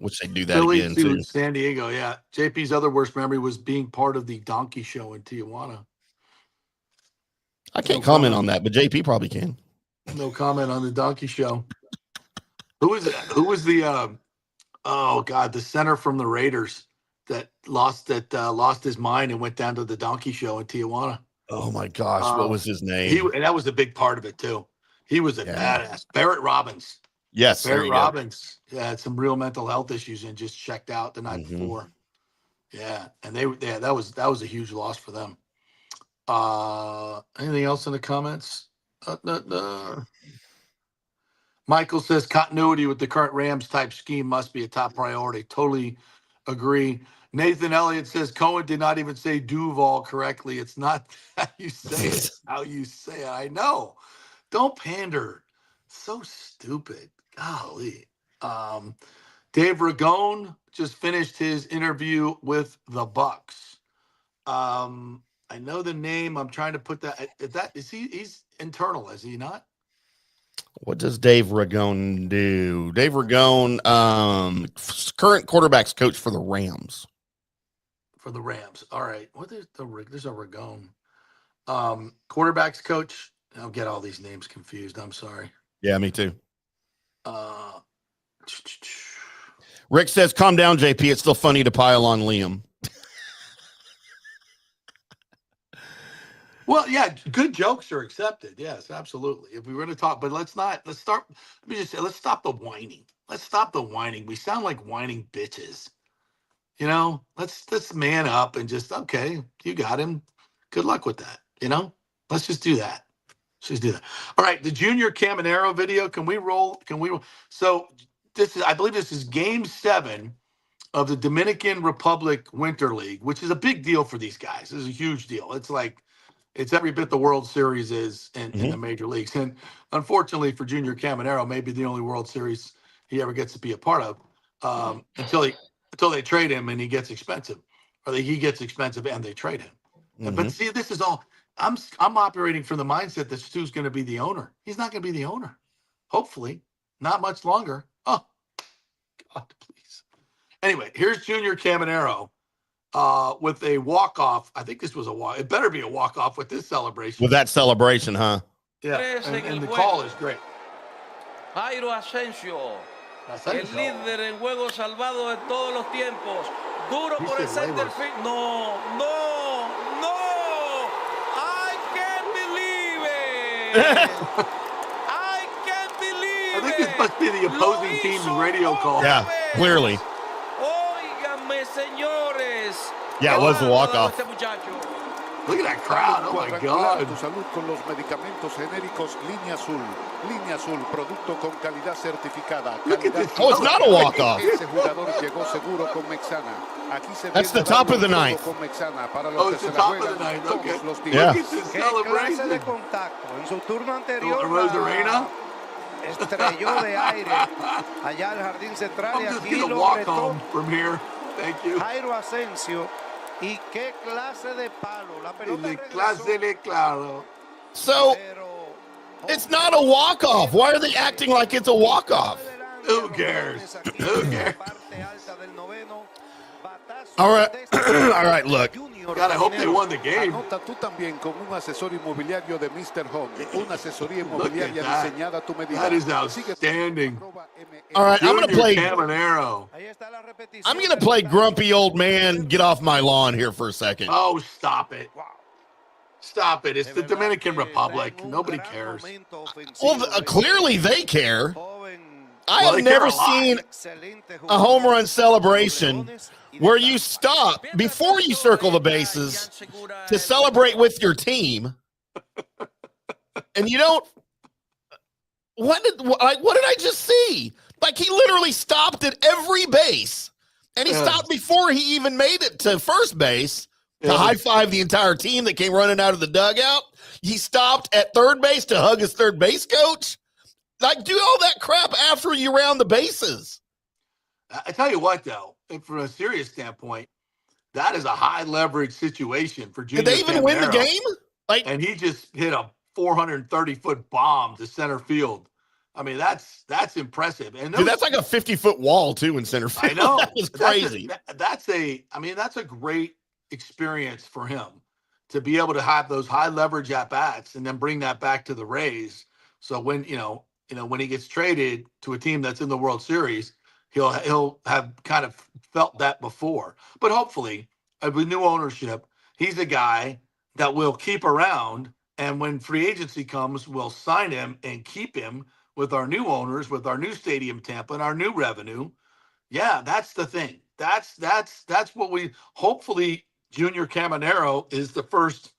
which they do that Philly again to too. San Diego. Yeah. JP's other worst memory was being part of the Donkey Show in Tijuana. I can't comment on that, but JP probably can. No comment on the Donkey Show. Who was the the center from the Raiders that lost his mind and went down to the Donkey Show in Tijuana? Oh my gosh, what was his name? And that was a big part of it too. He was a badass. Barrett Robbins. Yes, Barrett Robbins. Yeah, had some real mental health issues and just checked out the night before. Yeah, and that was a huge loss for them. Anything else in the comments? Michael says continuity with the current Rams type scheme must be a top priority. Totally agree. Nathan Elliott says Cohen did not even say Duval correctly. It's not how you say it, it's how you say it. I know. Don't pander. So stupid. Golly. Dave Ragone just finished his interview with the Bucs. I know the name. I'm trying to put that. He's internal, is he not? What does Dave Ragone do? Dave Ragone, current quarterbacks coach for the Rams. For the Rams. All right. There's a Ragone. Quarterbacks coach. I'll get all these names confused. I'm sorry. Yeah, me too. Rick says, calm down, JP. It's still funny to pile on Liam. Well, yeah, good jokes are accepted. Yes, absolutely. If we were to talk, but let's stop the whining. Let's stop the whining. We sound like whining bitches. let's man up and just, okay, you got him. Good luck with that. Let's just do that. All right, the Junior Caminero video. Can we roll? So I believe this is game 7 of the Dominican Republic Winter League, which is a big deal for these guys. This is a huge deal. It's every bit the World Series is in the major leagues. And unfortunately for Junior Caminero, maybe the only World Series he ever gets to be a part of until they trade him and he gets expensive, or he gets expensive and they trade him. But see, this is all. I'm operating from the mindset that Stu's going to be the owner. He's not going to be the owner. Hopefully, not much longer. Oh, God, please. Anyway, here's Junior Caminero with a walk-off. I think this was a walk. It better be a walk-off with this celebration. With that celebration, huh? Yeah, and the call is great. Jairo Asensio, el líder en juego salvado de todos los tiempos. Duro por el center field. No. I can't believe it. I can't believe it. I think this must be the opposing team's radio call. Yeah, clearly. Óiganme, señores. Yeah, it was the walk-off. Look at that crowd. Oh, my God. Tu salud con los medicamentos genéricos Línea Azul. Línea Azul, producto con calidad certificada. Oh, it's not a walk-off. Ese jugador llegó seguro con Mexana. Aquí se That's the top of the ninth. Con Mexana para Oh, los it's que the se la top of juegan the ninth. todos Okay. los días. Yeah. Look at this celebration. de contacto. En su turno anterior, Rosarena. estrelló de aire allá al jardín central y I'm just aquí going to lo walk retó home from here. Thank you. Jairo Asensio. Y qué clase de palo. La pelota De regresó, clase de claro. So, it's not a walk-off. Why are they acting like it's a walk-off? Who cares? Who cares? All right. All right, look. God, I hope they won the game. Anota tú también con un asesor inmobiliario de Mr. Home. Una asesoría inmobiliaria that. diseñada a tu medida. That is outstanding. All right, I'm going to play. Caminero. I'm going to play grumpy old man. Get off my lawn here for a second. Oh, stop it. Stop it. It's the Dominican Republic. Nobody cares. Well, clearly they care. I Well, have they never care a lot. seen a home run celebration where you stop before you circle the bases to celebrate with your team, and you don't. What did I just see? Like, he literally stopped at every base, and he stopped before he even made it to first base to high five the entire team that came running out of the dugout. He stopped at third base to hug his third base coach. Like, do all that crap after you round the bases. I tell you what, though, and from a serious standpoint, that is a high leverage situation for Junior. Did they even win the Caminero. game? Like, And he just hit a 430-foot bomb to center field. I mean, that's impressive. And dude, that's like a 50-foot wall too in center field. I know. That was crazy. That's a great experience for him to be able to have those high leverage at bats and then bring that back to the Rays. So when when he gets traded to a team that's in the World Series, he'll have kind of felt that before. But hopefully, with new ownership, he's a guy that we'll keep around, and when free agency comes, we'll sign him and keep him with our new owners, with our new stadium Tampa and our new revenue. Yeah, that's the thing. That's what we hopefully Junior Caminero is the first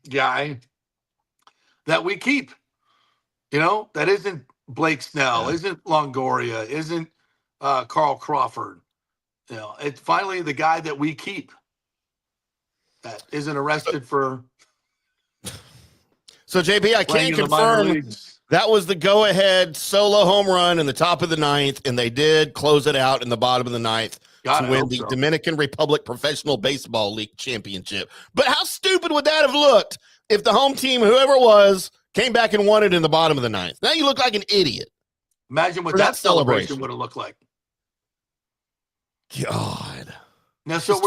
guy that we keep. That isn't Blake Snell, isn't Longoria, isn't Carl Crawford. It's finally the guy that we keep that isn't arrested for. So, JP, I can confirm that was the go-ahead solo home run in the top of the ninth, and they did close it out in the bottom of the ninth to win the Dominican Republic Professional Baseball League Championship. But how stupid would that have looked if the home team, whoever it was, came back and won it in the bottom of the ninth? Now you look like an idiot. Imagine what that celebration would have looked like. God. Now, so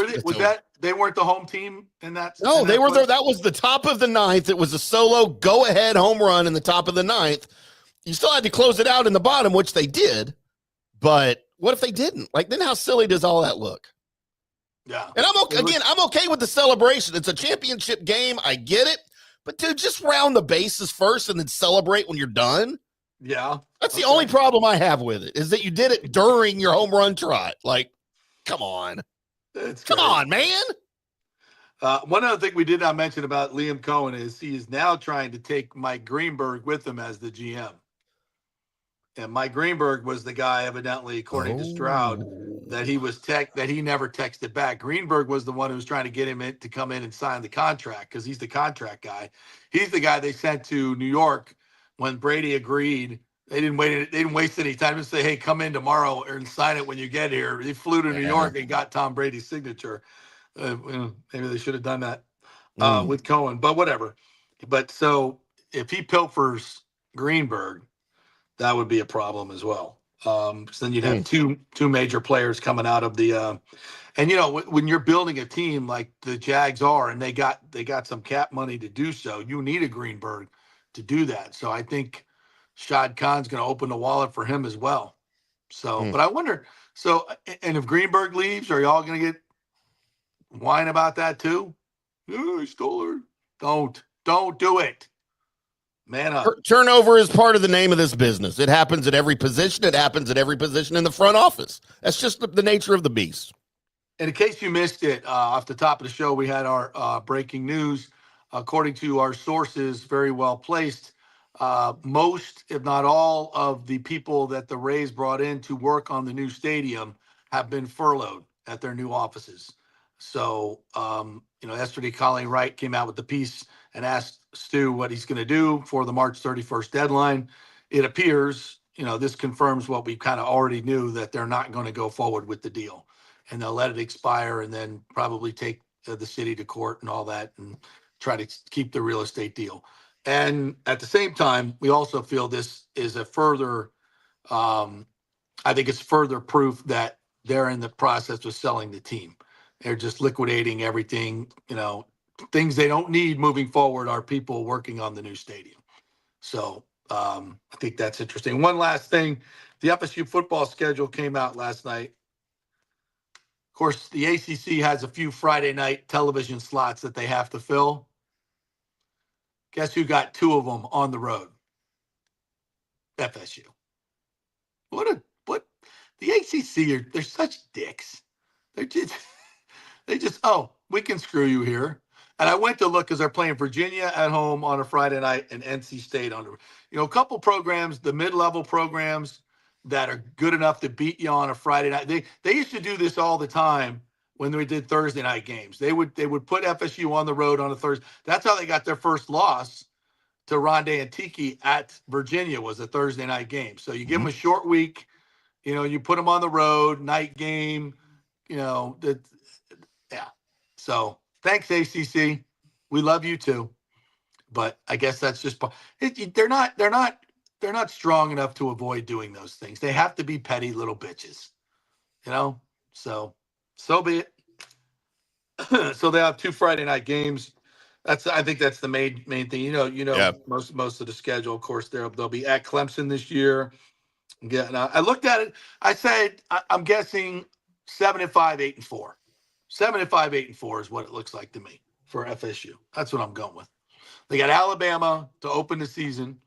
they weren't the home team in that? No, in they that were there. place? That was the top of the ninth. It was a solo go-ahead home run in the top of the ninth. You still had to close it out in the bottom, which they did. But what if they didn't? Like, then how silly does all that look? Yeah. And I'm okay with the celebration. It's a championship game. I get it. But, dude, just round the bases first and then celebrate when you're done. Yeah. That's the only problem I have with it, is that you did it during your home run trot. Like, come on. Come on, man. One other thing we did not mention about Liam Cohen is he is now trying to take Mike Greenberg with him as the GM. And Mike Greenberg was the guy, evidently, according to Stroud, that he never texted back. Greenberg was the one who was trying to get him to come in and sign the contract because he's the contract guy. He's the guy they sent to New York when Brady agreed. They didn't waste any time to say, "Hey, come in tomorrow and sign it when you get here." He flew to New York and got Tom Brady's signature. Maybe they should have done that with Cohen, but whatever. But so if he pilfers Greenberg, that would be a problem as well. So then you'd have two major players coming out of the and when you're building a team like the Jags are, and they got some cap money to do so, you need a Greenberg to do that. So I think Shad Khan's going to open the wallet for him as well. So, but I wonder. So, and if Greenberg leaves, are y'all going to get whine about that too? Oh, he stole her. Don't do it. Man up. Turnover is part of the name of this business. It happens at every position. It happens at every position in the front office. That's just the nature of the beast. And in case you missed it, off the top of the show, we had our breaking news. According to our sources, very well placed, most, if not all, of the people that the Rays brought in to work on the new stadium have been furloughed at their new offices. So, yesterday, Colleen Wright came out with the piece and asked Stu what he's going to do for the March 31st deadline. It appears, this confirms what we kind of already knew, that they're not going to go forward with the deal, and they'll let it expire and then probably take the city to court and all that and try to keep the real estate deal. And at the same time, we also feel this is a further, I think it's further proof that they're in the process of selling the team. They're just liquidating everything, things they don't need moving forward are people working on the new stadium. So I think that's interesting. One last thing, the FSU football schedule came out last night. Of course, the ACC has a few Friday night television slots that they have to fill. Guess who got two of them on the road? FSU. What the ACC they're such dicks. They're just, we can screw you here. And I went to look because they're playing Virginia at home on a Friday night and NC State on a couple programs, the mid-level programs that are good enough to beat you on a Friday night. They used to do this all the time when we did Thursday night games. They would put FSU on the road on a Thursday. That's how they got their first loss to Rondé and Tiki at Virginia, was a Thursday night game. So you give them a short week, you put them on the road, night game, yeah. So thanks, ACC. We love you too, but I guess that's just they're not strong enough to avoid doing those things. They have to be petty little bitches, So be it. So they have two Friday night games. I think that's the main thing. Yeah. Most of the schedule. Of course, they'll be at Clemson this year. Yeah, and I looked at it. I said I'm guessing 7-5, 8-4. 7-5, 8-4 is what it looks like to me for FSU. That's what I'm going with. They got Alabama to open the season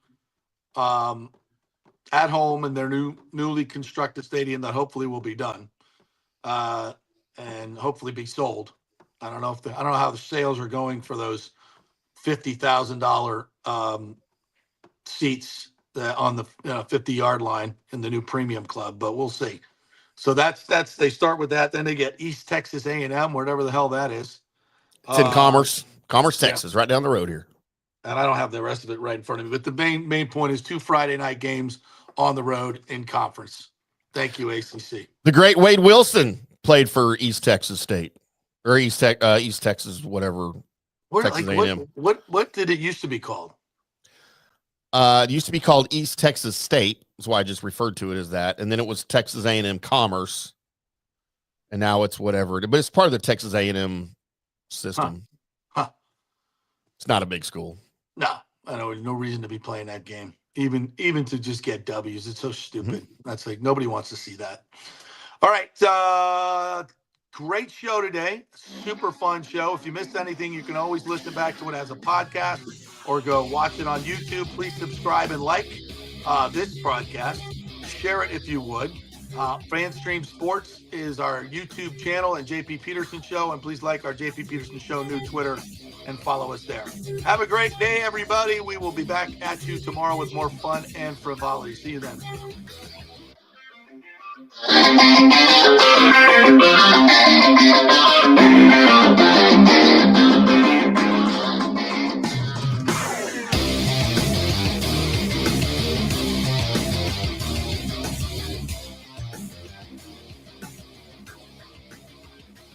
at home in their newly constructed stadium that hopefully will be done and hopefully be sold. I don't know how the sales are going for those $50,000 seats on the 50-yard line in the new premium club, but we'll see. So that's they start with that. Then they get East Texas A&M, whatever the hell that is. It's in Commerce, Texas, right down the road here. And I don't have the rest of it right in front of me. But the main point is two Friday night games on the road in conference. Thank you, ACC. The great Wade Wilson played for East Texas State or East Texas, whatever. Texas A&M. What did it used to be called? It used to be called East Texas State. That's why I just referred to it as that. And then it was Texas A&M Commerce. And now it's whatever. But it's part of the Texas A&M system. Huh. It's not a big school. No, I know there's no reason to be playing that game. Even to just get W's. It's so stupid. That's like nobody wants to see that. All right. Great show today. Super fun show. If you missed anything, you can always listen back to it as a podcast or go watch it on YouTube. Please subscribe and like this broadcast. Share it if you would. FanStream Sports is our YouTube channel and JP Peterson Show. And please like our JP Peterson Show new Twitter and follow us there. Have a great day, everybody. We will be back at you tomorrow with more fun and frivolity. See you then.